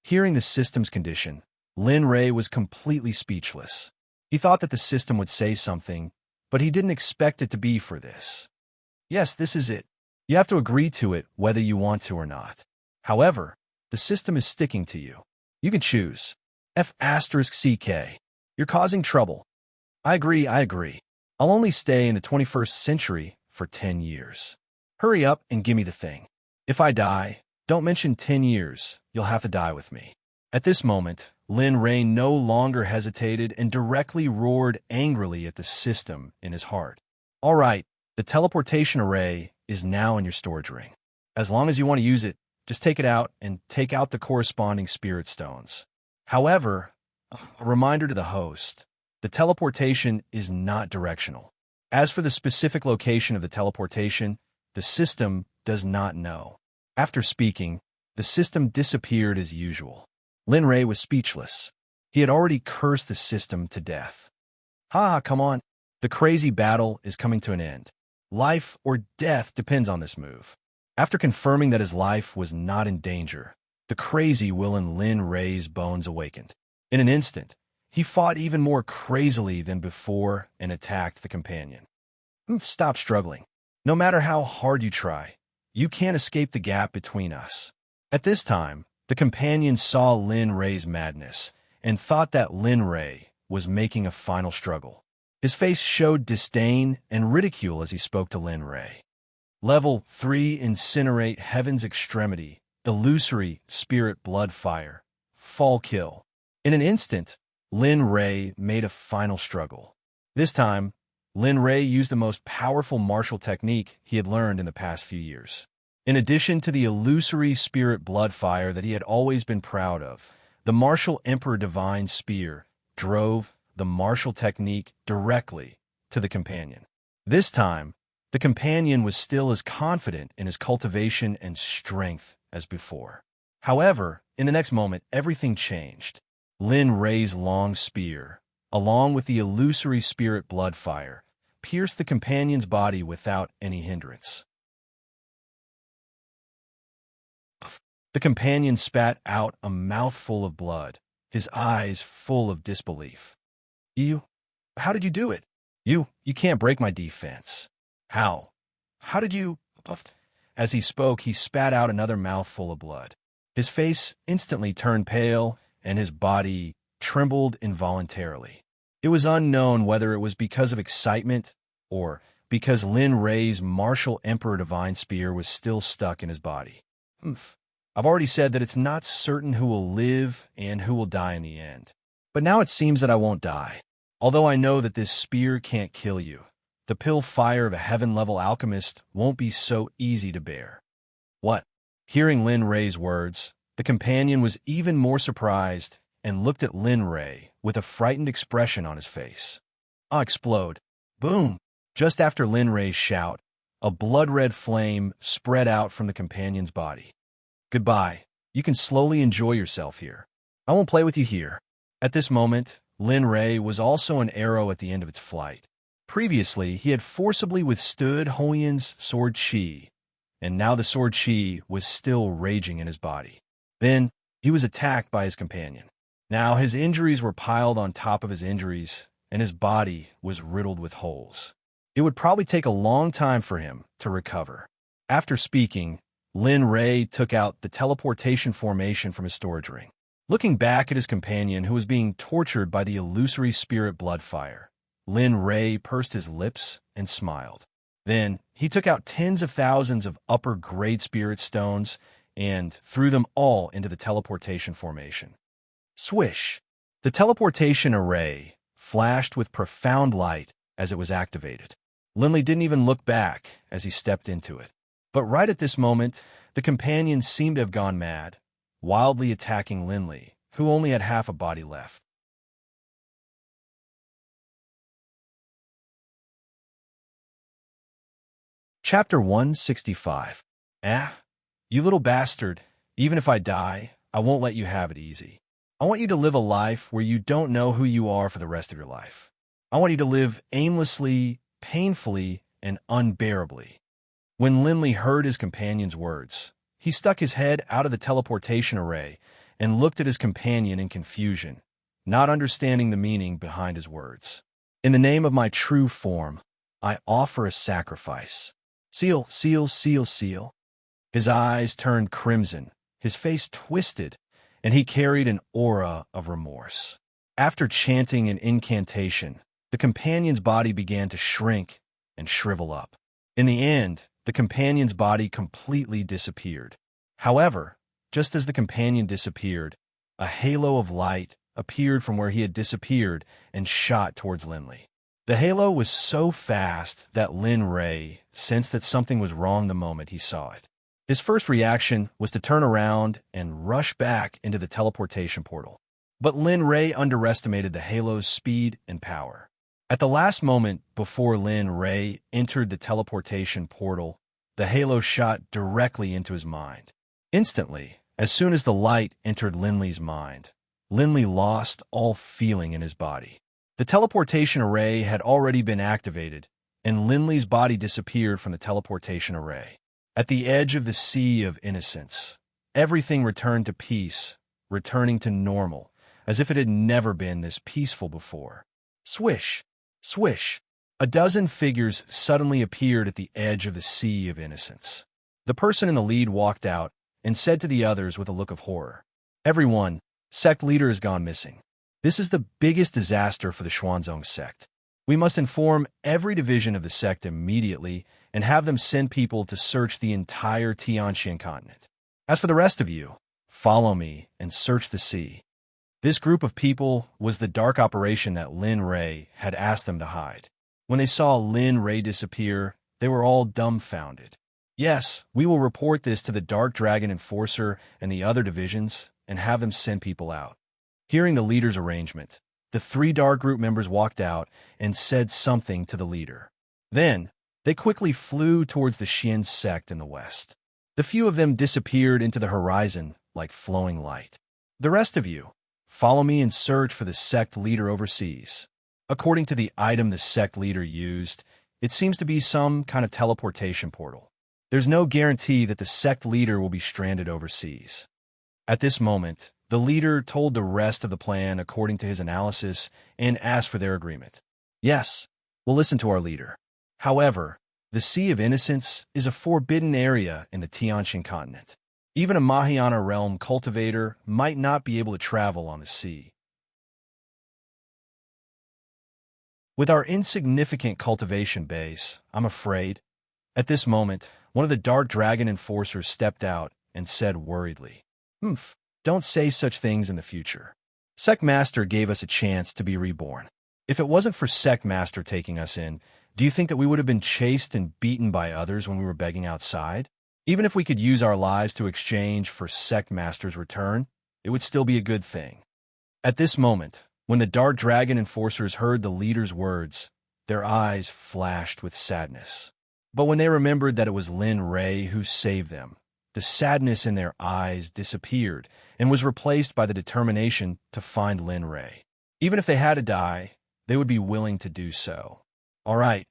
Hearing the system's condition, Lin Ray was completely speechless. He thought that the system would say something, but he didn't expect it to be for this. Yes, this is it. You have to agree to it whether you want to or not. However, the system is sticking to you. You can choose. F***CK. You're causing trouble. I agree. I'll only stay in the 21st century for 10 years. Hurry up and give me the thing. If I die, don't mention 10 years. You'll have to die with me. At this moment, Lin Ray no longer hesitated and directly roared angrily at the system in his heart. All right, the teleportation array is now in your storage ring. As long as you want to use it, just take it out and take out the corresponding spirit stones. However, a reminder to the host, the teleportation is not directional. As for the specific location of the teleportation, the system does not know. After speaking, the system disappeared as usual. Lin Ray was speechless. He had already cursed the system to death. Come on. The crazy battle is coming to an end. Life or death depends on this move. After confirming that his life was not in danger, the crazy will in Lin Ray's bones awakened. In an instant, he fought even more crazily than before and attacked the companion. Stop struggling. No matter how hard you try, you can't escape the gap between us. At this time, the companion saw Lin Ray's madness and thought that Lin Ray was making a final struggle. His face showed disdain and ridicule as he spoke to Lin Ray. Level 3, incinerate heaven's extremity, illusory spirit blood fire, fall kill. In an instant, Lin Ray made a final struggle. This time, Lin Ray used the most powerful martial technique he had learned in the past few years. In addition to the illusory spirit blood fire that he had always been proud of, the martial Emperor Divine Spear drove the martial technique directly to the companion. This time, the companion was still as confident in his cultivation and strength as before. However, in the next moment, everything changed. Lin Ray's long spear, along with the illusory spirit blood fire, pierced the companion's body without any hindrance. The companion spat out a mouthful of blood, his eyes full of disbelief. How did you do it? You can't break my defense. How did you? As he spoke, he spat out another mouthful of blood. His face instantly turned pale, and his body trembled involuntarily. It was unknown whether it was because of excitement or because Lin Ray's martial Emperor Divine Spear was still stuck in his body. I've already said that it's not certain who will live and who will die in the end. But now it seems that I won't die. Although I know that this spear can't kill you, the pill fire of a heaven-level alchemist won't be so easy to bear. What? Hearing Lin Ray's words, the companion was even more surprised and looked at Lin Ray with a frightened expression on his face. Explode. Boom! Just after Lin Ray's shout, a blood-red flame spread out from the companion's body. Goodbye. You can slowly enjoy yourself here. I won't play with you here. At this moment, Lin Ray was also an arrow at the end of its flight. Previously, he had forcibly withstood Hoyan's sword chi, and now the sword chi was still raging in his body. Then, he was attacked by his companion. Now his injuries were piled on top of his injuries, and his body was riddled with holes. It would probably take a long time for him to recover. After speaking, Lin Ray took out the teleportation formation from his storage ring. Looking back at his companion who was being tortured by the illusory spirit blood fire, Lin Ray pursed his lips and smiled. Then, he took out tens of thousands of upper-grade spirit stones and threw them all into the teleportation formation. Swish! The teleportation array flashed with profound light as it was activated. Linley didn't even look back as he stepped into it. But right at this moment, the companion seemed to have gone mad, wildly attacking Linley, who only had half a body left. Chapter 165. You little bastard, even if I die, I won't let you have it easy. I want you to live a life where you don't know who you are for the rest of your life. I want you to live aimlessly, painfully, and unbearably." When Linley heard his companion's words, he stuck his head out of the teleportation array and looked at his companion in confusion, not understanding the meaning behind his words. "In the name of my true form, I offer a sacrifice. Seal, seal, seal, seal." His eyes turned crimson, his face twisted, and he carried an aura of remorse. After chanting an incantation, the companion's body began to shrink and shrivel up. In the end, the companion's body completely disappeared. However, just as the companion disappeared, a halo of light appeared from where he had disappeared and shot towards Linley. The halo was so fast that Lin Ray sensed that something was wrong the moment he saw it. His first reaction was to turn around and rush back into the teleportation portal. But Lin Ray underestimated the halo's speed and power. At the last moment before Lin Ray entered the teleportation portal, the halo shot directly into his mind. Instantly, as soon as the light entered Linley's mind, Linley lost all feeling in his body. The teleportation array had already been activated, and Linley's body disappeared from the teleportation array. At the edge of the sea of innocence, everything returned to peace, returning to normal, as if it had never been this peaceful before. Swish, swish. A dozen figures suddenly appeared at the edge of the sea of innocence. The person in the lead walked out and said to the others with a look of horror, "Everyone, Sect leader has gone missing. This is the biggest disaster for the Xuanzong Sect. We must inform every division of the Sect immediately and have them send people to search the entire Tianxian continent. As for the rest of you, follow me and search the sea." This group of people was the dark operation that Lin Ray had asked them to hide. When they saw Lin Ray disappear, they were all dumbfounded. "Yes, we will report this to the Dark Dragon Enforcer and the other divisions and have them send people out." Hearing the leader's arrangement, the three dark group members walked out and said something to the leader. Then, they quickly flew towards the Xian sect in the west. The few of them disappeared into the horizon like flowing light. "The rest of you, follow me and search for the sect leader overseas." According to the item the sect leader used, it seems to be some kind of teleportation portal. There's no guarantee that the sect leader will be stranded overseas. At this moment, the leader told the rest of the plan according to his analysis and asked for their agreement. "Yes, we'll listen to our leader. However, the Sea of Innocence is a forbidden area in the Tianxian continent. Even a Mahayana realm cultivator might not be able to travel on the sea. With our insignificant cultivation base, I'm afraid." At this moment, one of the Dark Dragon Enforcers stepped out and said worriedly, "Don't say such things in the future. Sect Master gave us a chance to be reborn. If it wasn't for Sect Master taking us in, do you think that we would have been chased and beaten by others when we were begging outside? Even if we could use our lives to exchange for Sect Master's return, it would still be a good thing." At this moment, when the Dark Dragon Enforcers heard the leader's words, their eyes flashed with sadness. But when they remembered that it was Lin Ray who saved them, the sadness in their eyes disappeared and was replaced by the determination to find Lin Ray. Even if they had to die, they would be willing to do so. "All right,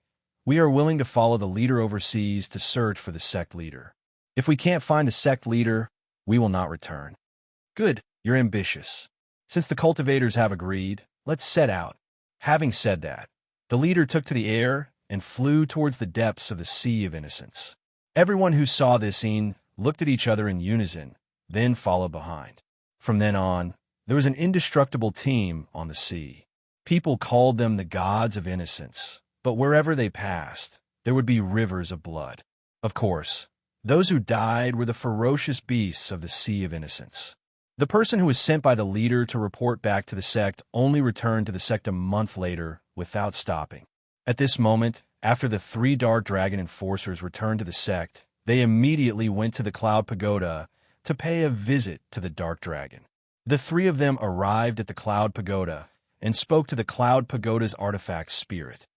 we are willing to follow the leader overseas to search for the sect leader. If we can't find the sect leader, we will not return." "Good, you're ambitious. Since the cultivators have agreed, let's set out." Having said that, the leader took to the air and flew towards the depths of the Sea of Innocence. Everyone who saw this scene looked at each other in unison, then followed behind. From then on, there was an indestructible team on the sea. People called them the gods of innocence, but wherever they passed, there would be rivers of blood. Of course, those who died were the ferocious beasts of the Sea of Innocence. The person who was sent by the leader to report back to the sect only returned to the sect a month later without stopping. At this moment, after the three Dark Dragon Enforcers returned to the sect, they immediately went to the Cloud Pagoda to pay a visit to the Dark Dragon. The three of them arrived at the Cloud Pagoda and spoke to the Cloud Pagoda's Artifact Spirit.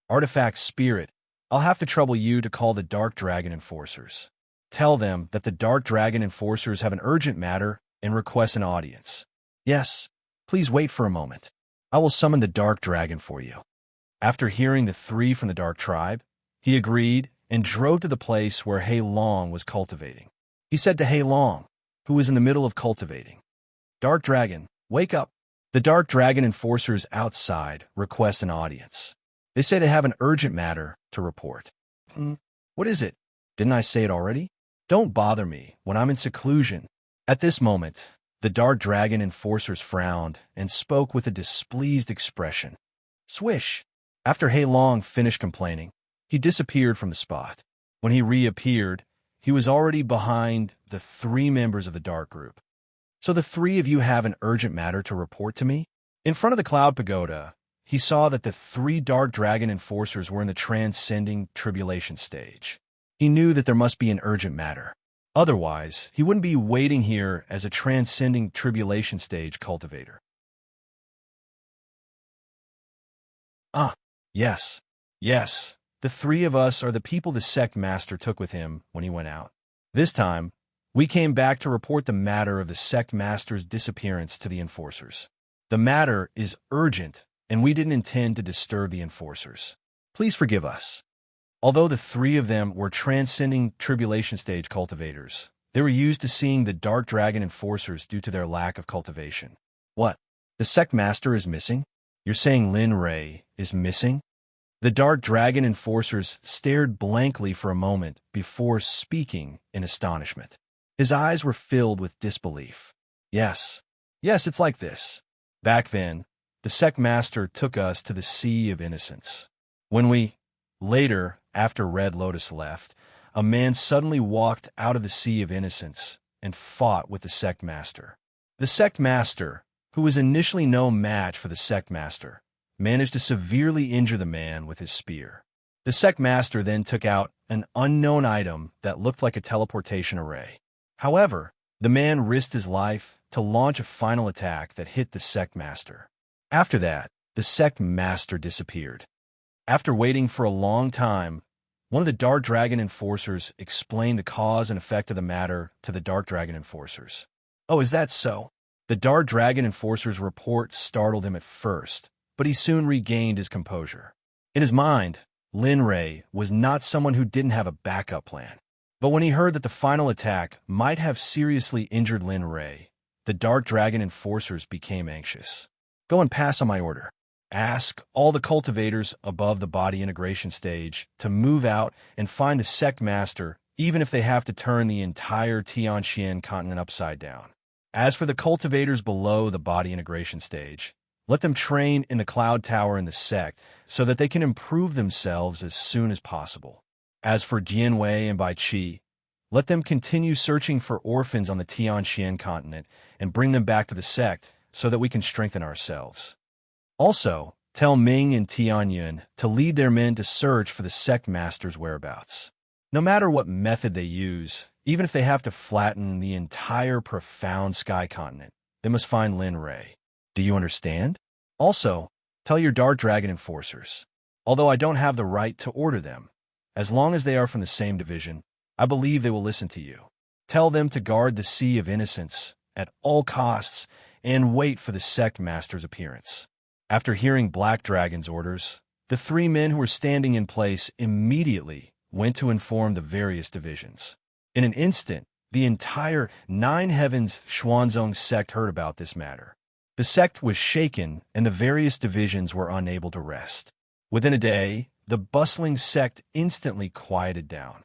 "Artifact Spirit, I'll have to trouble you to call the Dark Dragon Enforcers. Tell them that the Dark Dragon Enforcers have an urgent matter and requests an audience. Yes, please wait for a moment. I will summon the dark dragon for you. After hearing the three from the dark tribe, he agreed and drove to the place where Hei Long was cultivating. He said to Hei Long, who was in the middle of cultivating, "Dark dragon, wake up." The dark dragon enforcers outside request an audience. They say they have an urgent matter to report. What is it? Didn't I say it already? Don't bother me when I'm in seclusion. At this moment, the dark dragon enforcers frowned and spoke with a displeased expression. Swish! After Hei Long finished complaining, he disappeared from the spot. When he reappeared, he was already behind the three members of the dark group. So the three of you have an urgent matter to report to me? In front of the cloud pagoda, he saw that the three dark dragon enforcers were in the transcending tribulation stage. He knew that there must be an urgent matter. Otherwise, he wouldn't be waiting here as a transcending tribulation stage cultivator. Yes. The three of us are the people the Sect Master took with him when he went out. This time, we came back to report the matter of the Sect Master's disappearance to the enforcers. The matter is urgent, and we didn't intend to disturb the enforcers. Please forgive us. Although the three of them were transcending tribulation stage cultivators, they were used to seeing the dark dragon enforcers due to their lack of cultivation. What? The Sect Master is missing? You're saying Lin Ray is missing? The dark dragon enforcers stared blankly for a moment before speaking in astonishment. His eyes were filled with disbelief. Yes, it's like this. Back then, the Sect Master took us to the Sea of Innocence. Later, after Red Lotus left, a man suddenly walked out of the Sea of Innocence and fought with the Sect Master. The Sect Master, who was initially no match for the Sect Master, managed to severely injure the man with his spear. The Sect Master then took out an unknown item that looked like a teleportation array. However, the man risked his life to launch a final attack that hit the Sect Master. After that, the Sect Master disappeared. After waiting for a long time, one of the Dark Dragon Enforcers explained the cause and effect of the matter to the Dark Dragon Enforcers. Oh, is that so? The Dark Dragon Enforcer's report startled him at first, but he soon regained his composure. In his mind, Lin Ray was not someone who didn't have a backup plan. But when he heard that the final attack might have seriously injured Lin Ray, the Dark Dragon Enforcers became anxious. Go and pass on my order. Ask all the cultivators above the body integration stage to move out and find the Sect Master, even if they have to turn the entire Tianxian continent upside down. As for the cultivators below the body integration stage, let them train in the Cloud Tower in the Sect so that they can improve themselves as soon as possible. As for Jianwei and Bai Qi, let them continue searching for orphans on the Tianxian continent and bring them back to the Sect so that we can strengthen ourselves. Also, tell Ming and Tianyun to lead their men to search for the Sect Master's whereabouts. No matter what method they use, even if they have to flatten the entire profound sky continent, they must find Lin Ray. Do you understand? Also, tell your Dark Dragon Enforcers. Although I don't have the right to order them, as long as they are from the same division, I believe they will listen to you. Tell them to guard the Sea of Innocence at all costs and wait for the Sect Master's appearance. After hearing Black Dragon's orders, the three men who were standing in place immediately went to inform the various divisions. In an instant, the entire Nine Heavens Xuanzong sect heard about this matter. The sect was shaken, and the various divisions were unable to rest. Within a day, the bustling sect instantly quieted down.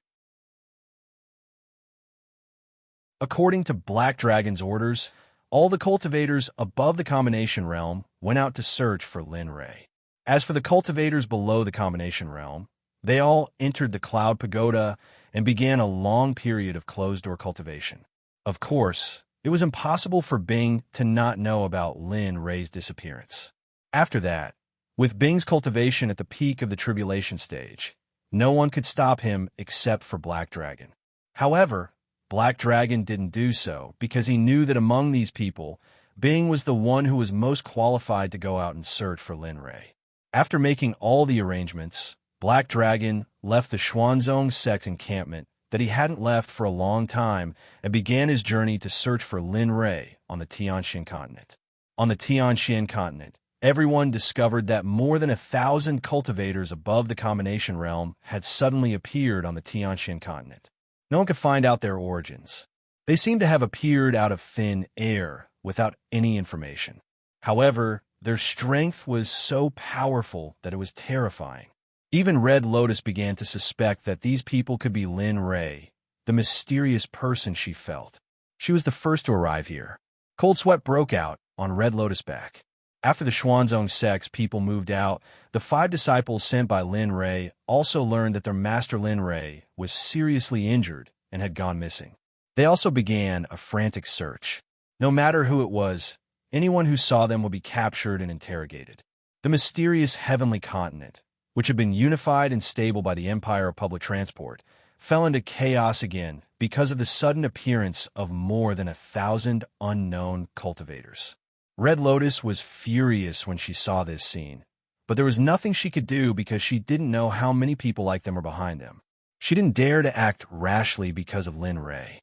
According to Black Dragon's orders, all the cultivators above the combination realm went out to search for Lin Ray. As for the cultivators below the combination realm, they all entered the Cloud Pagoda and began a long period of closed-door cultivation. Of course, it was impossible for Bing to not know about Lin Ray's disappearance. After that, with Bing's cultivation at the peak of the tribulation stage, no one could stop him except for Black Dragon. However, Black Dragon didn't do so because he knew that among these people, Bing was the one who was most qualified to go out and search for Lin Ray. After making all the arrangements, Black Dragon left the Xuanzong Sect encampment that he hadn't left for a long time and began his journey to search for Lin Ray on the Tianxian continent. On the Tianxian continent, everyone discovered that more than 1,000 cultivators above the combination realm had suddenly appeared on the Tianxian continent. No one could find out their origins. They seemed to have appeared out of thin air without any information. However, their strength was so powerful that it was terrifying. Even Red Lotus began to suspect that these people could be Lin Ray, the mysterious person she felt. She was the first to arrive here. Cold sweat broke out on Red Lotus' back. After the Xuanzong Sect's people moved out, the 5 disciples sent by Lin Ray also learned that their master Lin Ray was seriously injured and had gone missing. They also began a frantic search. No matter who it was, anyone who saw them would be captured and interrogated. The mysterious heavenly continent, which had been unified and stable by the Empire of Public Transport, fell into chaos again because of the sudden appearance of more than 1,000 unknown cultivators. Red Lotus was furious when she saw this scene, but there was nothing she could do because she didn't know how many people like them were behind them. She didn't dare to act rashly because of Lin Ray.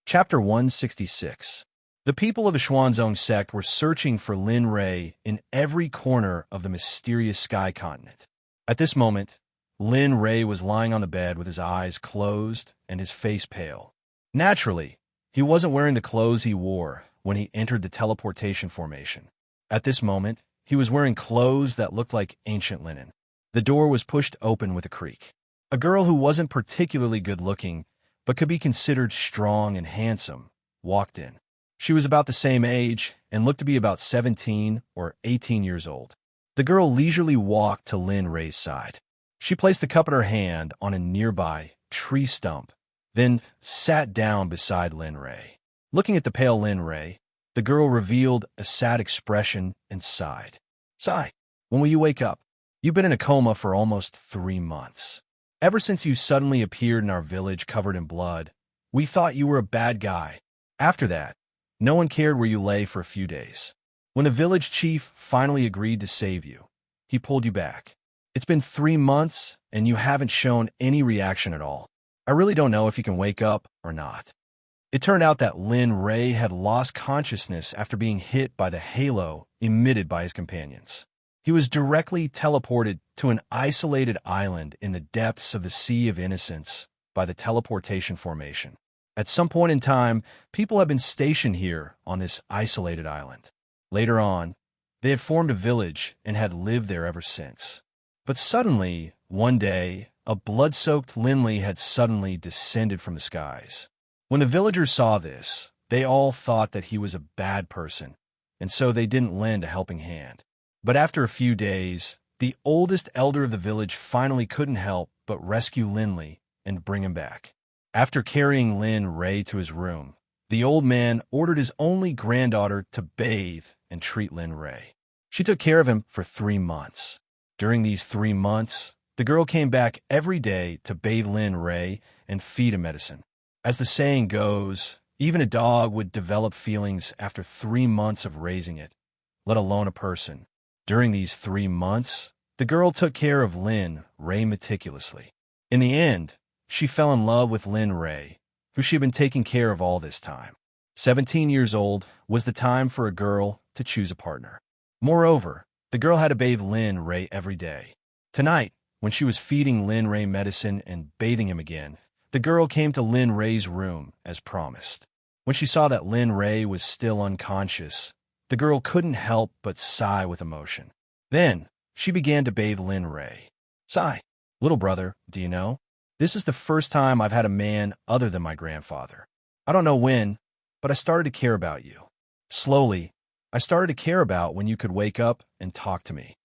Chapter 166. The people of the Xuanzong Sect were searching for Lin Ray in every corner of the mysterious sky continent. At this moment, Lin Ray was lying on the bed with his eyes closed and his face pale. Naturally, he wasn't wearing the clothes he wore when he entered the teleportation formation. At this moment, he was wearing clothes that looked like ancient linen. The door was pushed open with a creak. A girl who wasn't particularly good-looking, but could be considered strong and handsome, walked in. She was about the same age and looked to be about 17 or 18 years old. The girl leisurely walked to Lin Ray's side. She placed the cup in her hand on a nearby tree stump, then sat down beside Lin Ray. Looking at the pale Lin Ray, the girl revealed a sad expression and sighed. "Sigh, when will you wake up? You've been in a coma for almost 3 months. Ever since you suddenly appeared in our village covered in blood, we thought you were a bad guy. After that, no one cared where you lay for a few days. When the village chief finally agreed to save you, he pulled you back. It's been 3 months, and you haven't shown any reaction at all. I really don't know if you can wake up or not." It turned out that Lin Ray had lost consciousness after being hit by the halo emitted by his companions. He was directly teleported to an isolated island in the depths of the Sea of Innocence by the teleportation formation. At some point in time, people had been stationed here on this isolated island. Later on, they had formed a village and had lived there ever since. But suddenly, one day, a blood-soaked Linley had suddenly descended from the skies. When the villagers saw this, they all thought that he was a bad person, and so they didn't lend a helping hand. But after a few days, the oldest elder of the village finally couldn't help but rescue Linley and bring him back. After carrying Lin Ray to his room, the old man ordered his only granddaughter to bathe and treat Lin Ray. She took care of him for 3 months. During these 3 months, the girl came back every day to bathe Lin Ray and feed him medicine. As the saying goes, even a dog would develop feelings after 3 months of raising it, let alone a person. During these 3 months, the girl took care of Lin Ray meticulously. In the end, she fell in love with Lin Ray, who she had been taking care of all this time. 17 years old was the time for a girl to choose a partner. Moreover, the girl had to bathe Lin Ray every day. Tonight, when she was feeding Lin Ray medicine and bathing him again, the girl came to Lin Ray's room as promised. When she saw that Lin Ray was still unconscious, the girl couldn't help but sigh with emotion. Then, she began to bathe Lin Ray. "Sigh, little brother, do you know? This is the first time I've had a man other than my grandfather. I don't know when, but I started to care about you. Slowly, I started to care about when you could wake up and talk to me."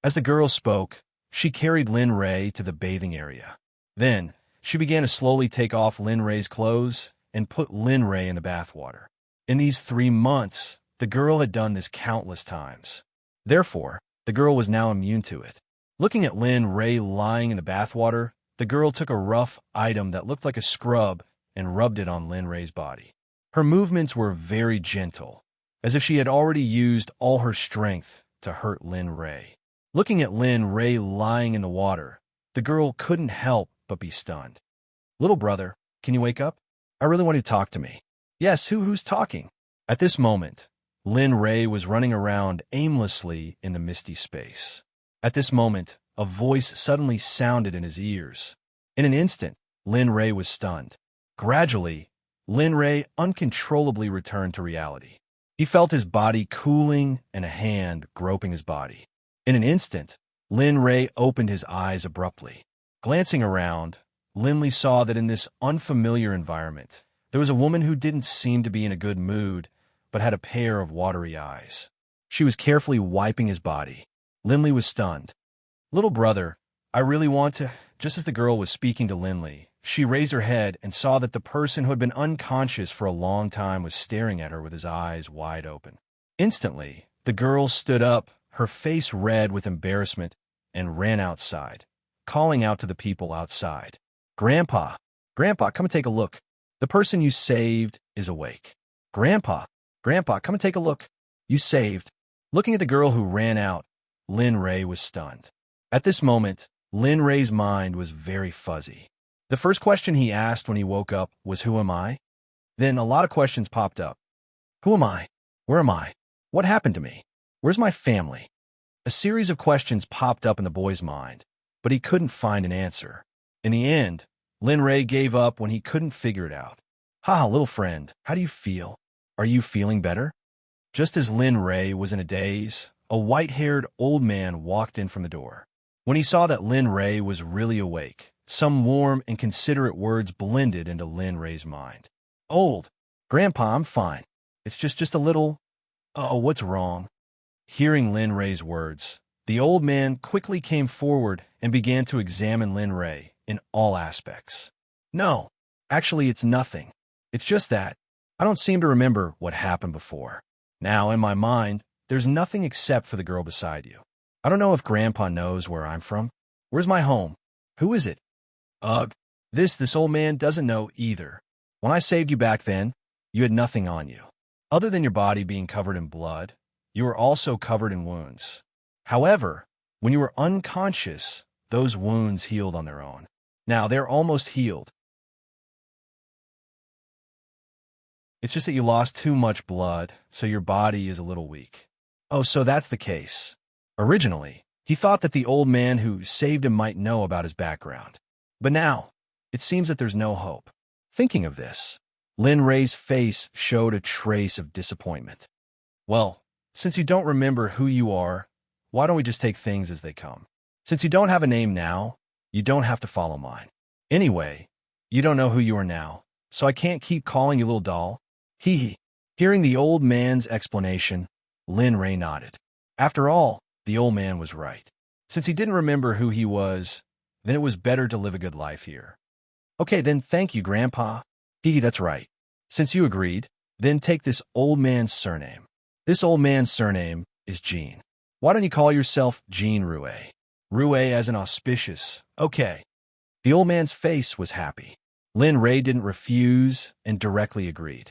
As the girl spoke, she carried Lin Ray to the bathing area. Then, she began to slowly take off Lin Ray's clothes and put Lin Ray in the bathwater. In these 3 months, the girl had done this countless times. Therefore, the girl was now immune to it. Looking at Lin Ray lying in the bathwater, the girl took a rough item that looked like a scrub and rubbed it on Lin Ray's body. Her movements were very gentle, as if she had already used all her strength to hurt Lin Ray. Looking at Lin Ray lying in the water, the girl couldn't help but be stunned. "Little brother, can you wake up? I really want you to talk to me." "Yes, who's talking?" At this moment, Lin Ray was running around aimlessly in the misty space. At this moment, a voice suddenly sounded in his ears. In an instant, Lin Ray was stunned. Gradually, Lin Ray uncontrollably returned to reality. He felt his body cooling and a hand groping his body. In an instant, Lin Ray opened his eyes abruptly. Glancing around, Linley saw that in this unfamiliar environment, there was a woman who didn't seem to be in a good mood, but had a pair of watery eyes. She was carefully wiping his body. Linley was stunned. "Little brother, I really want to—" Just as the girl was speaking to Linley, she raised her head and saw that the person who had been unconscious for a long time was staring at her with his eyes wide open. Instantly, the girl stood up, her face red with embarrassment, and ran outside, calling out to the people outside. "Grandpa, Grandpa, come and take a look. The person you saved is awake. Grandpa, Grandpa, come and take a look. You saved." Looking at the girl who ran out, Lin Ray was stunned. At this moment, Lin Ray's mind was very fuzzy. The first question he asked when he woke up was, "Who am I?" Then a lot of questions popped up. Who am I? Where am I? What happened to me? Where's my family? A series of questions popped up in the boy's mind, but he couldn't find an answer. In the end, Lin Ray gave up when he couldn't figure it out. "Ha, little friend, how do you feel? Are you feeling better?" Just as Lin Ray was in a daze, a white-haired old man walked in from the door. When he saw that Lin Ray was really awake, some warm and considerate words blended into Lin Ray's mind. "Old, Grandpa, I'm fine. It's just a little... Oh, what's wrong?" Hearing Lin Ray's words, the old man quickly came forward and began to examine Lin Ray in all aspects. "No, actually it's nothing. It's just that I don't seem to remember what happened before. Now, in my mind, there's nothing except for the girl beside you. I don't know if Grandpa knows where I'm from. Where's my home? Who is it? Ugh, this old man doesn't know either. When I saved you back then, you had nothing on you. Other than your body being covered in blood, you were also covered in wounds. However, when you were unconscious, those wounds healed on their own. Now, they're almost healed. It's just that you lost too much blood, so your body is a little weak." Oh, so that's the case. Originally, he thought that the old man who saved him might know about his background. But now, it seems that there's no hope. Thinking of this, Lin Ray's face showed a trace of disappointment. "Well, since you don't remember who you are, why don't we just take things as they come? Since you don't have a name now, you don't have to follow mine. Anyway, you don't know who you are now, so I can't keep calling you little doll." Hee hee. Hearing the old man's explanation, Lin Ray nodded. After all, the old man was right. Since he didn't remember who he was, then it was better to live a good life here. "Okay, then thank you, Grandpa." "Hee, that's right. Since you agreed, then take this old man's surname. This old man's surname is Jean. Why don't you call yourself Jean Rouet? Rouet as in auspicious. Okay." The old man's face was happy. Lin Ray didn't refuse and directly agreed.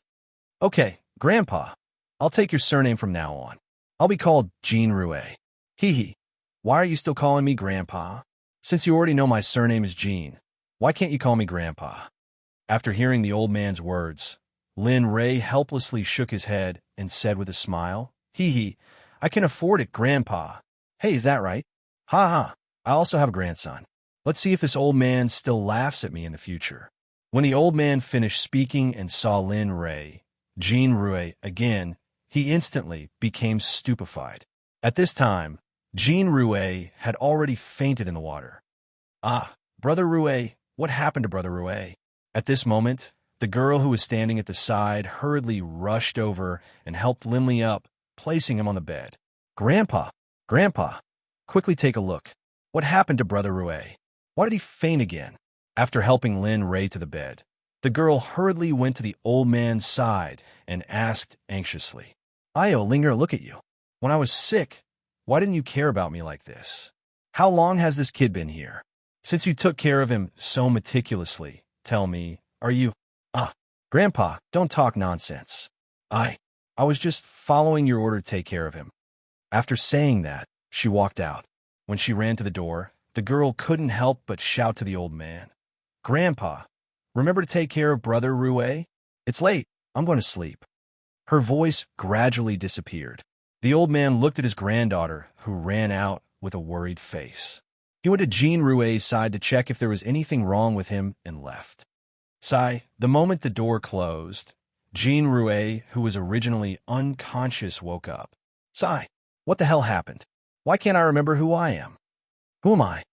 "Okay, Grandpa, I'll take your surname from now on. I'll be called Jean Rouet." "Hee hee. Why are you still calling me Grandpa? Since you already know my surname is Jean, why can't you call me Grandpa?" After hearing the old man's words, Lin Ray helplessly shook his head and said with a smile, "Hee hee, I can afford it, Grandpa. Hey, is that right? Ha ha, I also have a grandson. Let's see if this old man still laughs at me in the future." When the old man finished speaking and saw Lin Ray, Jean Rouet again, he instantly became stupefied. At this time, Jean Rouet had already fainted in the water. "Ah, Brother Rouet, what happened to Brother Rouet?" At this moment, the girl who was standing at the side hurriedly rushed over and helped Linley up, placing him on the bed. "Grandpa, Grandpa, quickly take a look. What happened to Brother Rouet? Why did he faint again?" After helping Lin Ray to the bed, the girl hurriedly went to the old man's side and asked anxiously, "Io, Linger, look at you. When I was sick, why didn't you care about me like this? How long has this kid been here? Since you took care of him so meticulously, tell me, are you—" "Ah, Grandpa, don't talk nonsense. I was just following your order to take care of him." After saying that, she walked out. When she ran to the door, the girl couldn't help but shout to the old man, "Grandpa, remember to take care of Brother Rouet? It's late. I'm going to sleep." Her voice gradually disappeared. The old man looked at his granddaughter, who ran out with a worried face. He went to Jean Rouet's side to check if there was anything wrong with him and left. The moment the door closed, Jean Rouet, who was originally unconscious, woke up. What the hell happened? Why can't I remember who I am? Who am I?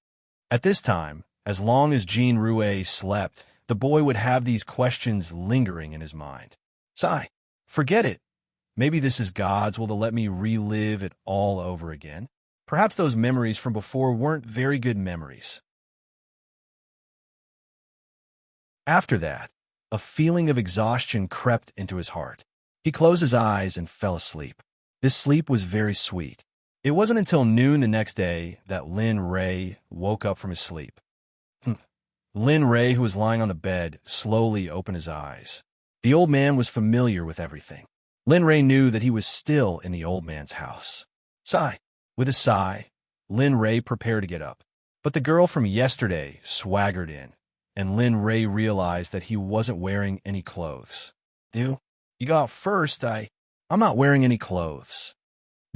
At this time, as long as Jean Rouet slept, the boy would have these questions lingering in his mind. Forget it. Maybe this is God's will to let me relive it all over again. Perhaps those memories from before weren't very good memories. After that, a feeling of exhaustion crept into his heart. He closed his eyes and fell asleep. This sleep was very sweet. It wasn't until noon the next day that Lin Ray woke up from his sleep. Lin Ray, who was lying on the bed, slowly opened his eyes. The old man was familiar with everything. Lin Ray knew that he was still in the old man's house. With a sigh, Lin Ray prepared to get up. But the girl from yesterday swaggered in, and Lin Ray realized that he wasn't wearing any clothes. You got out first. I'm not wearing any clothes,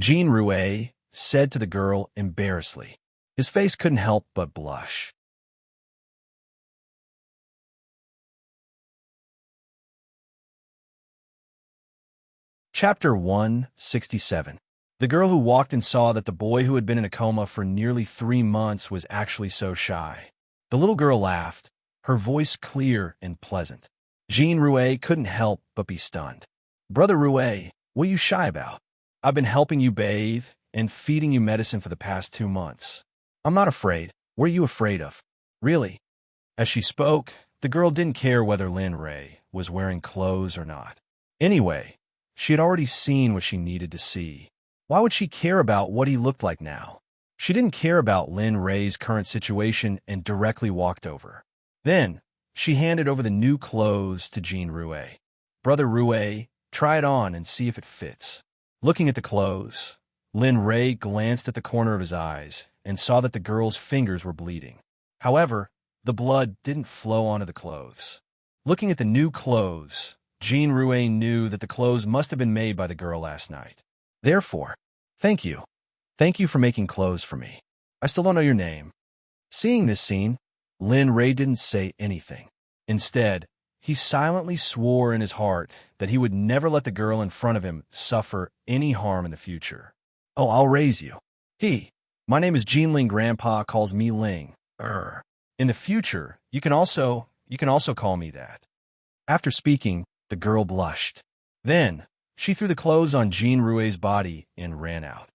Jean Rouet said to the girl embarrassedly. His face couldn't help but blush. Chapter 167. The girl who walked and saw that the boy who had been in a coma for nearly 3 months was actually so shy. The little girl laughed, her voice clear and pleasant. Jean Rouet couldn't help but be stunned. "Brother Rouet, what are you shy about? I've been helping you bathe and feeding you medicine for the past 2 months. I'm not afraid. What are you afraid of? Really?" As she spoke, the girl didn't care whether Lin Ray was wearing clothes or not. Anyway, she had already seen what she needed to see. Why would she care about what he looked like now? She didn't care about Lin Ray's current situation and directly walked over. Then, she handed over the new clothes to Jean Rouet. "Brother Rouet, try it on and see if it fits." Looking at the clothes, Lin Ray glanced at the corner of his eyes and saw that the girl's fingers were bleeding. However, the blood didn't flow onto the clothes. Looking at the new clothes, Jean Rouet knew that the clothes must have been made by the girl last night. Therefore, "Thank you. Thank you for making clothes for me. I still don't know your name." Seeing this scene, Lin Ray didn't say anything. Instead, he silently swore in his heart that he would never let the girl in front of him suffer any harm in the future. "Oh, I'll raise you. My name is Jean Ling. Grandpa calls me Ling. In the future, you can also call me that." After speaking, the girl blushed. Then, she threw the clothes on Jean Rouet's body and ran out.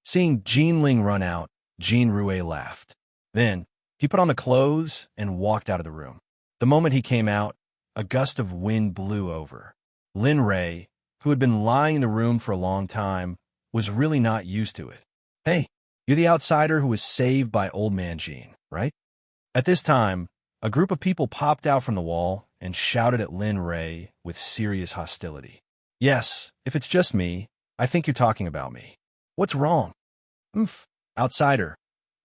Seeing Jean Ling run out, Jean Rouet laughed. Then, he put on the clothes and walked out of the room. The moment he came out, a gust of wind blew over. Lin Ray, who had been lying in the room for a long time, was really not used to it. "Hey, you're the outsider who was saved by Old Man Jean, right?" At this time, a group of people popped out from the wall and shouted at Lin Ray with serious hostility. "Yes, if it's just me, I think you're talking about me. What's wrong?" Outsider,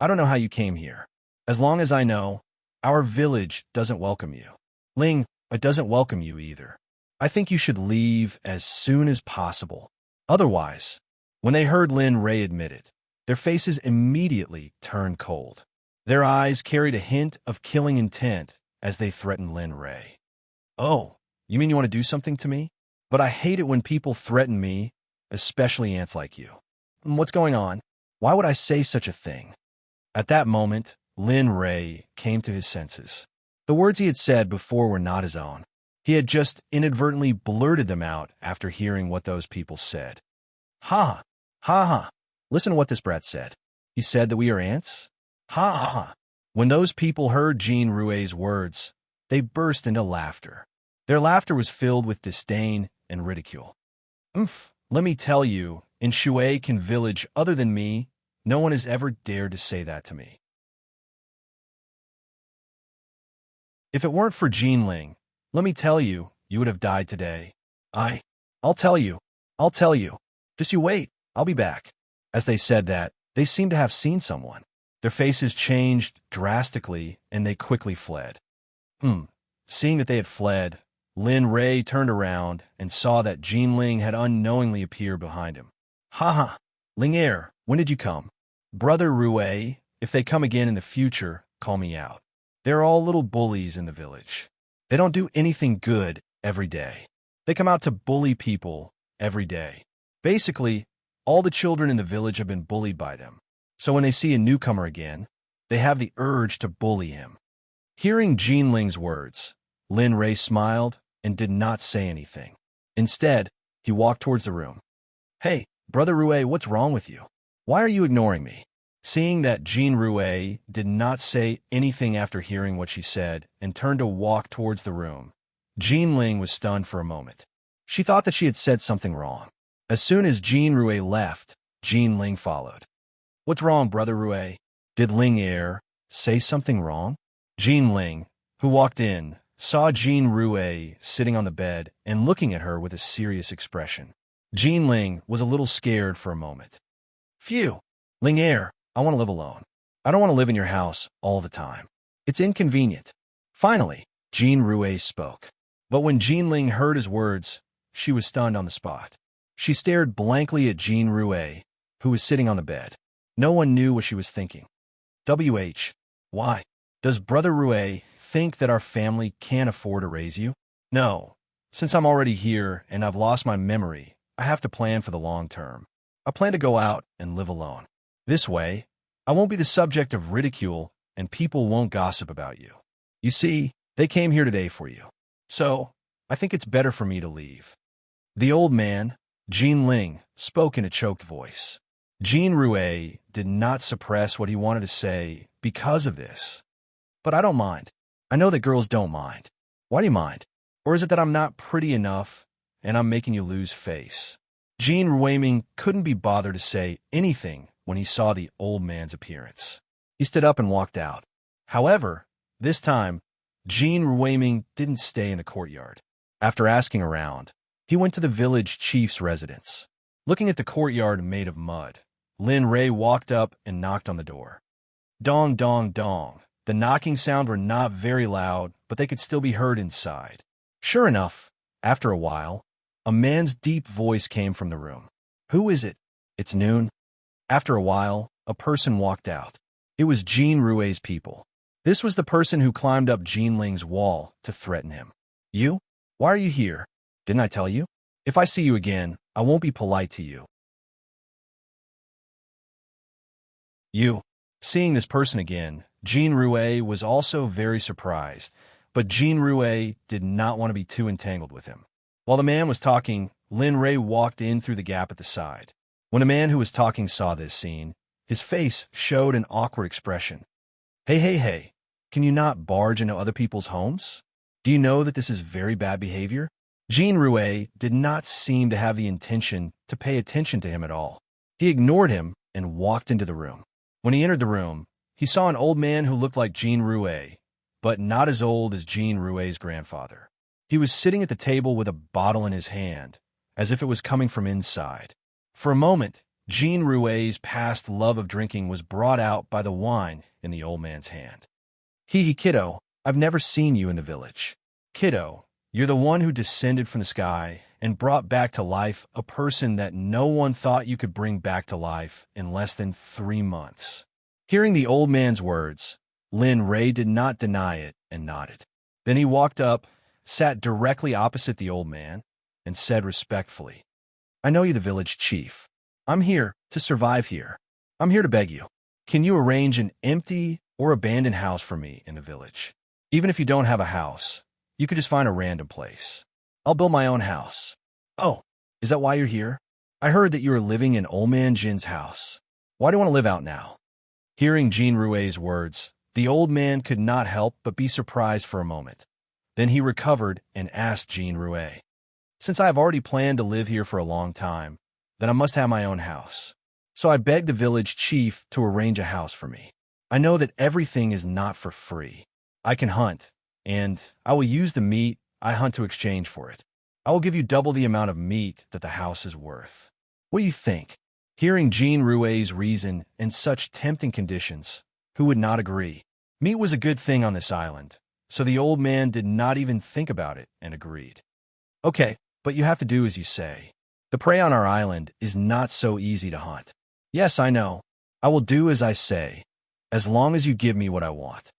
I don't know how you came here. As long as I know, our village doesn't welcome you. Ling, it doesn't welcome you either. I think you should leave as soon as possible. Otherwise," when they heard Lin Ray admit it, their faces immediately turned cold. Their eyes carried a hint of killing intent as they threatened Lin Ray. "Oh, you mean you want to do something to me? But I hate it when people threaten me, especially ants like you. What's going on? Why would I say such a thing?" At that moment, Lin Ray came to his senses. The words he had said before were not his own. He had just inadvertently blurted them out after hearing what those people said. Ha! Ha ha! Listen to what this brat said. He said that we are ants? Ha ha ha! When those people heard Jean Rouet's words, they burst into laughter. Their laughter was filled with disdain and ridicule. Let me tell you, in Shuaikan village other than me, no one has ever dared to say that to me. If it weren't for Jean Ling, let me tell you, you would have died today. I'll tell you, I'll tell you. Just you wait. I'll be back." As they said that, they seemed to have seen someone. Their faces changed drastically, and they quickly fled. Seeing that they had fled, Lin Ray turned around and saw that Jean Ling had unknowingly appeared behind him. "Ha! Ling Er, when did you come? Brother Rue, if they come again in the future, call me out. They're all little bullies in the village. They don't do anything good every day. They come out to bully people every day. Basically, all the children in the village have been bullied by them. So when they see a newcomer again, they have the urge to bully him." Hearing Jean Ling's words, Lin Ray smiled and did not say anything. Instead, he walked towards the room. "Hey, Brother Rue, what's wrong with you? Why are you ignoring me?" Seeing that Jean Rue did not say anything after hearing what she said and turned to walk towards the room, Jean Ling was stunned for a moment. She thought that she had said something wrong. As soon as Jean Rue left, Jean Ling followed. "What's wrong, Brother Rue? Did Ling Er say something wrong?" Jean Ling, who walked in, saw Jean Rue sitting on the bed and looking at her with a serious expression. Jean Ling was a little scared for a moment. "Phew! Ling Er, I want to live alone. I don't want to live in your house all the time. It's inconvenient." Finally, Jean Rue spoke. But when Jean Ling heard his words, she was stunned on the spot. She stared blankly at Jean Rue, who was sitting on the bed. No one knew what she was thinking. Why? Does Brother Rue think that our family can't afford to raise you? No. Since I'm already here and I've lost my memory, I have to plan for the long term. I plan to go out and live alone. This way, I won't be the subject of ridicule and people won't gossip about you. You see, they came here today for you. So, I think it's better for me to leave." The old man, Jean Ling, spoke in a choked voice. Jean Rue did not suppress what he wanted to say because of this. "But I don't mind. I know that girls don't mind. Why do you mind? Or is it that I'm not pretty enough and I'm making you lose face?" Jean Rueming couldn't be bothered to say anything when he saw the old man's appearance. He stood up and walked out. However, this time, Jean Rueming didn't stay in the courtyard. After asking around, he went to the village chief's residence. Looking at the courtyard made of mud, Lin Ray walked up and knocked on the door. Dong, dong, dong. The knocking sound were not very loud, but they could still be heard inside. Sure enough, after a while, a man's deep voice came from the room. "Who is it? It's noon." After a while, a person walked out. It was Jean Rue's people. This was the person who climbed up Jean Ling's wall to threaten him. "You? Why are you here? Didn't I tell you? If I see you again, I won't be polite to you." You. Seeing this person again, Jean Rue was also very surprised, but Jean Rue did not want to be too entangled with him. While the man was talking, Lin Ray walked in through the gap at the side. When the man who was talking saw this scene, his face showed an awkward expression. Hey, can you not barge into other people's homes? Do you know that this is very bad behavior?" Jean Rue did not seem to have the intention to pay attention to him at all. He ignored him and walked into the room. When he entered the room, he saw an old man who looked like Jean Rue, but not as old as Jean Rue's grandfather. He was sitting at the table with a bottle in his hand, as if it was coming from inside. For a moment, Jean Rue's past love of drinking was brought out by the wine in the old man's hand. Kiddo, I've never seen you in the village. Kiddo, you're the one who descended from the sky and brought back to life a person that no one thought you could bring back to life in less than 3 months." Hearing the old man's words, Lin Ray did not deny it and nodded. Then he walked up, sat directly opposite the old man, and said respectfully, "I know you're the village chief. I'm here to survive here. I'm here to beg you. Can you arrange an empty or abandoned house for me in the village? Even if you don't have a house, you could just find a random place. I'll build my own house." "Oh, is that why you're here? I heard that you were living in Old Man Jin's house. Why do you want to live out now?" Hearing Jean Rue's words, the old man could not help but be surprised for a moment. Then he recovered and asked Jean Rue, "Since I have already planned to live here for a long time, then I must have my own house. So I begged the village chief to arrange a house for me. I know that everything is not for free. I can hunt, and I will use the meat I hunt to exchange for it. I will give you double the amount of meat that the house is worth. What do you think? Hearing Jean Rouet's reason in such tempting conditions, who would not agree? Meat was a good thing on this island, so the old man did not even think about it and agreed. Okay, but you have to do as you say. The prey on our island is not so easy to hunt. Yes, I know. I will do as I say, as long as you give me what I want.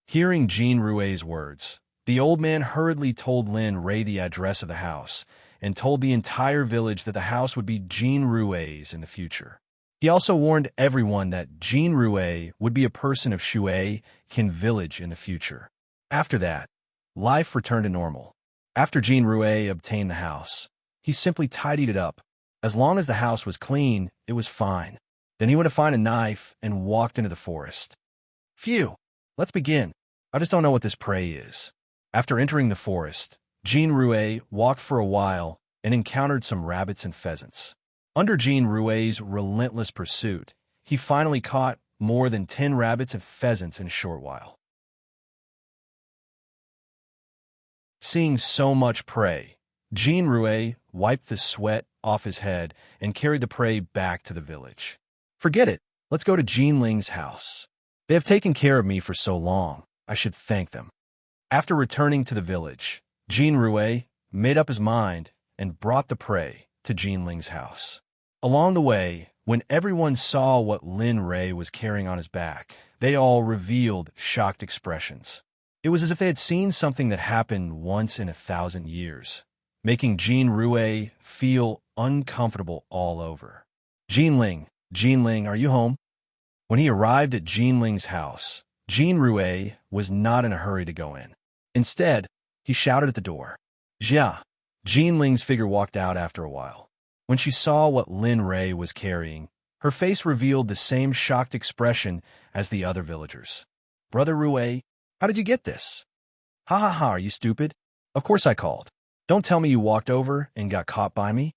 Hearing Jean Rouet's words, the old man hurriedly told Lin Ray the address of the house and told the entire village that the house would be Jean Rouet's in the future. He also warned everyone that Jean Rouet would be a person of Shui Kin village in the future. After that, life returned to normal. After Jean Rouet obtained the house, he simply tidied it up. As long as the house was clean, it was fine. Then he went to find a knife and walked into the forest. Phew, let's begin. I just don't know what this prey is. After entering the forest, Jean Rouet walked for a while and encountered some rabbits and pheasants. Under Jean Rouet's relentless pursuit, he finally caught more than 10 rabbits and pheasants in a short while. Seeing so much prey, Jean Rouet wiped the sweat off his head and carried the prey back to the village. Forget it. Let's go to Jean Ling's house. They have taken care of me for so long. I should thank them. After returning to the village, Jean Rouet made up his mind and brought the prey to Jean Ling's house. Along the way, when everyone saw what Lin Ray was carrying on his back, they all revealed shocked expressions. It was as if they had seen something that happened once in 1,000 years, making Jean Rouet feel uncomfortable all over. Jean Ling, are you home? When he arrived at Jean Ling's house, Jean Rouet was not in a hurry to go in. Instead, he shouted at the door. Jia. Jean Ling's figure walked out after a while. When she saw what Lin Ray was carrying, her face revealed the same shocked expression as the other villagers. Brother Rouet, how did you get this? Ha ha ha, are you stupid? Of course I called. Don't tell me you walked over and got caught by me.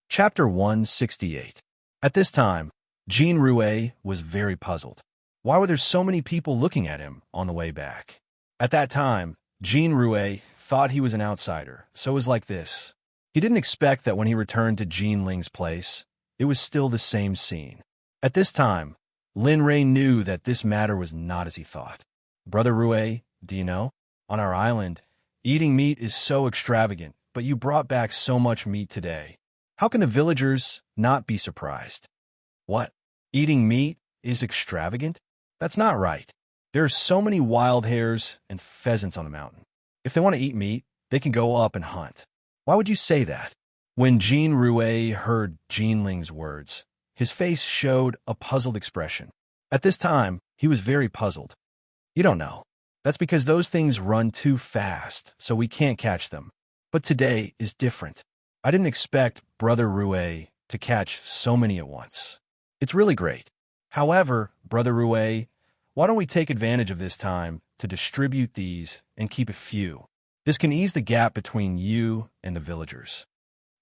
Chapter 168. At this time, Jean Rouet was very puzzled. Why were there so many people looking at him on the way back? At that time, Jean Rouet thought he was an outsider, so it was like this. He didn't expect that when he returned to Jean Ling's place, it was still the same scene. At this time, Lin Ray knew that this matter was not as he thought. Brother Rouet, do you know? On our island, eating meat is so extravagant, but you brought back so much meat today. How can the villagers not be surprised? What? Eating meat is extravagant? That's not right. There are so many wild hares and pheasants on the mountain. If they want to eat meat, they can go up and hunt. Why would you say that? When Jean Rouet heard Jean Ling's words, his face showed a puzzled expression. At this time, he was very puzzled. You don't know. That's because those things run too fast, so we can't catch them. But today is different. I didn't expect Brother Rouet to catch so many at once. It's really great. However, Brother Rouet, why don't we take advantage of this time to distribute these and keep a few? This can ease the gap between you and the villagers.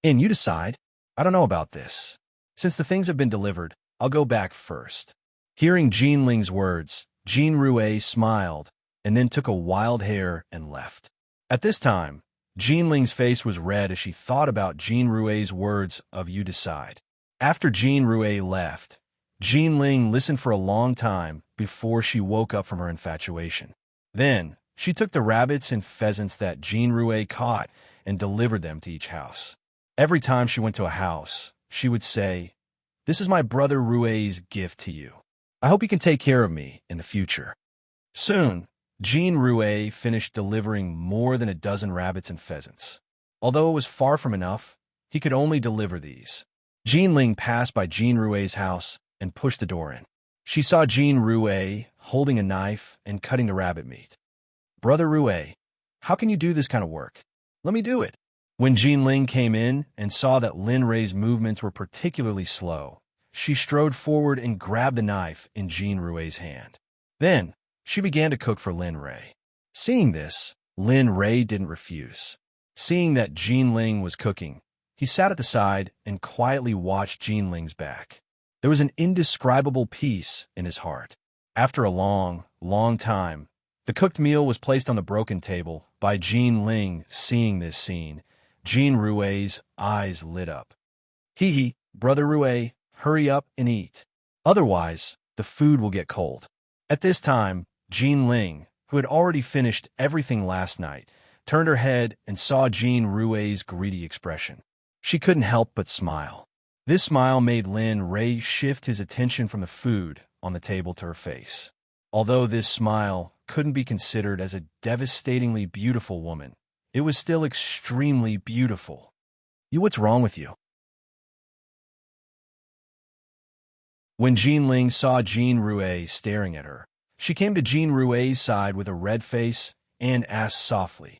And you decide. I don't know about this. Since the things have been delivered, I'll go back first. Hearing Jean Ling's words, Jean Rouet smiled and then took a wild hare and left. At this time, Jean Ling's face was red as she thought about Jean Rouet's words of you decide. After Jean Rouet left, Jean Ling listened for a long time before she woke up from her infatuation. Then, she took the rabbits and pheasants that Jean Rouet caught and delivered them to each house. Every time she went to a house, she would say, "This is my brother Rouet's gift to you. I hope you can take care of me in the future." Soon, Jean Rouet finished delivering more than a dozen rabbits and pheasants. Although it was far from enough, he could only deliver these. Jean Ling passed by Jean Rouet's house and pushed the door in. She saw Jean Rouet holding a knife and cutting the rabbit meat. "Brother Rouet, how can you do this kind of work? Let me do it." When Jean Ling came in and saw that Lin Ray's movements were particularly slow, she strode forward and grabbed the knife in Jean Rouet's hand. Then, she began to cook for Lin Ray. Seeing this, Lin Ray didn't refuse. Seeing that Jean Ling was cooking, he sat at the side and quietly watched Jean Ling's back. There was an indescribable peace in his heart. After a long, long time, the cooked meal was placed on the broken table. By Jean Ling seeing this scene, Jean Rue's eyes lit up. Hee hee, Brother Rue, hurry up and eat. Otherwise, the food will get cold. At this time, Jean Ling, who had already finished everything last night, turned her head and saw Jean Rue's greedy expression. She couldn't help but smile. This smile made Lin Ray shift his attention from the food on the table to her face. Although this smile couldn't be considered as a devastatingly beautiful woman, it was still extremely beautiful. What's wrong with you? When Jean Ling saw Jean Rue staring at her, she came to Jean Rue's side with a red face and asked softly,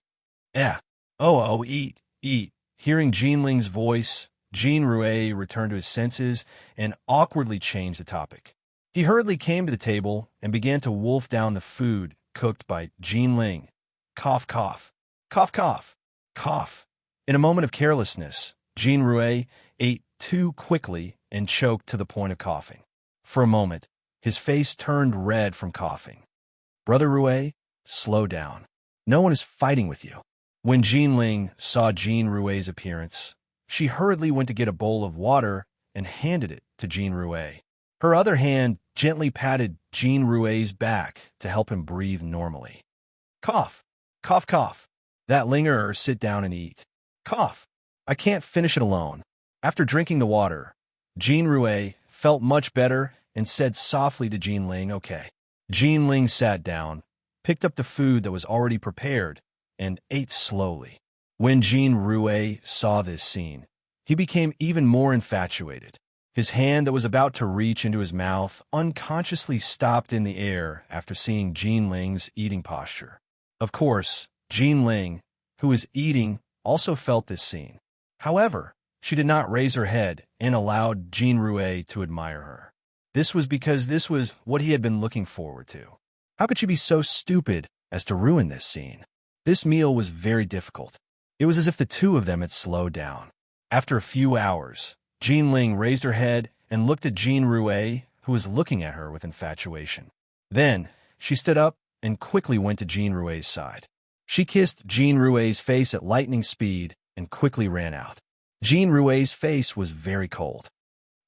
eat, eat. Hearing Jean Ling's voice, Jean Rue returned to his senses and awkwardly changed the topic. He hurriedly came to the table and began to wolf down the food cooked by Jean Ling. Cough, cough, cough, cough, cough. In a moment of carelessness, Jean Rue ate too quickly and choked to the point of coughing. For a moment, his face turned red from coughing. Brother Rue, slow down. No one is fighting with you. When Jean Ling saw Jean Rue's appearance, she hurriedly went to get a bowl of water and handed it to Jean Rue. Her other hand gently patted Jean Rue's back to help him breathe normally. Cough, cough, cough. That lingerer, sit down and eat. Cough. I can't finish it alone. After drinking the water, Jean Rue felt much better and said softly to Jean Ling, okay. Jean Ling sat down, picked up the food that was already prepared, and ate slowly. When Jean Rue saw this scene, he became even more infatuated. His hand that was about to reach into his mouth unconsciously stopped in the air after seeing Jean Ling's eating posture. Of course, Jean Ling, who was eating, also felt this scene. However, she did not raise her head and allowed Jean Rue to admire her. This was because this was what he had been looking forward to. How could she be so stupid as to ruin this scene? This meal was very difficult. It was as if the two of them had slowed down. After a few hours, Jean Ling raised her head and looked at Jean Rue, who was looking at her with infatuation. Then, she stood up and quickly went to Jean Rue's side. She kissed Jean Rue's face at lightning speed and quickly ran out. Jean Rue's face was very cold.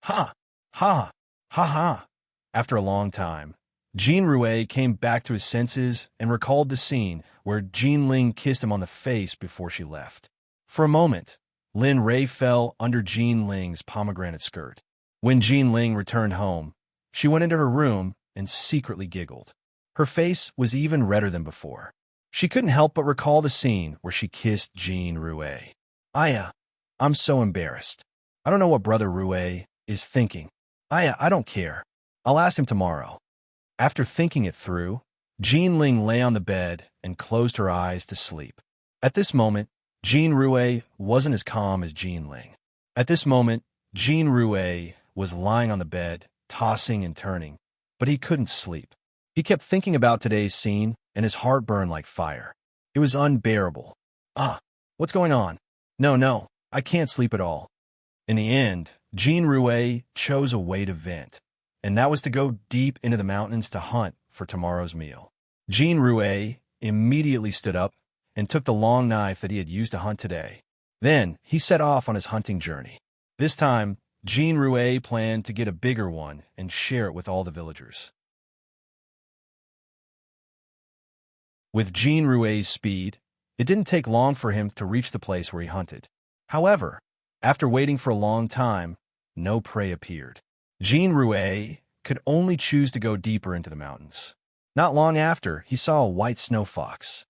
Ha! Ha! Ha ha! After a long time, Jean Rue came back to his senses and recalled the scene where Jean Ling kissed him on the face before she left. For a moment, Lin Ray fell under Jean Ling's pomegranate skirt. When Jean Ling returned home, she went into her room and secretly giggled. Her face was even redder than before. She couldn't help but recall the scene where she kissed Jean Rue. I'm so embarrassed. I don't know what Brother Rue is thinking. I don't care. I'll ask him tomorrow. After thinking it through, Jean Ling lay on the bed and closed her eyes to sleep. At this moment, Jean Rue wasn't as calm as Jean Ling. At this moment, Jean Rue was lying on the bed, tossing and turning, but he couldn't sleep. He kept thinking about today's scene, and his heart burned like fire. It was unbearable. What's going on? No, I can't sleep at all. In the end, Jean Rue chose a way to vent, and that was to go deep into the mountains to hunt for tomorrow's meal. Jean Rue immediately stood up and took the long knife that he had used to hunt today. Then he set off on his hunting journey. This time, Jean Rue planned to get a bigger one and share it with all the villagers. With Jean Rue's speed, it didn't take long for him to reach the place where he hunted. However, after waiting for a long time, no prey appeared. Jean Rue could only choose to go deeper into the mountains. Not long after, he saw a white snow fox.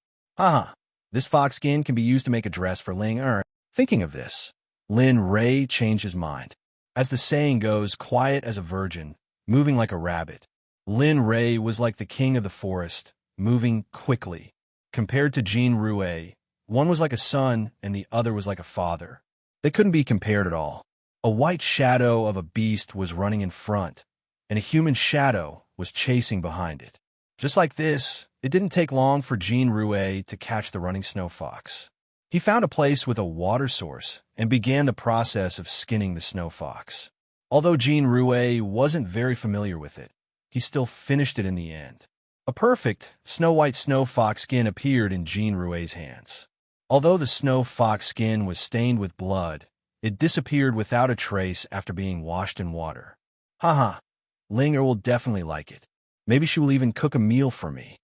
This fox skin can be used to make a dress for Ling Er. Thinking of this, Lin Ray changed his mind. As the saying goes, quiet as a virgin, moving like a rabbit. Lin Ray was like the king of the forest, moving quickly. Compared to Jean Rue, one was like a son and the other was like a father. They couldn't be compared at all. A white shadow of a beast was running in front, and a human shadow was chasing behind it. Just like this, it didn't take long for Jean Rue to catch the running snow fox. He found a place with a water source and began the process of skinning the snow fox. Although Jean Rue wasn't very familiar with it, he still finished it in the end. A perfect, snow-white snow fox skin appeared in Jean Rouet's hands. Although the snow fox skin was stained with blood, it disappeared without a trace after being washed in water. Haha, Linger will definitely like it. Maybe she will even cook a meal for me.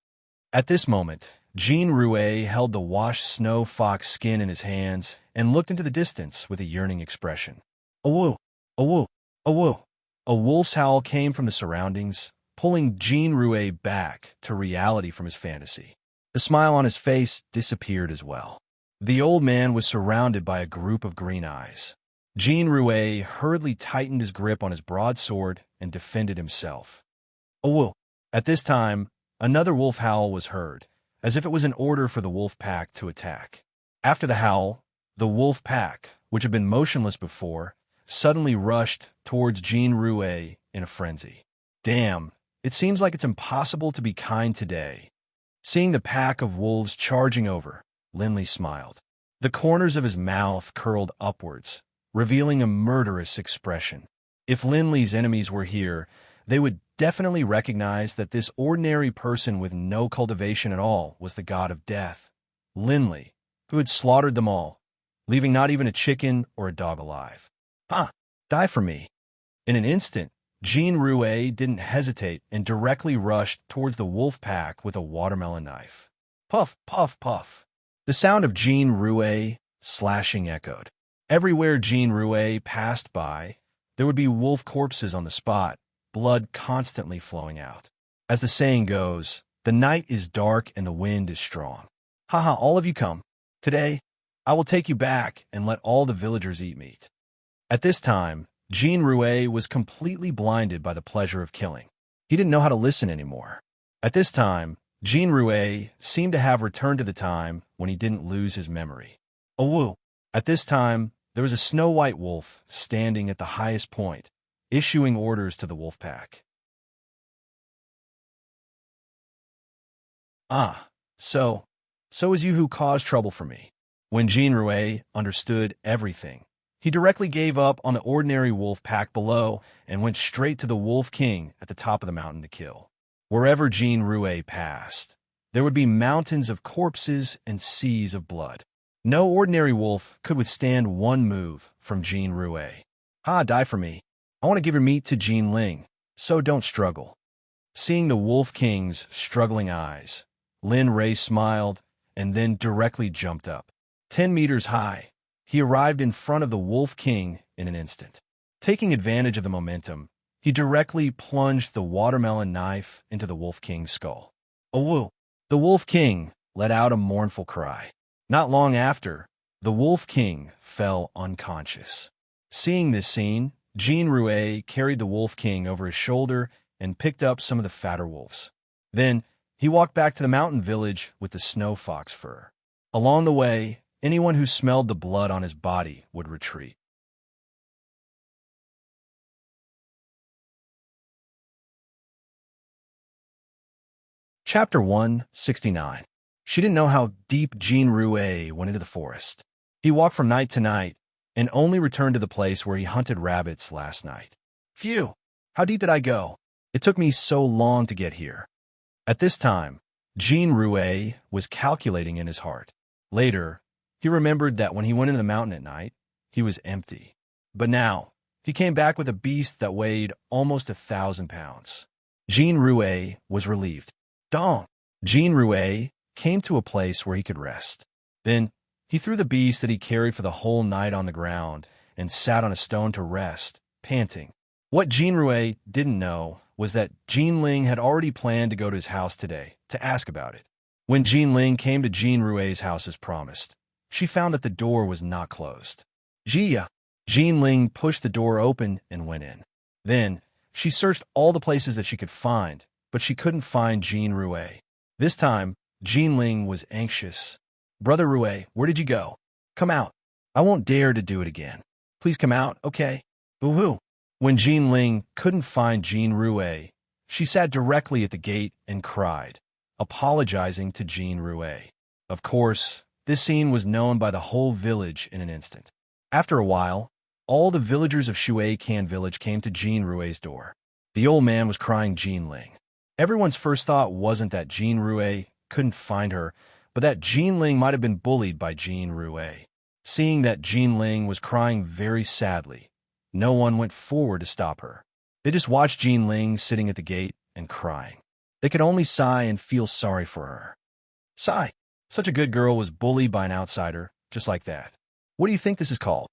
At this moment, Jean Rouet held the washed snow fox skin in his hands and looked into the distance with a yearning expression. A-woo, a-woo, a-woo. A wolf's howl came from the surroundings, pulling Jean Rouet back to reality from his fantasy. The smile on his face disappeared as well. The old man was surrounded by a group of green eyes. Jean Rouet hurriedly tightened his grip on his broadsword and defended himself. A-woo. At this time, another wolf howl was heard, as if it was an order for the wolf pack to attack. After the howl, the wolf pack, which had been motionless before, suddenly rushed towards Jean Rouet in a frenzy. Damn, it seems like it's impossible to be kind today. Seeing the pack of wolves charging over, Linley smiled. The corners of his mouth curled upwards, revealing a murderous expression. If Linley's enemies were here, they would definitely recognize that this ordinary person with no cultivation at all was the god of death, Linley, who had slaughtered them all, leaving not even a chicken or a dog alive. Die for me. In an instant, Jean Rouet didn't hesitate and directly rushed towards the wolf pack with a watermelon knife. Puff, puff, puff. The sound of Jean Rouet slashing echoed. Everywhere Jean Rouet passed by, there would be wolf corpses on the spot, blood constantly flowing out. As the saying goes, the night is dark and the wind is strong. Haha, all of you come. Today, I will take you back and let all the villagers eat meat. At this time, Jean Rouet was completely blinded by the pleasure of killing. He didn't know how to listen anymore. At this time, Jean Rouet seemed to have returned to the time when he didn't lose his memory. A-woo. At this time, there was a snow-white wolf standing at the highest point, issuing orders to the wolf pack. So it was you who caused trouble for me. When Jean Rouet understood everything, he directly gave up on the ordinary wolf pack below and went straight to the Wolf King at the top of the mountain to kill. Wherever Jean Rouet passed, there would be mountains of corpses and seas of blood. No ordinary wolf could withstand one move from Jean Rouet. Die for me. I want to give your meat to Jean Ling, so don't struggle. Seeing the Wolf King's struggling eyes, Lin Ray smiled and then directly jumped up. 10 meters high, he arrived in front of the Wolf King in an instant. Taking advantage of the momentum, he directly plunged the watermelon knife into the Wolf King's skull. A-woo! The Wolf King let out a mournful cry. Not long after, the Wolf King fell unconscious. Seeing this scene, Jean Rouet carried the Wolf King over his shoulder and picked up some of the fatter wolves. Then, he walked back to the mountain village with the snow fox fur. Along the way, anyone who smelled the blood on his body would retreat. Chapter 169. She didn't know how deep Jean Rouet went into the forest. He walked from night to night and only returned to the place where he hunted rabbits last night. Phew! How deep did I go? It took me so long to get here. At this time, Jean Rouet was calculating in his heart. Later, he remembered that when he went into the mountain at night, he was empty. But now, he came back with a beast that weighed almost 1,000 pounds. Jean Rouet was relieved. Dong! Jean Rouet came to a place where he could rest. Then, he threw the beast that he carried for the whole night on the ground and sat on a stone to rest, panting. What Jean Rouet didn't know was that Jean Ling had already planned to go to his house today to ask about it. When Jean Ling came to Jean Rouet's house as promised, she found that the door was not closed. Jean Ling pushed the door open and went in. Then, she searched all the places that she could find, but she couldn't find Jean Rouet. This time, Jean Ling was anxious. Brother Rouet, where did you go? Come out. I won't dare to do it again. Please come out, okay? Boo-hoo. When Jean Ling couldn't find Jean Rouet, she sat directly at the gate and cried, apologizing to Jean Rouet. Of course, this scene was known by the whole village in an instant. After a while, all the villagers of Shuai Can village came to Jean Rouet's door. The old man was crying Jinling. Everyone's first thought wasn't that Jean Rue couldn't find her, but that Jinling might have been bullied by Jean Rue. Seeing that Jinling was crying very sadly, no one went forward to stop her. They just watched Jinling sitting at the gate and crying. They could only sigh and feel sorry for her. Sigh. Such a good girl was bullied by an outsider, just like that. What do you think this is called?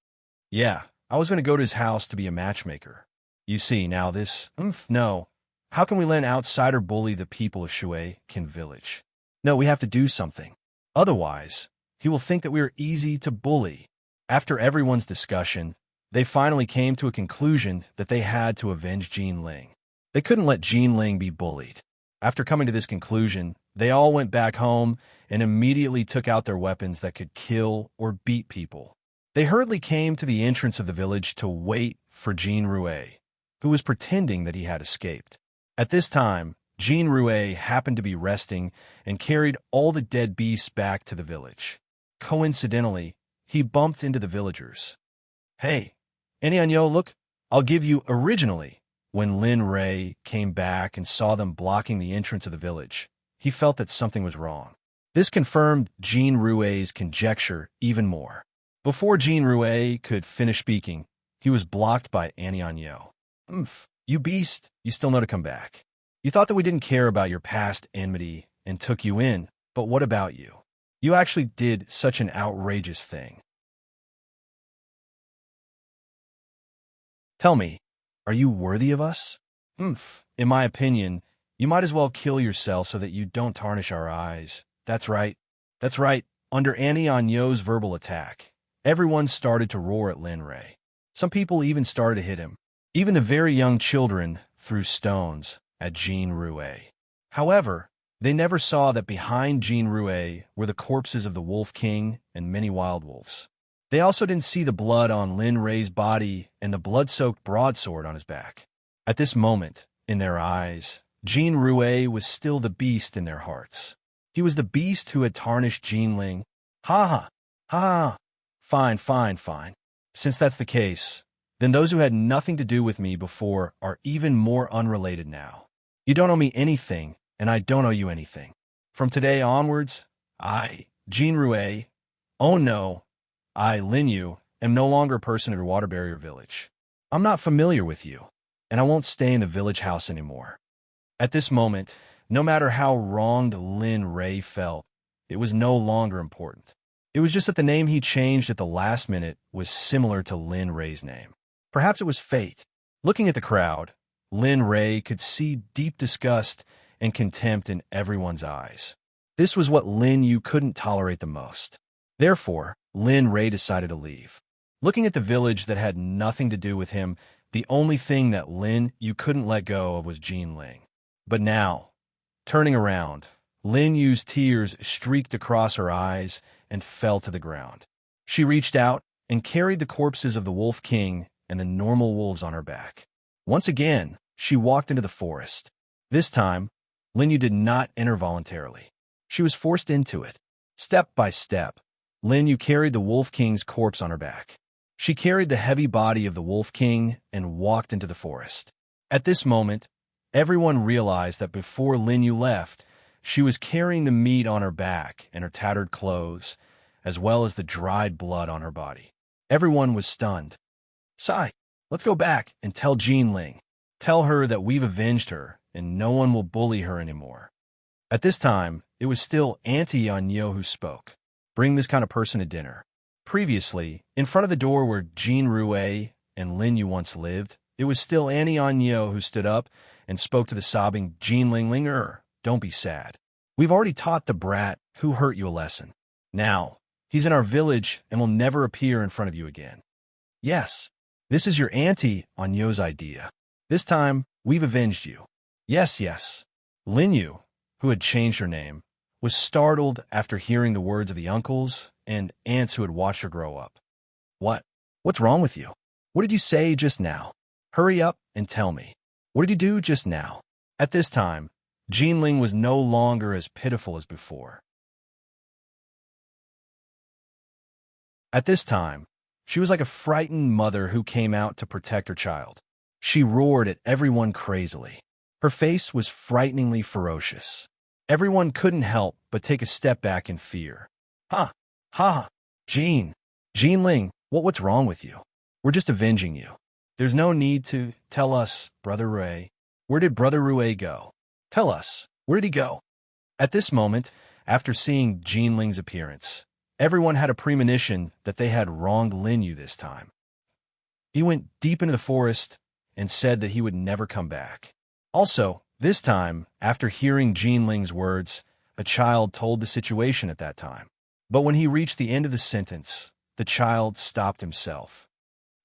Yeah, I was going to go to his house to be a matchmaker. You see, now this, no. How can we let an outsider bully the people of Shuekin village? No, we have to do something. Otherwise, he will think that we are easy to bully. After everyone's discussion, they finally came to a conclusion that they had to avenge Jinling. They couldn't let Jinling be bullied. After coming to this conclusion, they all went back home and immediately took out their weapons that could kill or beat people. They hurriedly came to the entrance of the village to wait for Jean Rue, who was pretending that he had escaped. At this time, Jean Rue happened to be resting and carried all the dead beasts back to the village. Coincidentally, he bumped into the villagers. Hey, Anyo, look, I'll give you originally. When Lin Ray came back and saw them blocking the entrance of the village, he felt that something was wrong. This confirmed Jean Rue's conjecture even more. Before Jean Rue could finish speaking, he was blocked by Anyo. You beast, you still know to come back. You thought that we didn't care about your past enmity and took you in, but what about you? You actually did such an outrageous thing. Tell me, are you worthy of us? In my opinion, you might as well kill yourself so that you don't tarnish our eyes. That's right. That's right. Under Anyo's verbal attack, everyone started to roar at Lin Ray. Some people even started to hit him. Even the very young children threw stones at Jean Rue. However, they never saw that behind Jean Rue were the corpses of the Wolf King and many wild wolves. They also didn't see the blood on Lin Ray's body and the blood-soaked broadsword on his back. At this moment, in their eyes, Jean Rue was still the beast in their hearts. He was the beast who had tarnished Jinling. Ha ha. Fine. Since that's the case, then those who had nothing to do with me before are even more unrelated now. You don't owe me anything, and I don't owe you anything. From today onwards, I, Jean Rue, oh no, I, Lin Yu, am no longer a person of your water barrier village. I'm not familiar with you, and I won't stay in the village house anymore. At this moment, no matter how wronged Lin Ray felt, it was no longer important. It was just that the name he changed at the last minute was similar to Lin Ray's name. Perhaps it was fate. Looking at the crowd, Lin Ray could see deep disgust and contempt in everyone's eyes. This was what Lin Yu couldn't tolerate the most. Therefore, Lin Ray decided to leave. Looking at the village that had nothing to do with him, the only thing that Lin Yu couldn't let go of was Jinling. But now, turning around, Lin Yu's tears streaked across her eyes and fell to the ground. She reached out and carried the corpses of the Wolf King and the normal wolves on her back. Once again, she walked into the forest. This time, Lin Yu did not enter voluntarily. She was forced into it. Step by step, Lin Yu carried the Wolf King's corpse on her back. She carried the heavy body of the Wolf King and walked into the forest. At this moment, everyone realized that before Lin Yu left, she was carrying the meat on her back and her tattered clothes, as well as the dried blood on her body. Everyone was stunned. Sai, let's go back and tell Jinling. Tell her that we've avenged her and no one will bully her anymore. At this time, it was still Auntie Anyo who spoke. Bring this kind of person to dinner. Previously, in front of the door where Jean Rue and Lin Yu once lived, it was still Auntie Anyo who stood up and spoke to the sobbing Jinling. Don't be sad. We've already taught the brat who hurt you a lesson. Now, he's in our village and will never appear in front of you again. Yes, this is your Auntie Anyo's idea. This time, we've avenged you. Yes. Lin Yu, who had changed her name, was startled after hearing the words of the uncles and aunts who had watched her grow up. What's wrong with you? What did you say just now? Hurry up and tell me. What did you do just now? At this time, Jinling was no longer as pitiful as before. At this time, she was like a frightened mother who came out to protect her child. She roared at everyone crazily. Her face was frighteningly ferocious. Everyone couldn't help but take a step back in fear. Ha! Ha! Jean! Jean Ling, what's wrong with you? We're just avenging you. There's no need to tell us, Brother Rui. Where did Brother Rui go? Tell us, where did he go? At this moment, after seeing Jean Ling's appearance, everyone had a premonition that they had wronged Lin Yu this time. He went deep into the forest and said that he would never come back. Also, this time, after hearing Jean Ling's words, a child told the situation at that time. But when he reached the end of the sentence, the child stopped himself.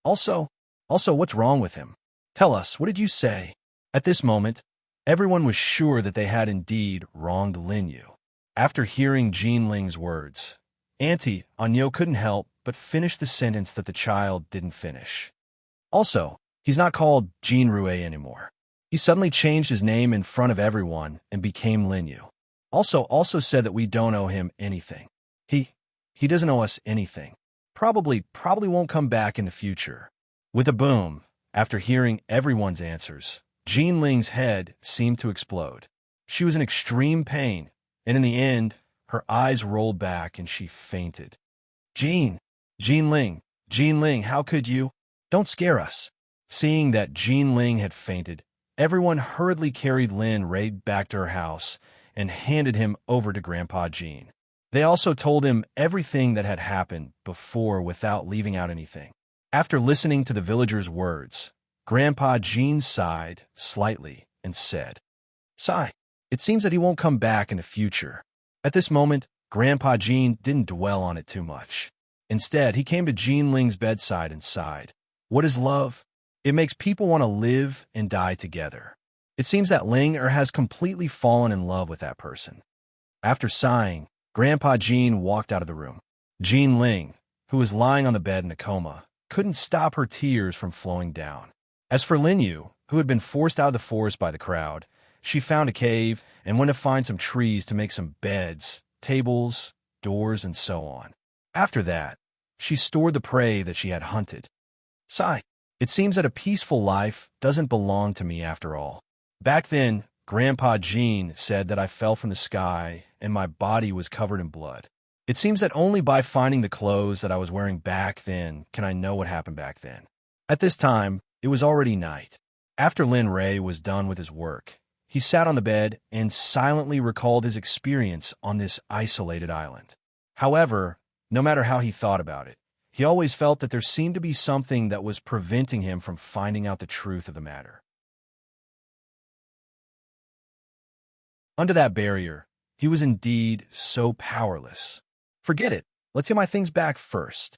Also, what's wrong with him? Tell us, what did you say? At this moment, everyone was sure that they had indeed wronged Lin Yu. After hearing Jean Ling's words, Auntie Anyo couldn't help but finish the sentence that the child didn't finish. Also, he's not called Jean Rui anymore. He suddenly changed his name in front of everyone and became Lin Yu. Also said that we don't owe him anything. He doesn't owe us anything. Probably won't come back in the future. With a boom, after hearing everyone's answers, Jean Ling's head seemed to explode. She was in extreme pain, and in the end, her eyes rolled back and she fainted. Jean Ling, how could you? Don't scare us. Seeing that Jean Ling had fainted, everyone hurriedly carried Lin Rui back to her house and handed him over to Grandpa Jean. They also told him everything that had happened before without leaving out anything. After listening to the villagers' words, Grandpa Jean sighed slightly and said, "Sigh, it seems that he won't come back in the future." At this moment, Grandpa Jean didn't dwell on it too much. Instead, he came to Jean Ling's bedside and sighed. What is love? It makes people want to live and die together. It seems that Ling has completely fallen in love with that person. After sighing, Grandpa Jean walked out of the room. Jean Ling, who was lying on the bed in a coma, couldn't stop her tears from flowing down. As for Lin Yu, who had been forced out of the forest by the crowd, she found a cave and went to find some trees to make some beds, tables, doors, and so on. After that, she stored the prey that she had hunted. Sigh, it seems that a peaceful life doesn't belong to me after all. Back then, Grandpa Jean said that I fell from the sky and my body was covered in blood. It seems that only by finding the clothes that I was wearing back then can I know what happened back then. At this time, it was already night. After Lin Rui was done with his work, he sat on the bed and silently recalled his experience on this isolated island. However, no matter how he thought about it, he always felt that there seemed to be something that was preventing him from finding out the truth of the matter. Under that barrier, he was indeed so powerless. Forget it. Let's get my things back first.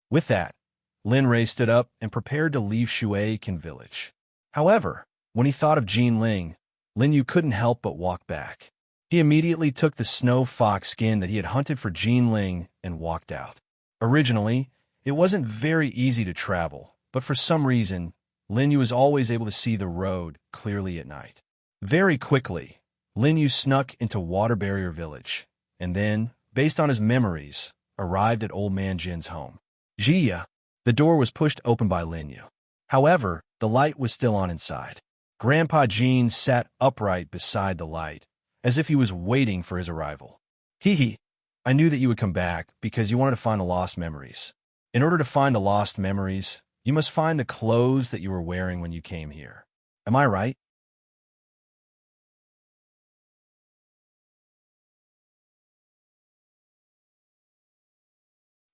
With that, Lin Rui stood up and prepared to leave Shuaikin village. However, when he thought of Jean Ling, Lin Yu couldn't help but walk back. He immediately took the snow fox skin that he had hunted for Jean Ling and walked out. Originally, it wasn't very easy to travel, but for some reason, Lin Yu was always able to see the road clearly at night. Very quickly, Lin Yu snuck into Water Barrier Village, and then, based on his memories, arrived at Old Man Jin's home. Jia, the door was pushed open by Lin Yu. However, the light was still on inside. Grandpa Jean sat upright beside the light, as if he was waiting for his arrival. Hee, I knew that you would come back because you wanted to find the lost memories. In order to find the lost memories, you must find the clothes that you were wearing when you came here. Am I right?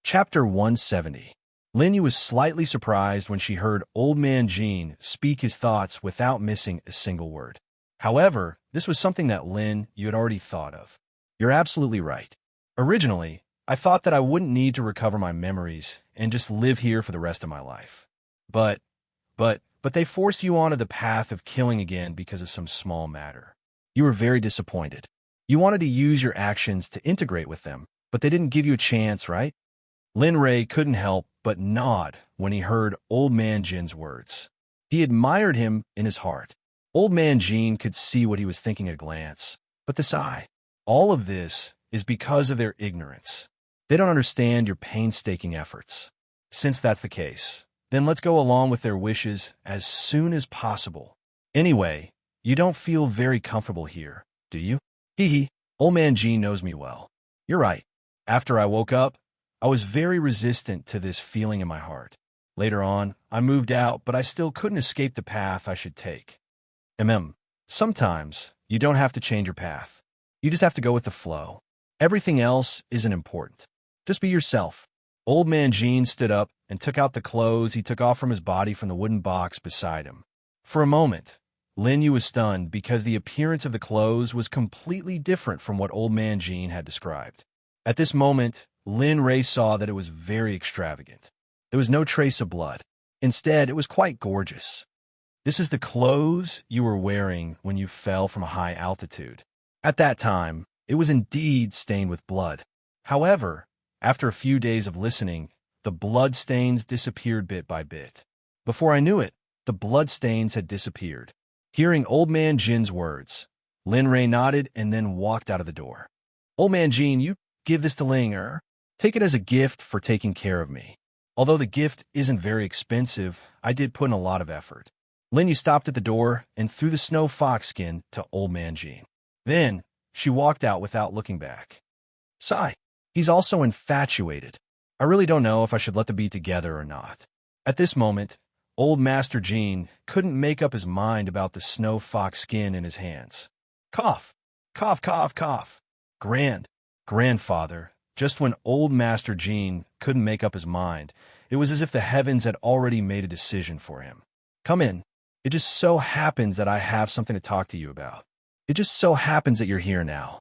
Chapter 170. Lin Yu was slightly surprised when she heard Old Man Jean speak his thoughts without missing a single word. However, this was something that Lin Yu had already thought of. You're absolutely right. Originally, I thought that I wouldn't need to recover my memories and just live here for the rest of my life. But they forced you onto the path of killing again because of some small matter. You were very disappointed. You wanted to use your actions to integrate with them, but they didn't give you a chance, right? Lin Rui couldn't help but nod when he heard Old Man Jin's words. He admired him in his heart. Old Man Jin could see what he was thinking at a glance. But this eye, all of this is because of their ignorance. They don't understand your painstaking efforts. Since that's the case, Then let's go along with their wishes as soon as possible. Anyway, you don't feel very comfortable here, do you? Hee hee, old man Jean knows me well. You're right. After I woke up, I was very resistant to this feeling in my heart. Later on, I moved out, but I still couldn't escape the path I should take. Sometimes, you don't have to change your path. You just have to go with the flow. Everything else isn't important. Just be yourself. Old man Jean stood up and took out the clothes he took off from his body from the wooden box beside him. For a moment, Lin Yu was stunned because the appearance of the clothes was completely different from what old man Jean had described. At this moment, Lin Ray saw that it was very extravagant. There was no trace of blood. Instead, it was quite gorgeous. This is the clothes you were wearing when you fell from a high altitude. At that time, it was indeed stained with blood. However, after a few days of listening, the blood stains disappeared bit by bit. Before I knew it, the blood stains had disappeared. Hearing old man Jin's words, Lin Ray nodded and then walked out of the door. Old man Jin, you give this to Ling. Take it as a gift for taking care of me. Although the gift isn't very expensive, I did put in a lot of effort. Lin Yu stopped at the door and threw the snow fox skin to old man Jean. Then, she walked out without looking back. Sigh. He's also infatuated. I really don't know if I should let them be together or not. At this moment, old Master Jean couldn't make up his mind about the snow fox skin in his hands. Cough, cough, cough, cough. Grandfather. Just when old Master Jean couldn't make up his mind, it was as if the heavens had already made a decision for him. Come in. It just so happens that I have something to talk to you about. It just so happens that you're here now.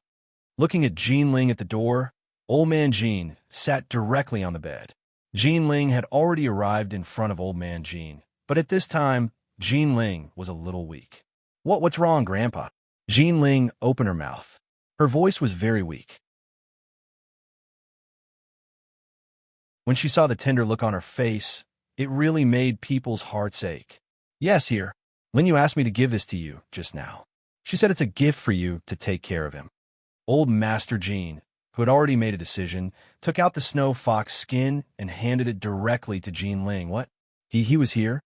Looking at Jean Ling at the door, old man Jean sat directly on the bed. Jean Ling had already arrived in front of old man Jean, but at this time, Jean Ling was a little weak. What's wrong, Grandpa? Jean Ling opened her mouth. Her voice was very weak. When she saw the tender look on her face, it really made people's hearts ache. Yes, here. Lin Yu asked me to give this to you just now. She said it's a gift for you to take care of him. Old Master Jean, who had already made a decision, took out the snow fox skin and handed it directly to Jean Ling. What? He was here?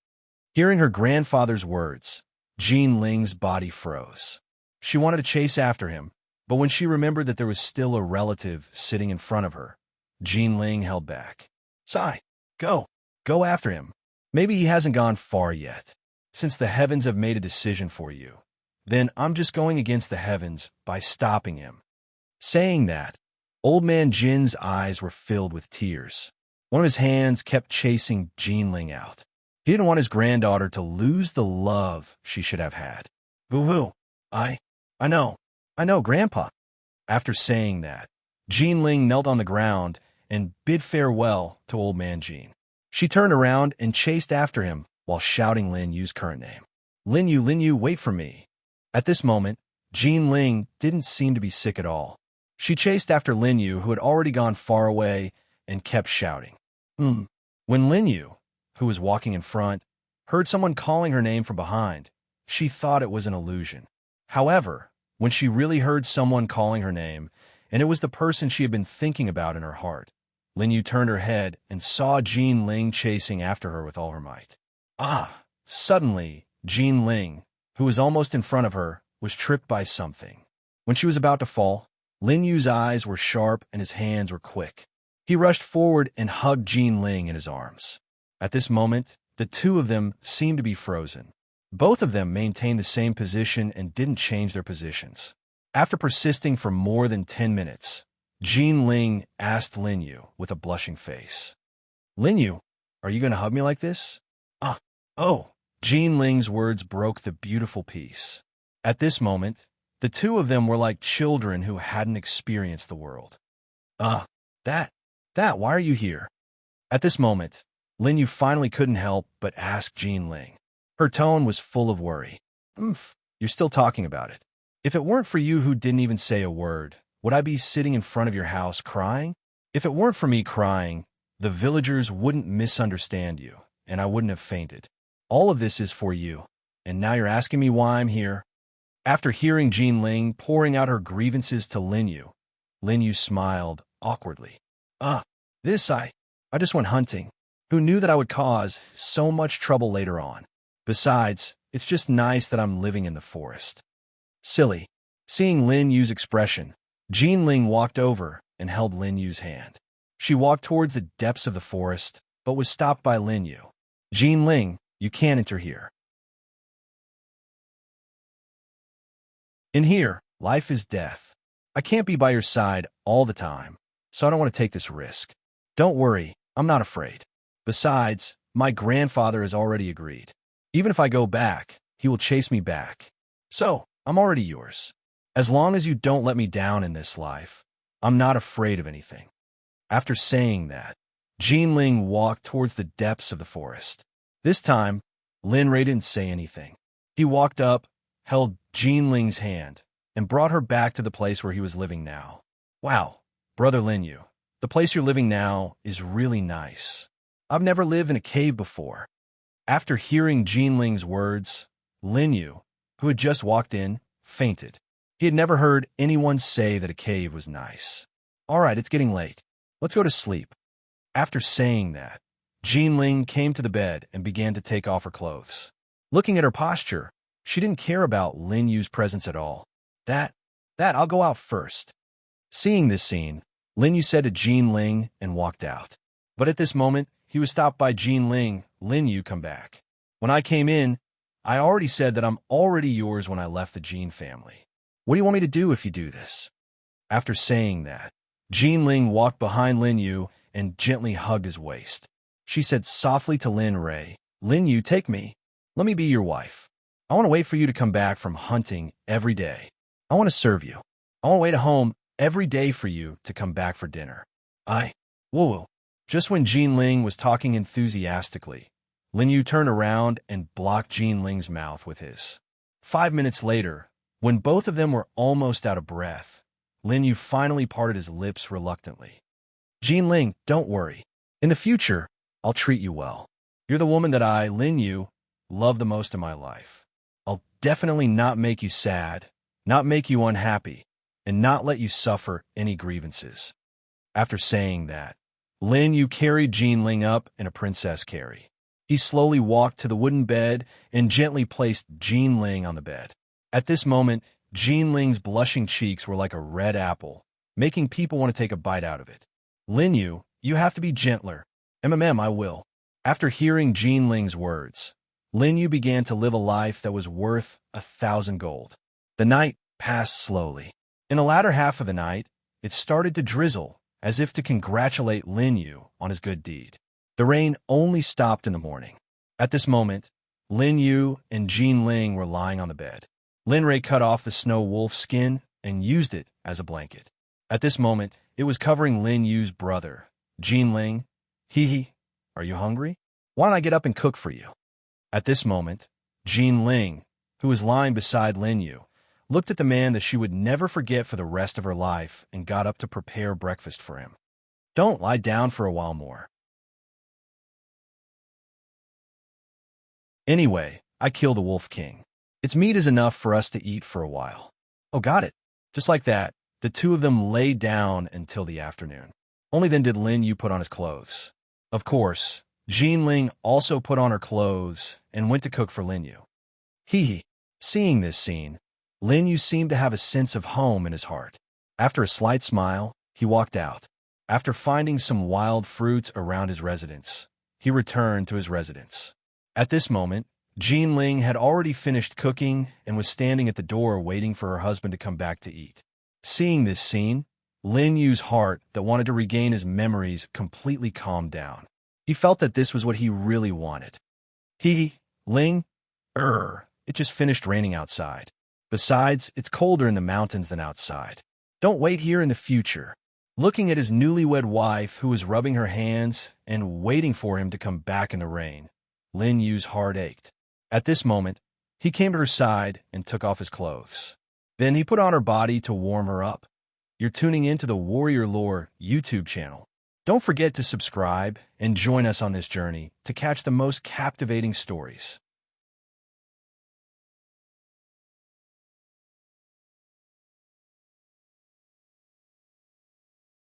Hearing her grandfather's words, Jean Ling's body froze. She wanted to chase after him, but when she remembered that there was still a relative sitting in front of her, Jean Ling held back. Sigh. Go after him. Maybe he hasn't gone far yet. Since the heavens have made a decision for you, then I'm just going against the heavens by stopping him. Saying that, old man Jin's eyes were filled with tears. One of his hands kept chasing Jean Ling out. He didn't want his granddaughter to lose the love she should have had. Boo-hoo. I know, Grandpa. After saying that, Jean Ling knelt on the ground and bid farewell to old man Jean. She turned around and chased after him while shouting Lin Yu's current name. Lin Yu, wait for me. At this moment, Jean Ling didn't seem to be sick at all. She chased after Lin Yu, who had already gone far away, and kept shouting. When Lin Yu, who was walking in front, heard someone calling her name from behind, she thought it was an illusion. However, when she really heard someone calling her name, and it was the person she had been thinking about in her heart, Lin Yu turned her head and saw Jean Ling chasing after her with all her might. Suddenly, Jean Ling, who was almost in front of her, was tripped by something. When she was about to fall, Lin Yu's eyes were sharp and his hands were quick. He rushed forward and hugged Jean Ling in his arms. At this moment, the two of them seemed to be frozen. Both of them maintained the same position and didn't change their positions. After persisting for more than 10 minutes, Jean Ling asked Lin Yu with a blushing face. Lin Yu, are you going to hug me like this? Oh. Jean Ling's words broke the beautiful peace. At this moment, the two of them were like children who hadn't experienced the world. Why are you here? At this moment, Lin Yu finally couldn't help but ask Jean Ling. Her tone was full of worry. You're still talking about it. If it weren't for you who didn't even say a word, would I be sitting in front of your house crying? If it weren't for me crying, the villagers wouldn't misunderstand you, and I wouldn't have fainted. All of this is for you, and now you're asking me why I'm here? After hearing Jean Ling pouring out her grievances to Lin Yu smiled awkwardly. I just went hunting. Who knew that I would cause so much trouble later on? Besides, it's just nice that I'm living in the forest. Silly. Seeing Lin Yu's expression, Jean Ling walked over and held Lin Yu's hand. She walked towards the depths of the forest, but was stopped by Lin Yu. Jean Ling, you can't enter here. In here, life is death. I can't be by your side all the time, so I don't want to take this risk. Don't worry, I'm not afraid. Besides, my grandfather has already agreed. Even if I go back, he will chase me back. So, I'm already yours. As long as you don't let me down in this life, I'm not afraid of anything. After saying that, Jean Ling walked towards the depths of the forest. This time, Lin Ray didn't say anything. He walked up, held Jean Ling's hand, and brought her back to the place where he was living now. Wow, Brother Lin Yu, the place you're living now is really nice. I've never lived in a cave before. After hearing Jean Ling's words, Lin Yu, who had just walked in, fainted. He had never heard anyone say that a cave was nice. All right, it's getting late. Let's go to sleep. After saying that, Jean Ling came to the bed and began to take off her clothes. Looking at her posture, she didn't care about Lin Yu's presence at all. I'll go out first. Seeing this scene, Lin Yu said to Jean Ling and walked out. But at this moment, he was stopped by Jean Ling. Lin Yu, come back. When I came in, I already said that I'm already yours when I left the Jean family. What do you want me to do if you do this? After saying that, Jean Ling walked behind Lin Yu and gently hugged his waist. She said softly to Lin Ray, Lin Yu, take me. Let me be your wife. I want to wait for you to come back from hunting every day. I want to serve you. I want to wait at home every day for you to come back for dinner. Whoa. Just when Jean Ling was talking enthusiastically, Lin Yu turned around and blocked Jean Ling's mouth with his. 5 minutes later, when both of them were almost out of breath, Lin Yu finally parted his lips reluctantly. Jean Ling, don't worry. In the future, I'll treat you well. You're the woman that I, Lin Yu, love the most in my life. I'll definitely not make you sad, not make you unhappy, and not let you suffer any grievances. After saying that, Lin Yu carried Jean Ling up in a princess carry. He slowly walked to the wooden bed and gently placed Jean Ling on the bed. At this moment, Jean Ling's blushing cheeks were like a red apple, making people want to take a bite out of it. Lin Yu, you have to be gentler. I will. After hearing Jean Ling's words, Lin Yu began to live a life that was worth 1,000 gold. The night passed slowly. In the latter half of the night, it started to drizzle, as if to congratulate Lin Yu on his good deed. The rain only stopped in the morning. At this moment, Lin Yu and Jean Ling were lying on the bed. Lin Ray cut off the snow wolf skin and used it as a blanket. At this moment, it was covering Lin Yu's brother, Jean Ling. Are you hungry? Why don't I get up and cook for you? At this moment, Jean Ling, who was lying beside Lin Yu, looked at the man that she would never forget for the rest of her life and got up to prepare breakfast for him. Don't lie down for a while more. Anyway, I killed the Wolf King. Its meat is enough for us to eat for a while. Oh, got it. Just like that, the two of them lay down until the afternoon. Only then did Lin Yu put on his clothes. Of course, Jean Ling also put on her clothes and went to cook for Lin Yu. Seeing this scene, Lin Yu seemed to have a sense of home in his heart. After a slight smile, he walked out. After finding some wild fruits around his residence, he returned to his residence. At this moment, Jean Ling had already finished cooking and was standing at the door waiting for her husband to come back to eat. Seeing this scene, Lin Yu's heart that wanted to regain his memories completely calmed down. He felt that this was what he really wanted. Ling, it just finished raining outside. Besides, it's colder in the mountains than outside. Don't wait here in the future. Looking at his newlywed wife who was rubbing her hands and waiting for him to come back in the rain, Lin Yu's heart ached. At this moment, he came to her side and took off his clothes. Then he put on her body to warm her up. You're tuning into the Warrior Lore YouTube channel. Don't forget to subscribe and join us on this journey to catch the most captivating stories.